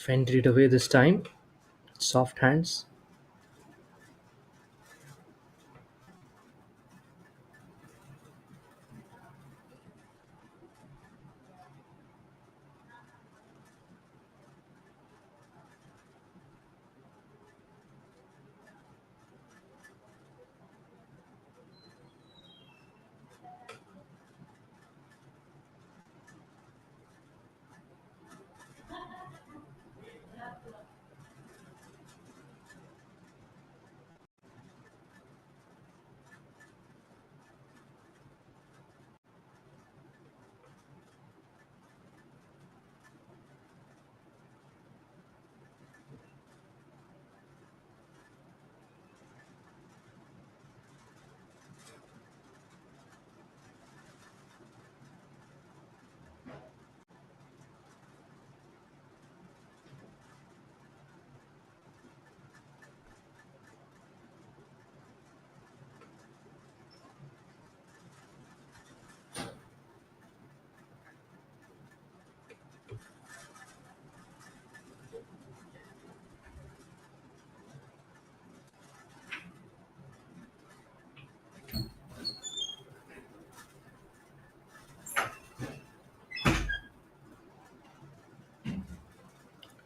[SPEAKER 5] Fended it away this time. Soft hands.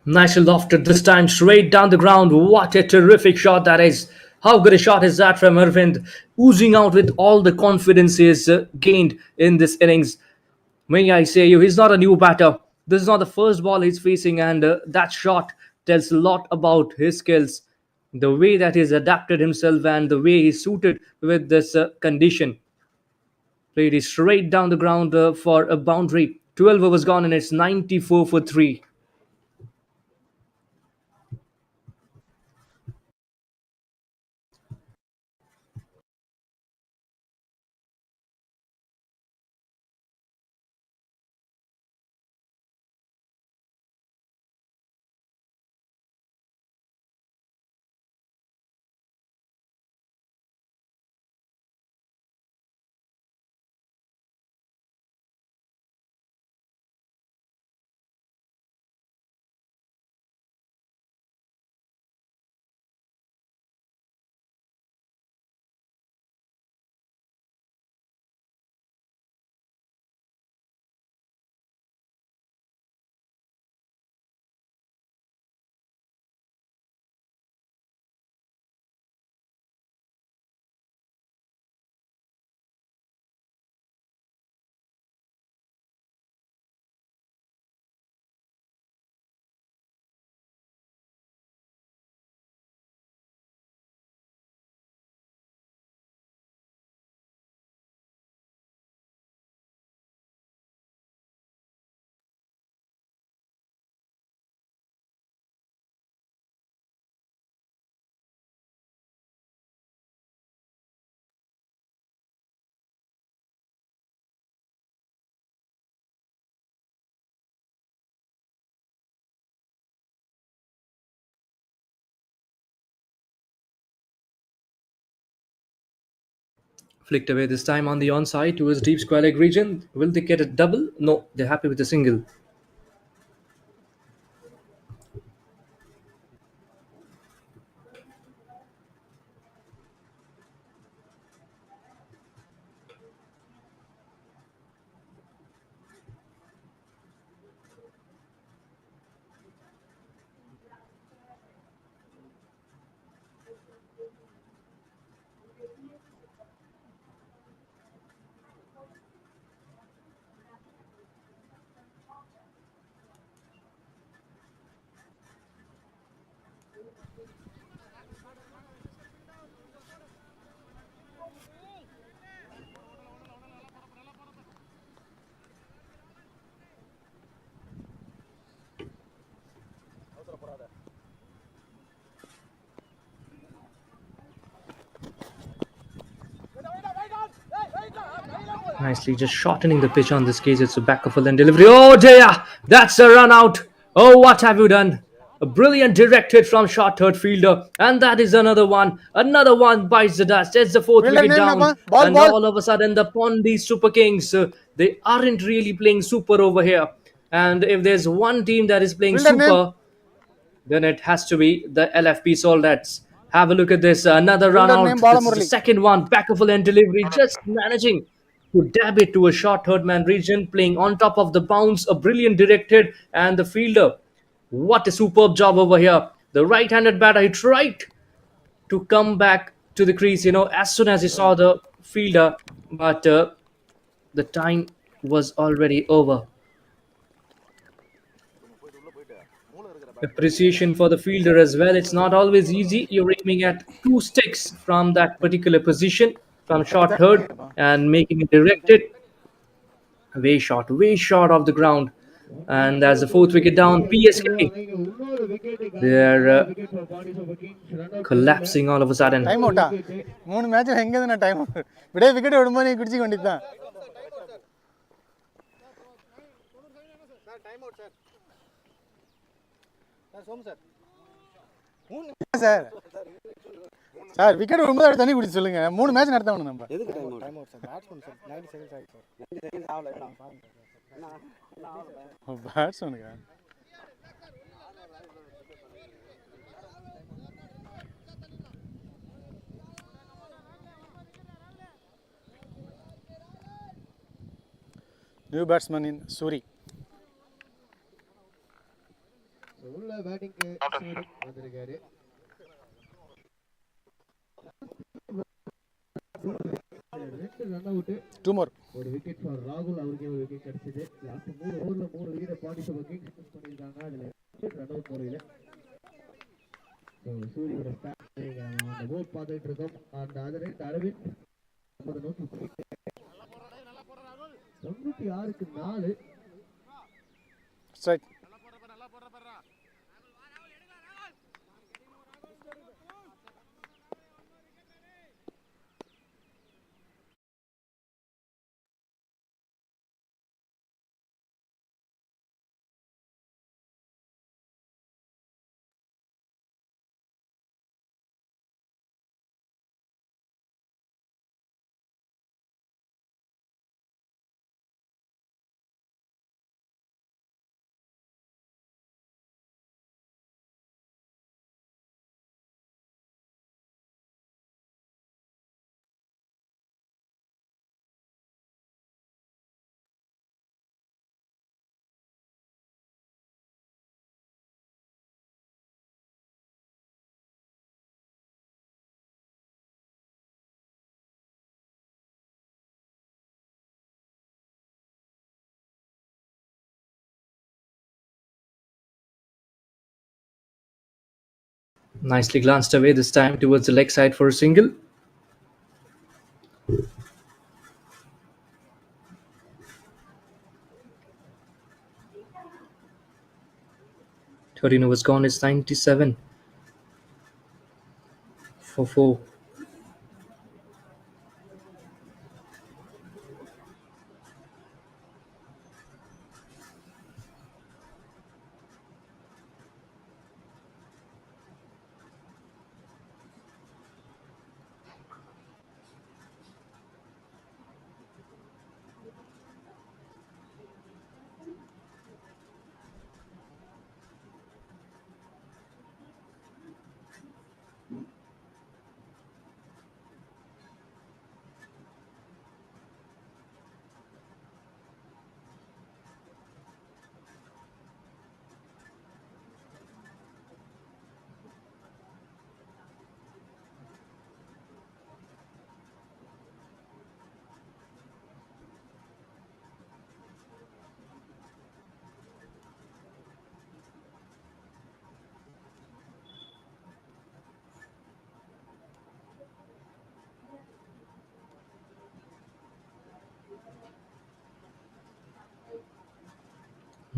[SPEAKER 5] Nice lofted this time, straight down the ground. What a terrific shot that is. How good a shot is that from Arvind? Oozing out with all the confidence he has gained in this innings. May I say you, he's not a new batter. This is not the first ball he's facing, and that shot tells a lot about his skills. The way that he's adapted himself and the way he's suited with this condition. Played it straight down the ground for a boundary. 12 overs gone, and it's 94 for 3. Flicked away this time on the onside towards deep square leg region. Will they get a double? No, they're happy with a single. Nicely just shortening the pitch on this case. It's a back of a lane delivery. Oh dear, that's a run out. Oh, what have you done? A brilliant directed from short third fielder, and that is another one. Another one bites the dust. It's the fourth
[SPEAKER 7] Fielder
[SPEAKER 5] wicket
[SPEAKER 7] name
[SPEAKER 5] down,
[SPEAKER 7] Napa? Ball,
[SPEAKER 5] and
[SPEAKER 7] ball.
[SPEAKER 5] all of a sudden the Pondy Super Kings they aren't really playing super over here. And if there's one team that is playing
[SPEAKER 7] Fielder name.
[SPEAKER 5] super, then it has to be the LFP SOLDATS. Have a look at this. Another run
[SPEAKER 7] Fielder name
[SPEAKER 5] out. This is the
[SPEAKER 7] Balamurali.
[SPEAKER 5] second one. Back of a lane delivery. Just managing to dab it to a short third man region. Playing on top of the bounce. A brilliant directed. And the fielder. What a superb job over here. The right-handed batter, he tried to come back to the crease, as soon as he saw the fielder. But the time was already over. Appreciation for the fielder as well. It's not always easy. You're aiming at two sticks from that particular position, from short third, and making it directed way short of the ground. And as the fourth wicket down, PSK, they're collapsing all of a sudden.
[SPEAKER 7] Time out. 3 match எங்க தான time out. விடே wicket விடும்போது நீ குடிச்சு கொண்டிதான். Sir time out sir. Sir Somu sir. 3 sir. Sir wicket விடும்போது தண்ணி குடிச்சு சொல்லுங்க. 3 மேட்ச் நடத்தணும் நம்ம. எதுக்கு time out? Time out sir. Batsman sir 90 seconds ஆயிடுச்சு சார். 90 செகண்ட்ஸ் ஆவல நான் பாருங்க சார். நான் பேட்ஸ்மேனுங்க. New batsman in Suri.
[SPEAKER 3] உள்ள பேட்டிங்க்கு வந்திருக்காரு. Run out.
[SPEAKER 7] 2 more.
[SPEAKER 3] ஒரு விக்கெட் ஃபார் ராகுல். அவருக்கு ஒரு விக்கெட் கிடைச்சது. லாஸ்ட் 3 ஓவர்ல 3 wicket Pondy super kings miss பண்ணிருக்காங்க. அதுல ரன் அவுட் முறையில சூரியோட ஸ்டார்ட் அந்த போட் பார்த்துட்டு இருக்கோம். அந்த அதரை அரவிந்த் 50 நோக்கி 96க்கு 4
[SPEAKER 7] Strike.
[SPEAKER 5] Nicely glanced away this time towards the leg side for a single. Torino was gone. It's 97 for 4.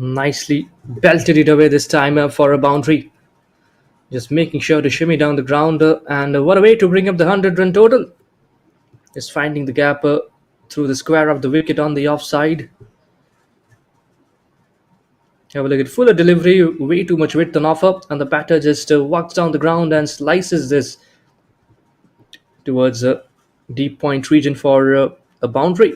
[SPEAKER 5] Nicely belted it away this time for a boundary. Just making sure to shimmy down the ground, and what a way to bring up the 100-run total. Just finding the gap through the square of the wicket on the offside. Have a look at fuller delivery, way too much width on offer, and the batter just walks down the ground and slices this towards a deep point region for a boundary.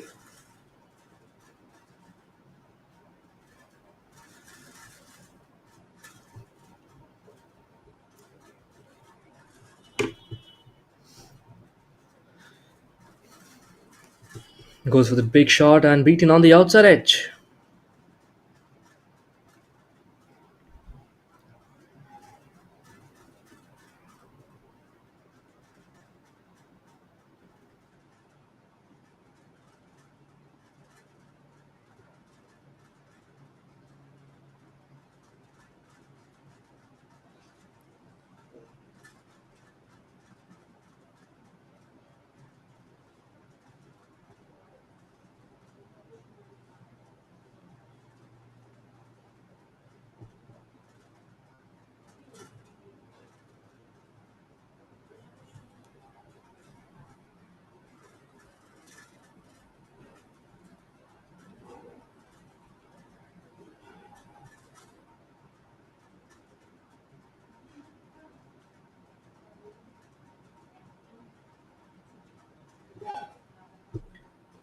[SPEAKER 5] Goes for the big shot and beaten on the outside edge.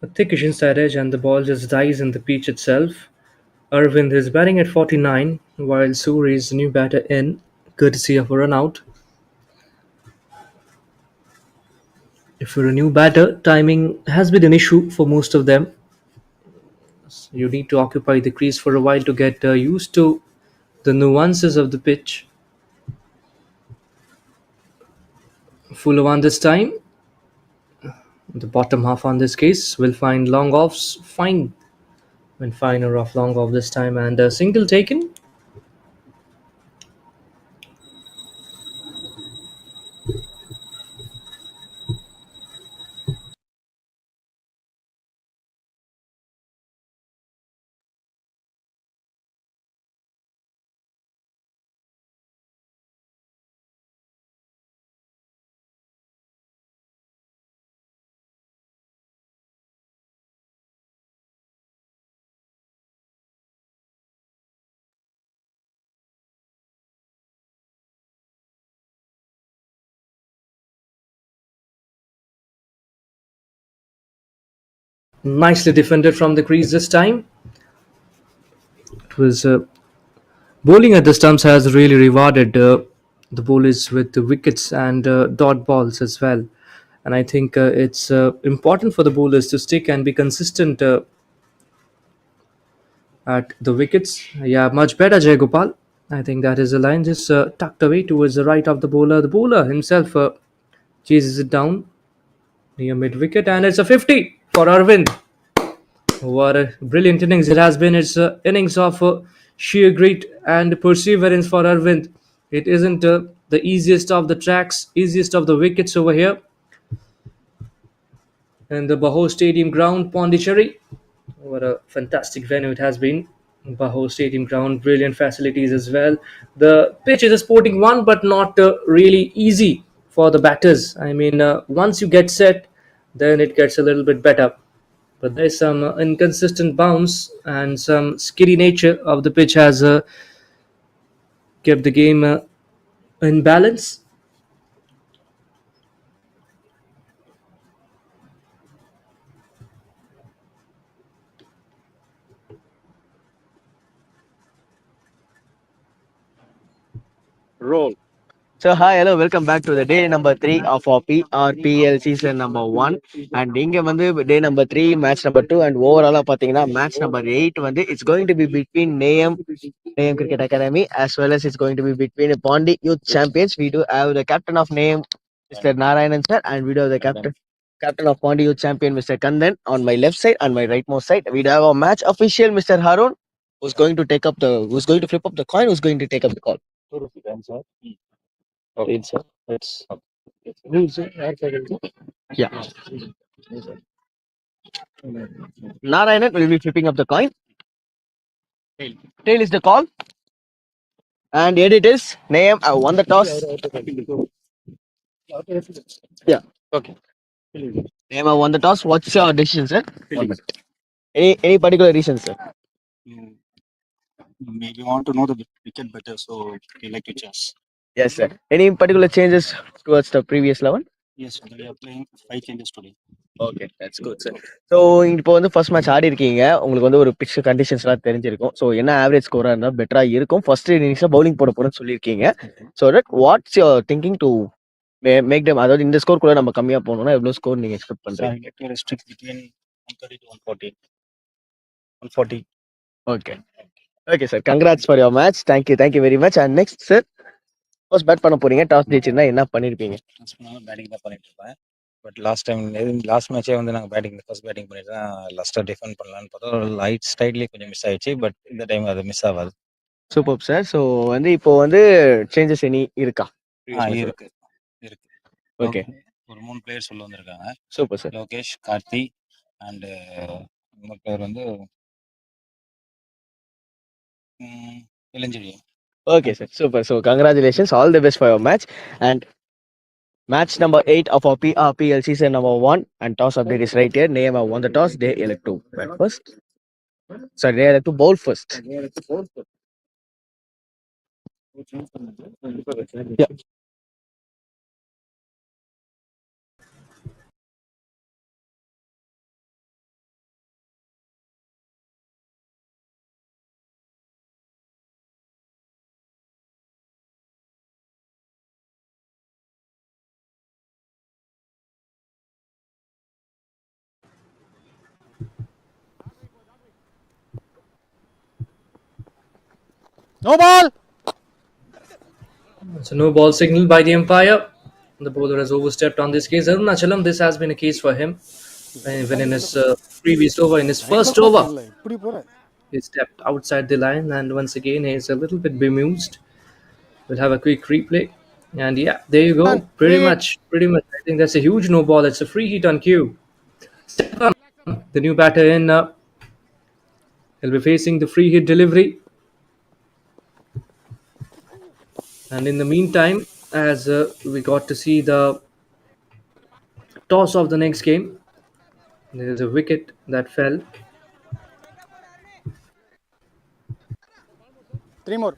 [SPEAKER 5] A thickish inside edge, and the ball just dies in the pitch itself. Arvind is batting at 49, while Suri is the new batter in, courtesy of a run out. If you're a new batter, timing has been an issue for most of them. You need to occupy the crease for a while to get used to the nuances of the pitch. Fuller one this time. The bottom half on this case will find long offs fine. When finer off long off this time, and a single taken. Nicely defended from the crease this time. It was bowling at the stumps has really rewarded the bowlers with the wickets and dot balls as well. And I think it's important for the bowlers to stick and be consistent at the wickets. Yeah, much better, Jay Gopal. I think that is the line just tucked away towards the right of the bowler. The bowler himself chases it down near mid wicket, and it's a 50 for Arvind. What a brilliant innings it has been. It's an innings of sheer grit and perseverance for Arvind. It isn't the easiest of the tracks, easiest of the wickets over here in the BAHOUR Stadium ground, Pondicherry. What a fantastic venue it has been. BAHOUR Stadium ground, brilliant facilities as well. The pitch is a sporting one, but not really easy for the batters. I mean, once you get set, then it gets a little bit better. But there's some inconsistent bounce and some skiddy nature of the pitch has kept the game in balance.
[SPEAKER 8] Roll. So hi, hello, welcome back to the day number 3 of our PRPL season number 1. And இங்க வந்து day number 3, match number 2, and overall பாத்தீங்கன்னா match number 8 வந்து it's going to be between Nayam Cricket Academy as well as it's going to be between Pondy Youth Champions. We do have the captain of Nayam, Mr. Narayanan sir, and we do have the captain of Pondy Youth Champion, Mr. Kandan, on my left side and my rightmost side. We do have our match official, Mr. Harun, who's going to flip up the coin, who's going to take up the call. Read, sir. Let's. Yeah. Narayanan will be flipping up the coin. Tail is the call. And here it is. Name won the toss. Yeah. Okay. Name won the toss. What's your decision, sir? Any particular reason, sir?
[SPEAKER 10] Maybe want to know the wicket better, so we like to chess.
[SPEAKER 8] Yes, sir. Any particular changes towards the previous 11?
[SPEAKER 10] Yes, we are playing 5 changes today.
[SPEAKER 8] Okay that's good sir. So இப்போ வந்து first match ஆடி இருக்கீங்க, உங்களுக்கு வந்து ஒரு pitch கண்டிஷன்ஸ்லாம் தெரிஞ்சிருக்கும். So என்ன average ஸ்கோராக இருந்தால் பெட்டராக இருக்கும். ஃபர்ஸ்ட் இன்னிங்ஸில் பவுலிங் போட போகிறேன்னு சொல்லியிருக்கீங்க. So that what's your thinking to make them, அதாவது இந்த ஸ்கோர் கூட நம்ம கம்மியாக போகணும்னா எவ்வளோ ஸ்கோர் நீங்கள் எக்ஸ்பெக்ட் பண்ணுறீங்க?
[SPEAKER 10] To restrict between 130 to 140. 140.
[SPEAKER 8] Okay okay sir, congrats for your match. Thank you very much. And next sir, first bad பண்ண போறீங்க, டாஸ் ஜெயிச்சிருந்தா என்ன பண்ணிருப்பீங்க?
[SPEAKER 10] பேட்டிங் தான் பண்ணிட்டு இருப்பேன். பட் லாஸ்ட் மேட்சே வந்து நாங்கள் ஃபர்ஸ்ட் பேட்டிங் பண்ணிட்டு தான் லாஸ்ட்டாக டிஃபெண்ட் பண்ணலான்னு பார்த்தா லைட் ஸ்டைட்லேயே கொஞ்சம் மிஸ் ஆயிடுச்சு. பட் இந்த டைம் அது மிஸ் ஆகாது.
[SPEAKER 8] Super sir. ஸோ வந்து இப்போ வந்து சேஞ்சஸ் எனி இருக்கா?
[SPEAKER 10] இருக்கு.
[SPEAKER 8] ஓகே,
[SPEAKER 10] ஒரு 3 பிளேயர்ஸ் உள்ள வந்திருக்காங்க.
[SPEAKER 8] Super sir.
[SPEAKER 10] Lokesh, Karthi and இன்னொரு பிளேயர் வந்து Ilanchezhiyan.
[SPEAKER 8] Okay, sir. Super. So, congratulations. All the best for your match. And match number 8 of our PRPL season number 1. And toss update is right here. Name won the toss. They elect to bat first. Sorry, they elect to bowl first. Yeah.
[SPEAKER 7] No ball.
[SPEAKER 5] So no ball signal by the umpire. The bowler has overstepped on this case. Arunachalam, this has been a case for him. Even in his previous over, in his first over,
[SPEAKER 7] இப்படி போற.
[SPEAKER 5] he stepped outside the line, and once again he is a little bit bemused. We'll have a quick replay, and yeah, there you go. Pretty much. I think that's a huge no ball. It's a free hit on cue. Sudhakar, the new batter in, he'll be facing the free hit delivery. And in the meantime, as we got to see the toss of the next game, there is a wicket that fell.
[SPEAKER 7] 3 more.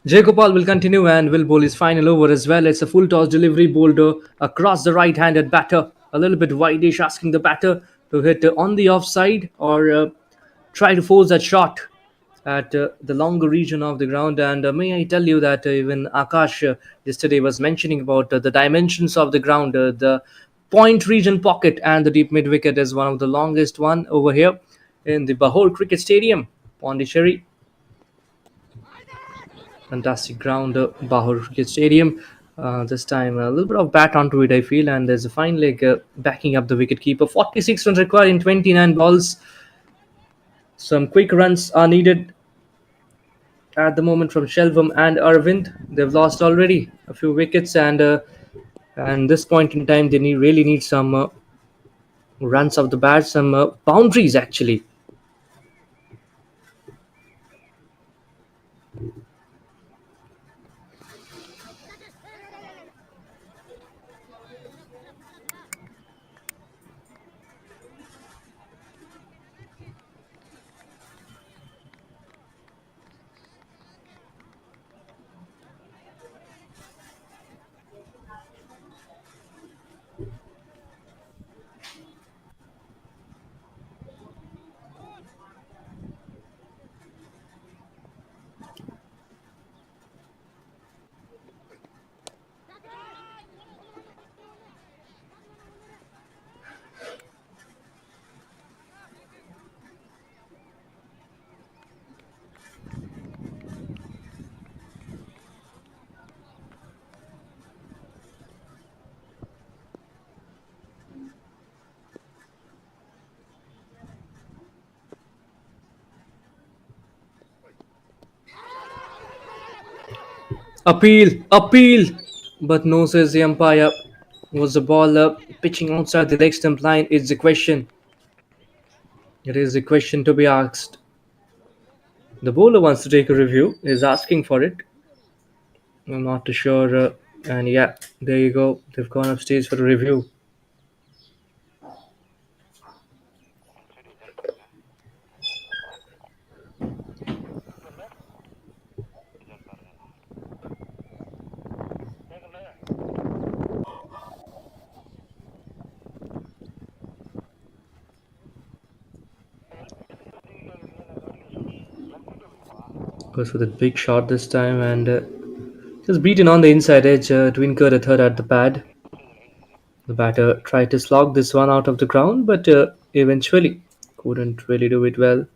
[SPEAKER 5] Jayagopal will continue and will bowl his final over as well. It's a full toss delivery bowled across the right-handed batter. A little bit wideish, asking the batter to hit on the offside or try to force that shot at the longer region of the ground. And may I tell you that even Akash yesterday was mentioning about the dimensions of the ground, the point region pocket and the deep mid wicket is one of the longest one over here in the BAHOUR Cricket Stadium, Pondicherry. Fantastic ground, BAHOUR Cricket Stadium. This time a little bit of bat onto it, I feel, and there's a fine leg backing up the wicket keeper. 46 runs required in 29 balls. Some quick runs are needed at the moment from Shelvam and Arvind. They've lost already a few wickets, and this point in time, they really need some runs off the bat, some boundaries actually. Appeal, appeal, but no, says the umpire. Was the ball pitching outside the leg stump line? Is the question. It is the question to be asked. The bowler wants to take a review. Is asking for it. I'm not too sure. And yeah, there you go. They've gone upstairs for a review. Goes for the big shot this time and just beaten on the inside edge to incur a third at the pad. The batter tried to slog this one out of the ground, but eventually couldn't really do it well.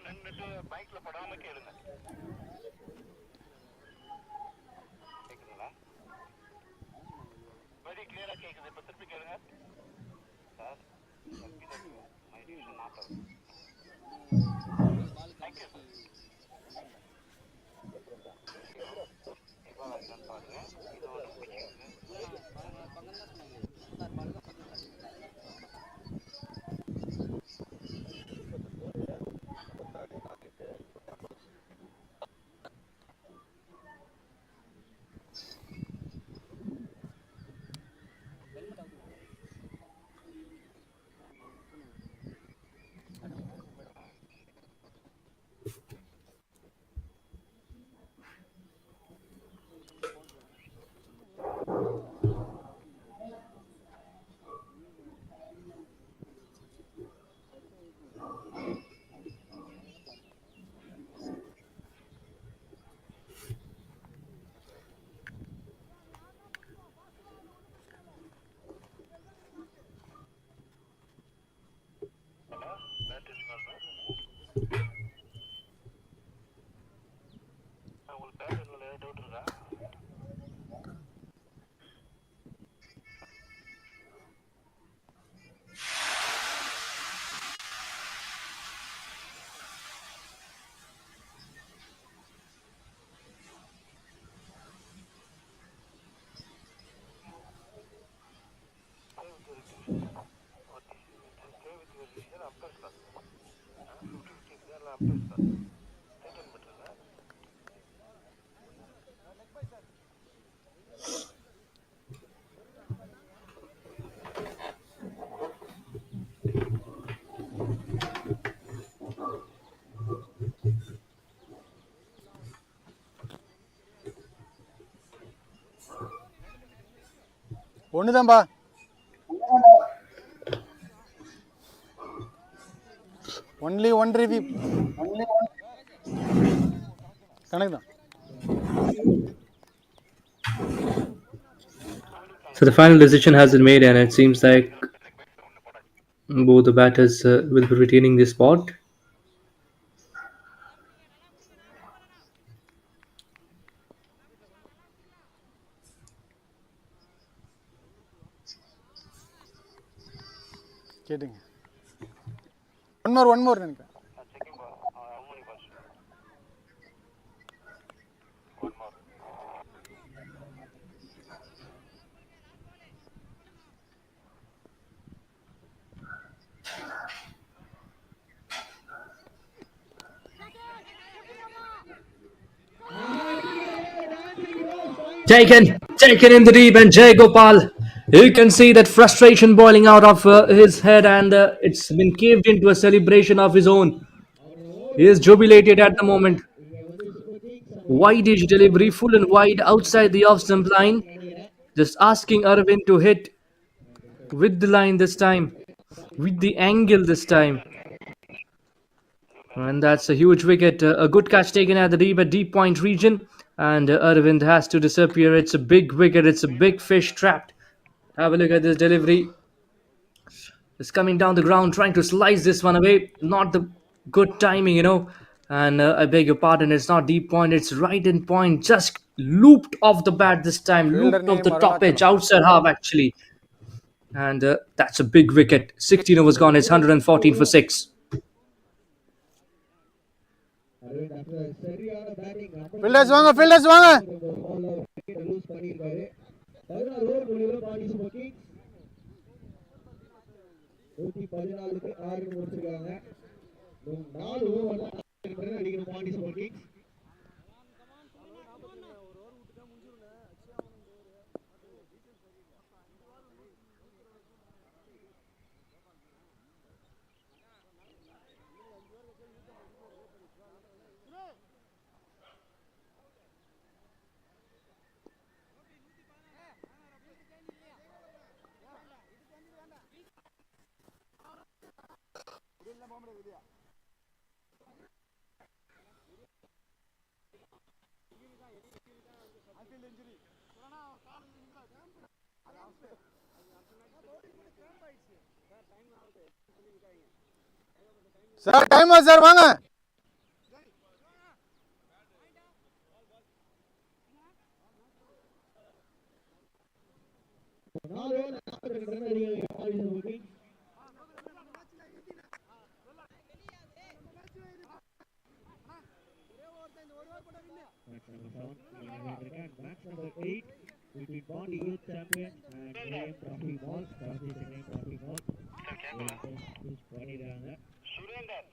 [SPEAKER 6] நின்றுட்டு மைக்ல படாம கேளுங்க. கேக்குதுங்களா? Very கிளியரா கேக்குது. இப்ப திருப்பி கேளுங்க. Sir, my division not out. Thank you sir. இப்போ வரைக்கும் பாருங்க. இது ஒரு பிச்சிங். உங்களுக்கு பேட்டர்ல டவுட் இருக்கா?
[SPEAKER 7] ஒண்ணுதான்பா. Only one review. கணக்கு தான்.
[SPEAKER 5] So the final decision has been made, and it seems like both the batters will be retaining this spot.
[SPEAKER 7] கேட்டுங்க. ஒன் மோர் நினைக்கிறேன்.
[SPEAKER 5] Taken in the deep, and Jay Gopal. You can see that frustration boiling out of his head, and it's been caved into a celebration of his own. He is jubilated at the moment. Wide-ish delivery, full and wide outside the off-stump line. Just asking Arvind to hit with the line this time, with the angle this time. And that's a huge wicket. A good catch taken at the deep point region. And Arvind has to disappear. It's a big wicket. It's a big fish trapped. Have a look at this delivery. It's coming down the ground, trying to slice this one away. Not the good timing, And I beg your pardon, it's not deep point. It's right in point. Just looped off the bat this time. Looped off the top edge. Outside half, actually. And that's a big wicket. 16 overs gone. It's 114 for 6.
[SPEAKER 7] Fielders வாங்க. Sir time ஆகுது sir வாங்க.
[SPEAKER 11] Match number 8 between PONDY Youth Champion and AM Trophy Balls. Trophy second Trophy Balls. பண்ணிடுறாங்க. Surender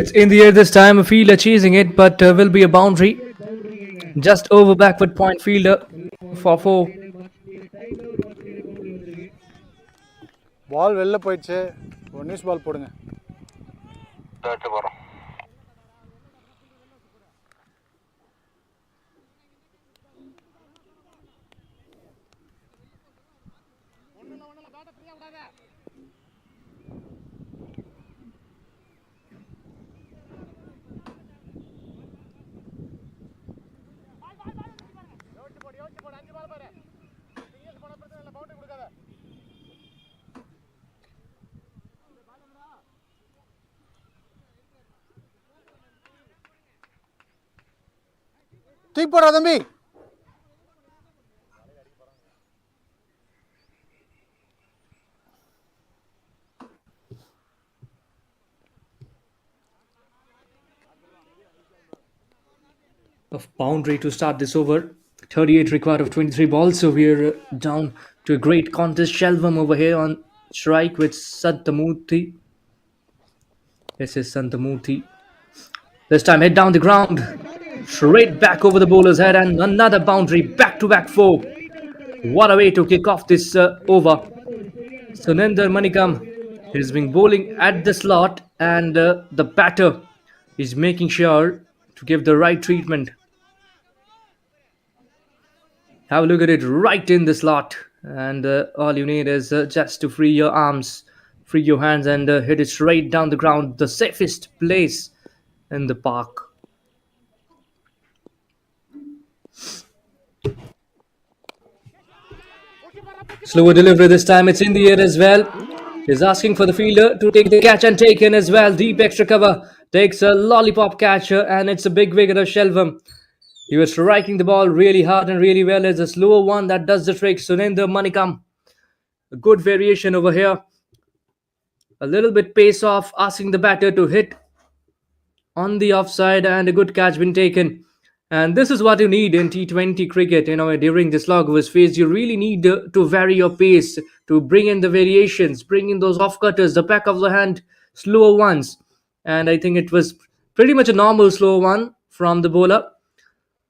[SPEAKER 5] It's in the air this time. A fielder chasing it, but will be a boundary. Just over backward point fielder for 4.
[SPEAKER 7] பால் வெளில போயிடுச்சு. ஒரு news பால் போடுங்க. தூக்கி போடுறா தம்பி.
[SPEAKER 5] Of boundary to start this over. 38 required of 23 balls. So we're down to a great contest. Shelvam over here on strike with Santamurthy. This is Santamurthy. This time head down the ground. Straight back over the bowler's head, and another boundary. Back to back 4. What a way to kick off this over. Sunendra Manikam is being bowling at the slot, and the batter is making sure to give the right treatment. Have a look at it, right in the slot, and all you need is just to free your arms, free your hands, and hit it straight down the ground, the safest place in the park. Slower delivery this time, it's in the air as well. He's asking for the fielder to take the catch and take in as well. Deep extra cover, takes a lollipop catcher, and it's a big wicket of Shelvam. He was striking the ball really hard and really well. It's a slower one that does the trick. Sunendra Manikam, a good variation over here. A little bit pace off, asking the batter to hit on the offside, and a good catch been taken. And this is what you need in T20 cricket. During this logger's phase, you really need to vary your pace, to bring in the variations, bring in those off cutters, the back of the hand, slower ones. And I think it was pretty much a normal slow one from the bowler.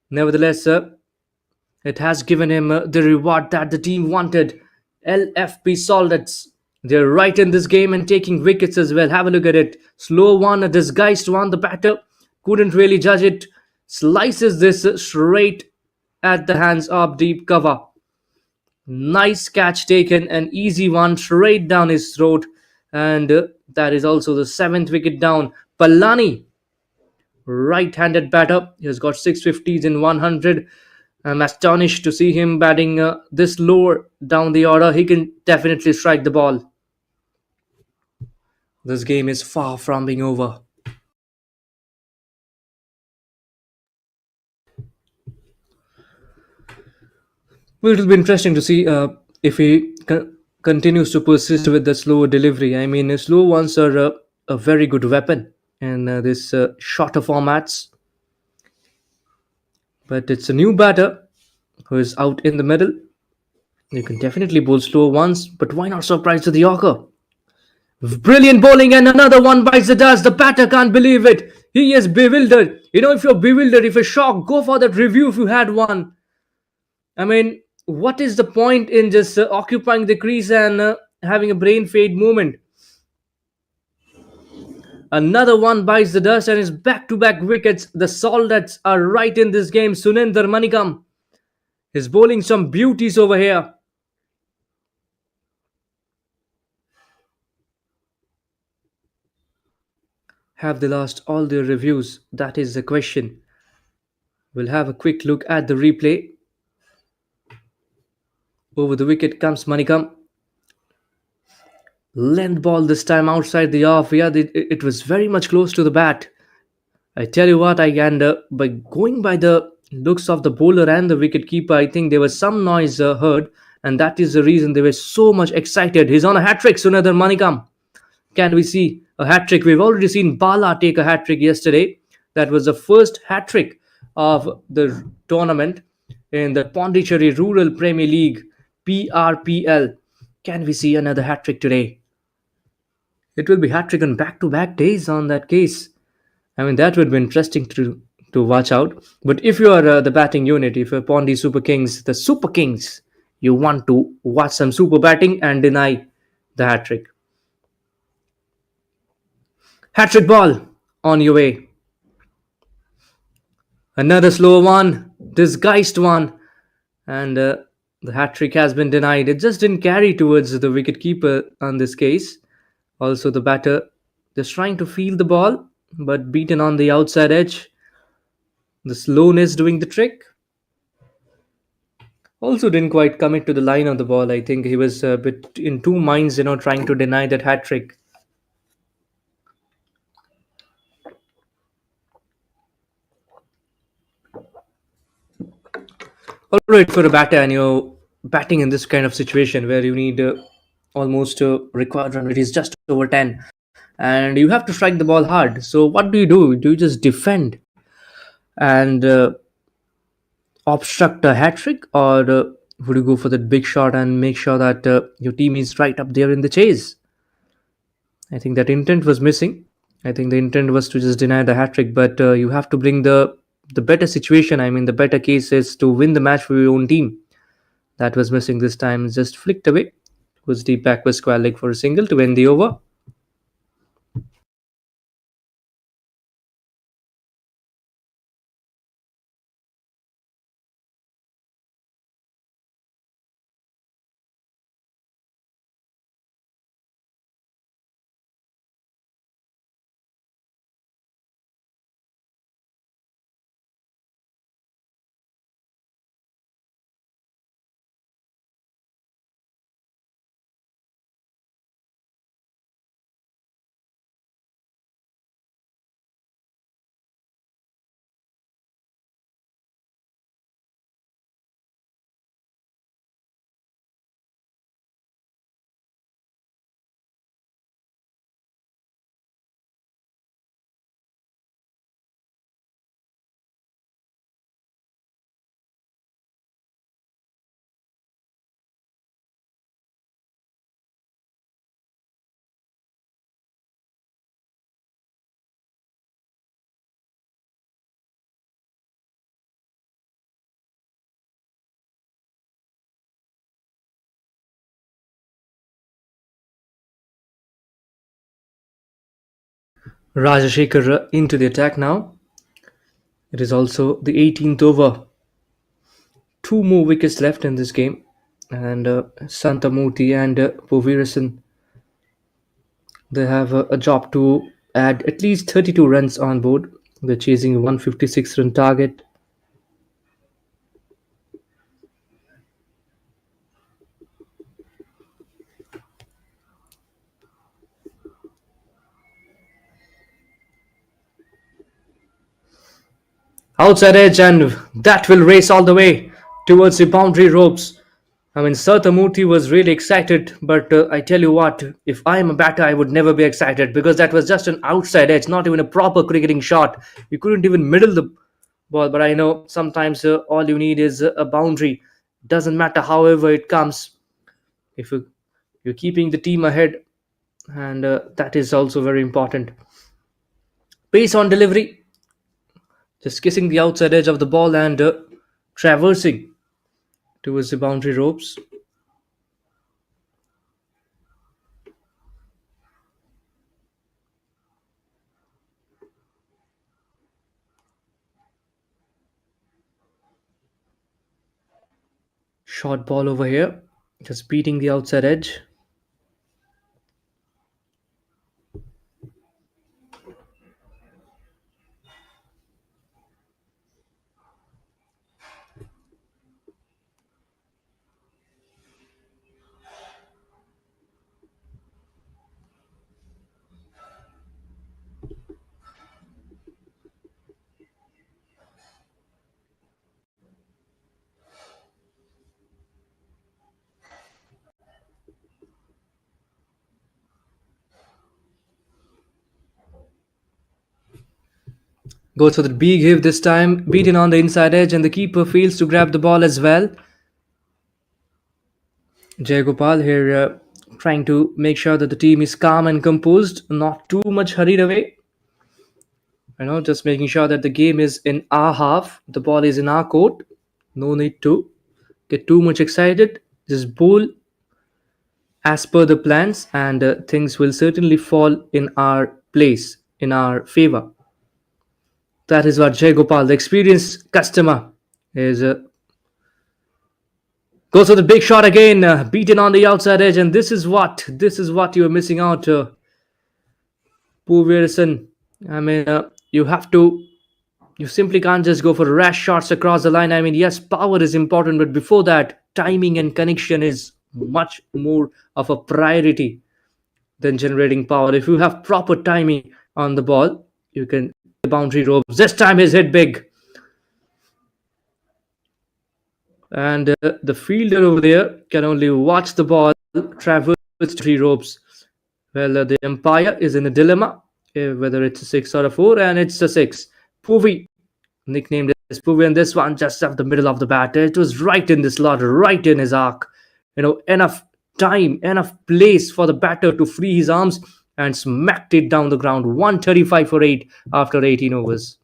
[SPEAKER 5] Nevertheless, it has given him the reward that the team wanted. LFP SOLDATS. They're right in this game and taking wickets as well. Have a look at it. Slow one, a disguised one. The batter couldn't really judge it. Slices this straight at the hands of deep cover. Nice catch taken, an easy one straight down his throat. And that is also the 7th wicket down. Pallani, right-handed batter. He has got 650s in 100. I'm astonished to see him batting this lower down the order. He can definitely strike the ball. This game is far from being over. Well, it'll be interesting to see if he continues to persist with the slow delivery. I mean, slow ones are a very good weapon in this shorter formats. But it's a new batter who is out in the middle. You can definitely bowl slow ones, but why not surprise to the Yorker? Brilliant bowling, and another one bites the dust. The batter can't believe it. He is bewildered. If you're bewildered, if you're shocked, go for that review if you had one. I mean, what is the point in just occupying the crease and having a brain fade moment? Another one bites the dust and is back-to-back wickets. The Soldats are right in this game. Sunendra Manikam is bowling some beauties over here. Have they lost all their reviews? That is the question. We'll have a quick look at the replay. Over the wicket comes Manikam. Length ball this time outside the off. Yeah, it was very much close to the bat. I tell you what, by going by the looks of the bowler and the wicketkeeper, I think there was some noise heard, and that is the reason they were so much excited. He's on a hat-trick, Sunendra Manikam. Can we see a hat-trick? We've already seen Bala take a hat-trick yesterday. That was the first hat-trick of the tournament in the Pondicherry Rural Premier League, PRPL. Can we see another hat-trick today? It will be hat-trick on back-to-back days on that case. I mean, that would be interesting to watch out. But if you are the batting unit, if you're Pondy Super Kings, the Super Kings, you want to watch some super batting and deny the hat-trick. Hat-trick ball on your way. Another slow one, disguised one, and the hat-trick has been denied. It just didn't carry towards the wicketkeeper on this case. Also, the batter just trying to feel the ball, but beaten on the outside edge. The slowness doing the trick. Also didn't quite commit to the line of the ball. I think he was a bit in two minds, trying to deny that hat-trick. Alright, for a batter, and you're batting in this kind of situation where you need almost required run rate is just over 10, and you have to strike the ball hard. So what do? Do you just defend and obstruct a hat trick, or would you go for that big shot and make sure that your team is right up there in the chase? I think that intent was missing. I think the intent was to just deny the hat trick, but you have to bring the better situation. I mean, the better case is to win the match for your own team. That was missing this time, just flicked away. Was deep backward square leg for a single to end the over. Rajashekhar into the attack now. It is also the 18th over. Two more wickets left in this game, and Santamurthy and Povirasan, they have a job to add at least 32 runs on board. They're chasing a 156 run target. Outside edge, and that will race all the way towards the boundary ropes. I mean, Sathamurthy was really excited, but I tell you what, if I am a batter, I would never be excited because that was just an outside edge, not even a proper cricketing shot. You couldn't even middle the ball, but I know sometimes all you need is a boundary. Doesn't matter however it comes. If you're keeping the team ahead, and that is also very important. Pace on delivery, just kissing the outside edge of the ball and traversing towards the boundary ropes. Short ball over here, just beating the outside edge. Goes for the big hit this time, beaten on the inside edge, and the keeper fails to grab the ball as well. Jayagopal here trying to make sure that the team is calm and composed, not too much hurried away. Just making sure that the game is in our half, the ball is in our court. No need to get too much excited. Just bowl as per the plans, and things will certainly fall in our place, in our favor. That is what Jayagopal, the experienced customer, is. Goes for the big shot again, beaten on the outside edge, and this is what you are missing out, Puvirasan. I mean, you simply can't just go for rash shots across the line. I mean, yes, power is important, but before that, timing and connection is much more of a priority than generating power. If you have proper timing on the ball, you can the boundary ropes. This time is hit big. And the fielder over there can only watch the ball traverse three ropes. Well, the umpire is in a dilemma whether it's a 6 or a 4, and it's a 6. Puvi, nicknamed as Puvi, and this one just off the middle of the bat. It was right in the slot, right in his arc. Enough time, enough place for the batter to free his arms and smacked it down the ground. 135 for 8 after 18 overs.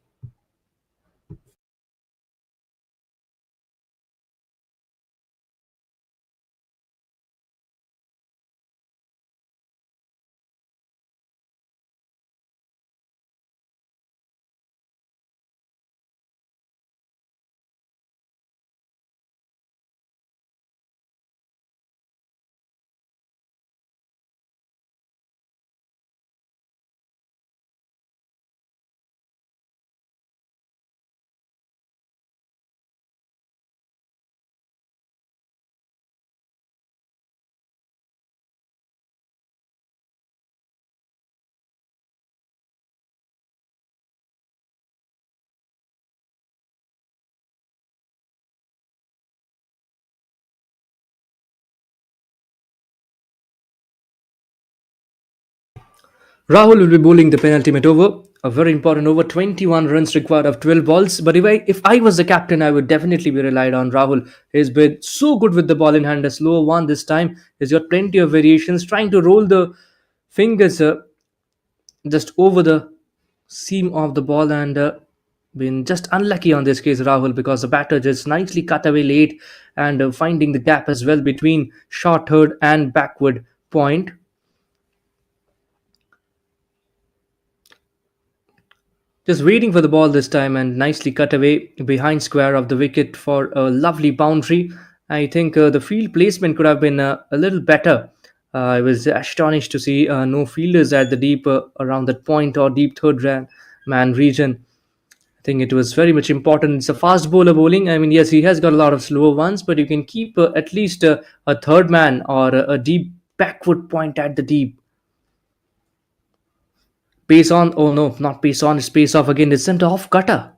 [SPEAKER 5] Rahul will be bowling the penultimate over, a very important over, 21 runs required of 12 balls. But if I was the captain, I would definitely be relied on Rahul. He's been so good with the ball in hand. A slower one this time. He's got plenty of variations, trying to roll the fingers just over the seam of the ball and been just unlucky on this case, Rahul, because the batter just nicely cut away late and finding the gap as well between short third and backward point. Just waiting for the ball this time and nicely cut away behind square of the wicket for a lovely boundary. I think the field placement could have been a little better. I was astonished to see no fielders at the deep around that point or deep man region. I think it was very much important. It's a fast bowler bowling. I mean, yes, he has got a lot of slower ones, but you can keep at least a third man or a deep backward point at the deep. Pace on. Oh no, not pace on. It's pace off again. It's sent off cutter.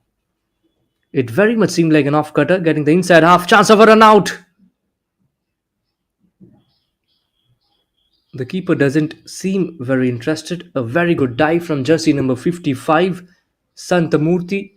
[SPEAKER 5] It very much seemed like an off cutter, getting the inside half. Chance of a run out. The keeper doesn't seem very interested. A very good dive from jersey number 55, Santamurthy.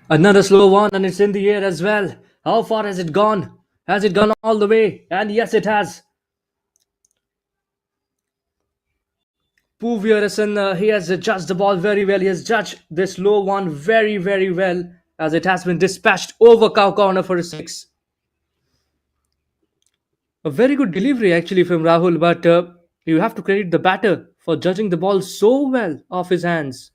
[SPEAKER 5] Another slow one, and it's in the air as well. How far has it gone? Has it gone all the way? And yes, it has. Puviyarasan, he has judged the ball very well. He has judged this low one very, very well as it has been dispatched over cow corner for a six. A very good delivery actually from Rahul, but you have to credit the batter for judging the ball so well off his hands.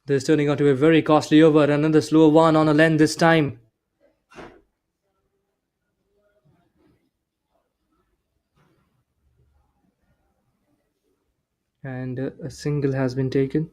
[SPEAKER 5] This is turning out to be a very costly over. Another slow one on a length this time. And a single has been taken.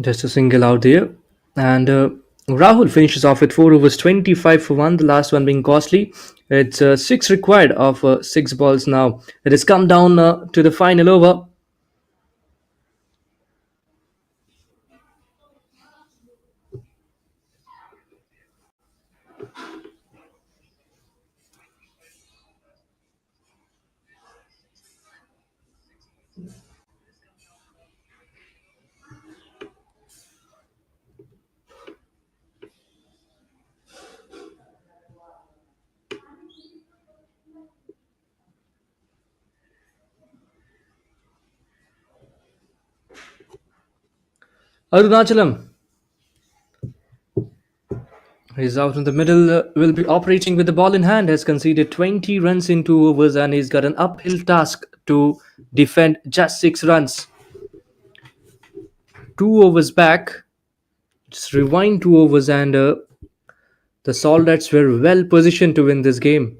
[SPEAKER 5] Just a single out there. And Rahul finishes off with 4 overs, 25 for 1, the last one being costly. It's 6 required of 6 balls now. It has come down to the final over. Arunachalam is out in the middle, will be operating with the ball in hand, has conceded 20 runs in 2 overs, and he's got an uphill task to defend just 6 runs. 2 overs back, just rewind 2 overs, and the Soldats were well positioned to win this game.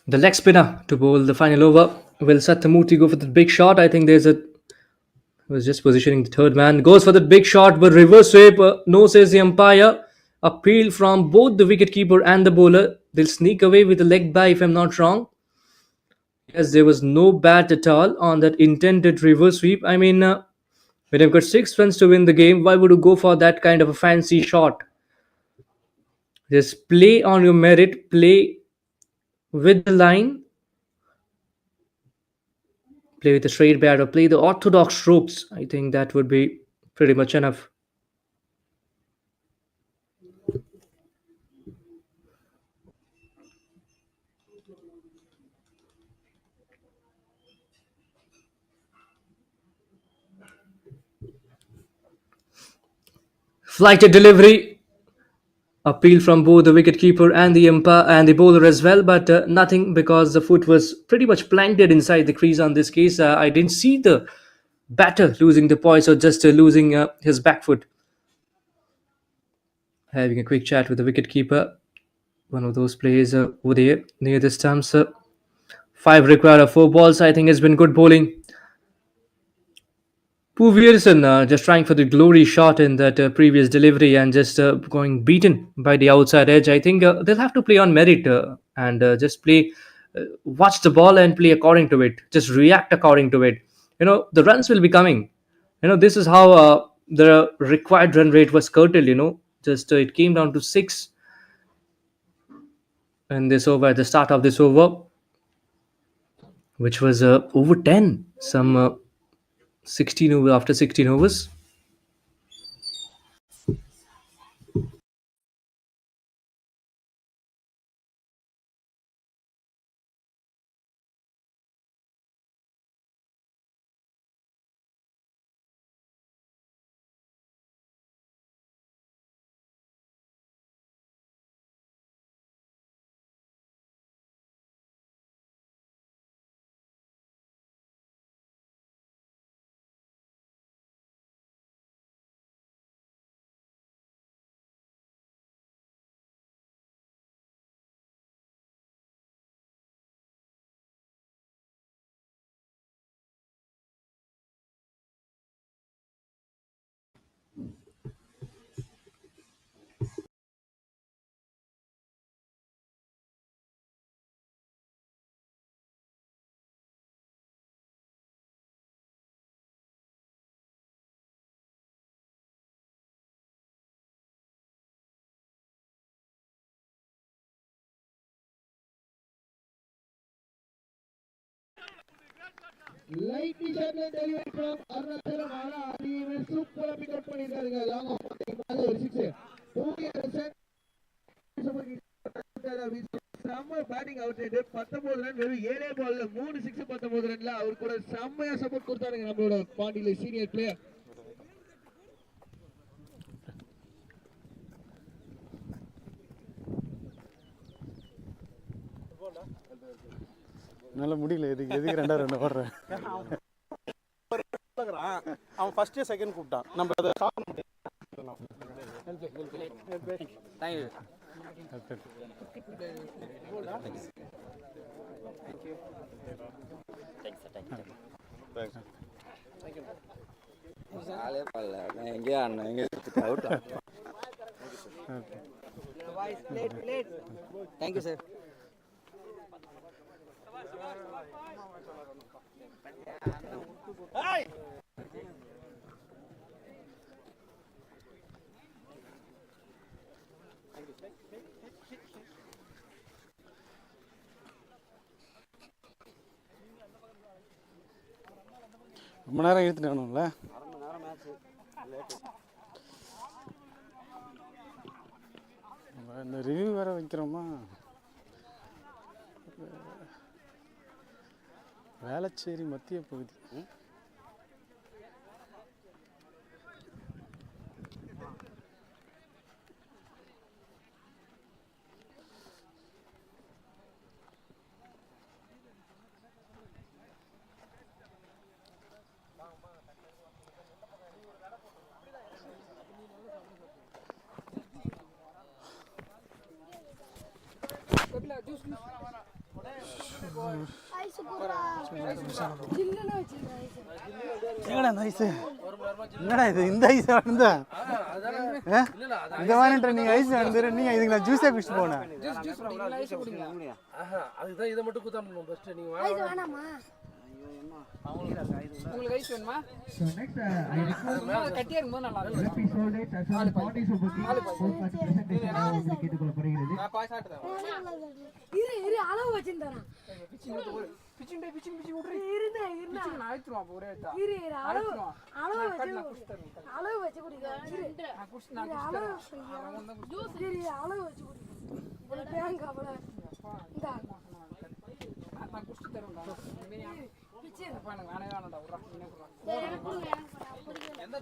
[SPEAKER 5] The leg spinner to bowl the final over. Will Sattamurthy go for the big shot? I think there's a was just positioning the third man. Goes for the big shot, but reverse sweep. No, says the umpire. Appeal from both the wicketkeeper and the bowler. They'll sneak away with a leg bye, if I'm not wrong. Yes, there was no bat at all on that intended reverse sweep. I mean, when you've got 6 runs to win the game, why would you go for that kind of a fancy shot? Just play on your merit, play with the line, play with the straight bat, or play the orthodox strokes. I think that would be pretty much enough. Flighted delivery. Appeal from both the wicketkeeper and the umpire and the bowler as well, but nothing, because the foot was pretty much planted inside the crease on this case. I didn't see the batter losing the poise or just losing his back foot. Having a quick chat with the wicketkeeper, one of those players over there near the stumps. 5 required of 4 balls. I think has been good bowling. Puvierson just trying for the glory shot in that previous delivery and just going beaten by the outside edge. I think they'll have to play on merit and just play, watch the ball and play according to it. Just react according to it. The runs will be coming. This is how the required run rate was curtailed. Just it came down to 6 in this over at the start of this over, which was over 10. Some 16 over after 16 overs.
[SPEAKER 3] Lightly shotல delivery from Arunachalam. ஆனா அது சூப்பரா pick up பண்ணிருக்காருங்க. Long off பண்ணி ஒரு 6. 2 செம்ம batting out side. 19 run வெறும் 7 பால்ல 3 6 19 ரன்ல அவர் கூட செம்மையா சப்போர்ட் கொடுத்தாருங்க நம்மளோட பாண்டியில சீனியர் பிளேயர்.
[SPEAKER 7] நல்ல முடியல, எதுக்கு 2 ரன் ஓடுறேன். அவன் ஃபர்ஸ்ட் செகண்ட் கூப்பிட்டான். நம்ம அதை
[SPEAKER 3] thank you sir. Hey! Thank you.
[SPEAKER 7] ரொம்ப நேரம் இழுத்துட்டு வேணும்ல. இந்த ரிவ்யூ வேற வைக்கிறோமா? வேளச்சேரி மத்திய பகுதி. என்னடா இந்த ஐஸ்? என்னடா இது? இந்த ஐஸ் இருந்தா இந்த மாதிரி நீங்க ஐஸ் நடந்துரு. நீங்க இதுக்கு நான் ஜூஸே குடிச்சு போனேன்.
[SPEAKER 12] அதுதான் இதை மட்டும் குத்தாம ஃபர்ஸ்ட் நீங்க வேணாமா? உங்களுக்கு ஐஸ் வேணுமா?
[SPEAKER 3] So next I request
[SPEAKER 12] கட்டியா இருக்கும்போது நல்லா இருக்கும்.
[SPEAKER 3] LFP soldats as well as PONDY super team full participation ஆக கேட்டுக்கொள்ளப்படுகிறது.
[SPEAKER 12] நான் பாஸ் ஆட்டதா.
[SPEAKER 13] இரு அளவு வச்சிருந்தறேன்.
[SPEAKER 12] பிச்சிங் விட்ரு.
[SPEAKER 13] இருடா.
[SPEAKER 12] பிச்சிங் ஆயிடுறோம் அப்ப ஒரே ஏத்தா.
[SPEAKER 13] இரு அளவு வச்சு குடிங்க.
[SPEAKER 12] நான் குடிச்சு
[SPEAKER 13] ஜூஸ் அளவு வச்சு குடிங்க. ஒரு பேங்க் அவள. இந்தா.
[SPEAKER 12] நான் குடிச்சு தரேன்டா. பிச்சி அப்ப எனக்கு வேணவே வேணாம்டா. உட்றா. நீனே குடுறா. எந்த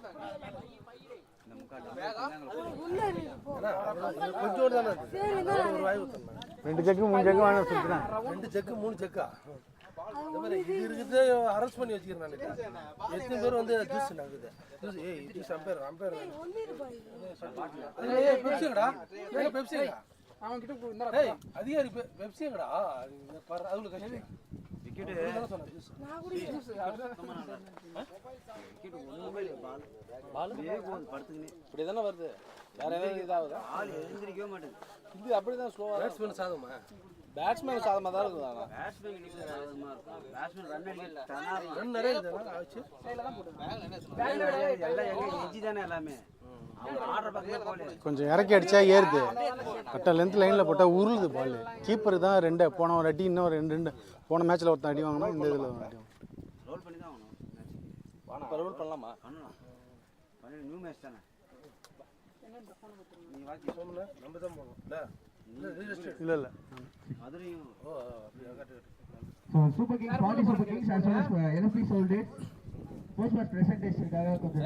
[SPEAKER 7] கொஞ்சோட தான இருக்கு. ஒரு வாய் ஊத்துறேன். 2 ஜக்கு 3 ஜக்கு வாங்க சொல்றேன்.
[SPEAKER 12] 2 ஜக்கு 3 ஜக்கா. இது இருக்குது அரெஸ்ட் பண்ணி வச்சிருக்கேன் நான். எத்தனை பேர் வந்து ஜூஸ் நாக்குது. Juice juice umpire. ஏய் பெப்சிங்கடா. ஏய் பெப்சிங்கடா. அவன் கிட்ட இந்தடா. ஏய் அதிகாரி பெப்சிங்கடா. பாரு அதுல கஷ்டம். விக்கெட் நான் குடி ஜூஸ் விக்கெட் ஒண்ணுமே இல்ல. பால் வேகம் படுத்துக்கினே இப்படி தான வருது. வேற ஏதாவது இதாவுதா? ஆள் எழுந்திரிக்கவே மாட்டேங்குது. இது அப்படிதான் ஸ்லோவா. பேட்ஸ்மேன் சாதமா? பேட்ஸ்மேன் சாதமா தான் இருக்குது. ஆனா பேட்ஸ்மேன் கிட்ட சாதமா இருக்கும். பேட்ஸ்மேன் ரன் அடிக்க ரன் நிறைய இருக்குடா. ஆச்சு சைடுல தான் போடு. எல்லாம் எங்க எஜ்ஜி தானே எல்லாமே. அவங்க ஆர்டர் பக்கமே போல.
[SPEAKER 7] கொஞ்சம் இறக்கி அடிச்சா ஏறுது. கட்ட லென்த் லைன்ல போட்டா உருளுது பால். கீப்பர் தான் 2 போன ஒரு அடி இன்னும் 2 போன மேட்ச்ல ஒருத்தன் அடி வாங்கணும். இந்த இதுல அடி
[SPEAKER 12] ரோல் பண்ணி தான் ஆகணும். வாங்க ரோல் பண்ணலாமா? பண்ணலாம். பண்ணி நியூ மேட்ச் தானே. நீ வாக்கி சொன்னல நம்ம தான் போறோம். இல்ல மதுரையும் அப்படியே காட்டு.
[SPEAKER 3] So Super Kings PONDY Super Kings as well as LFP soldats post match presentation காக கொஞ்சம்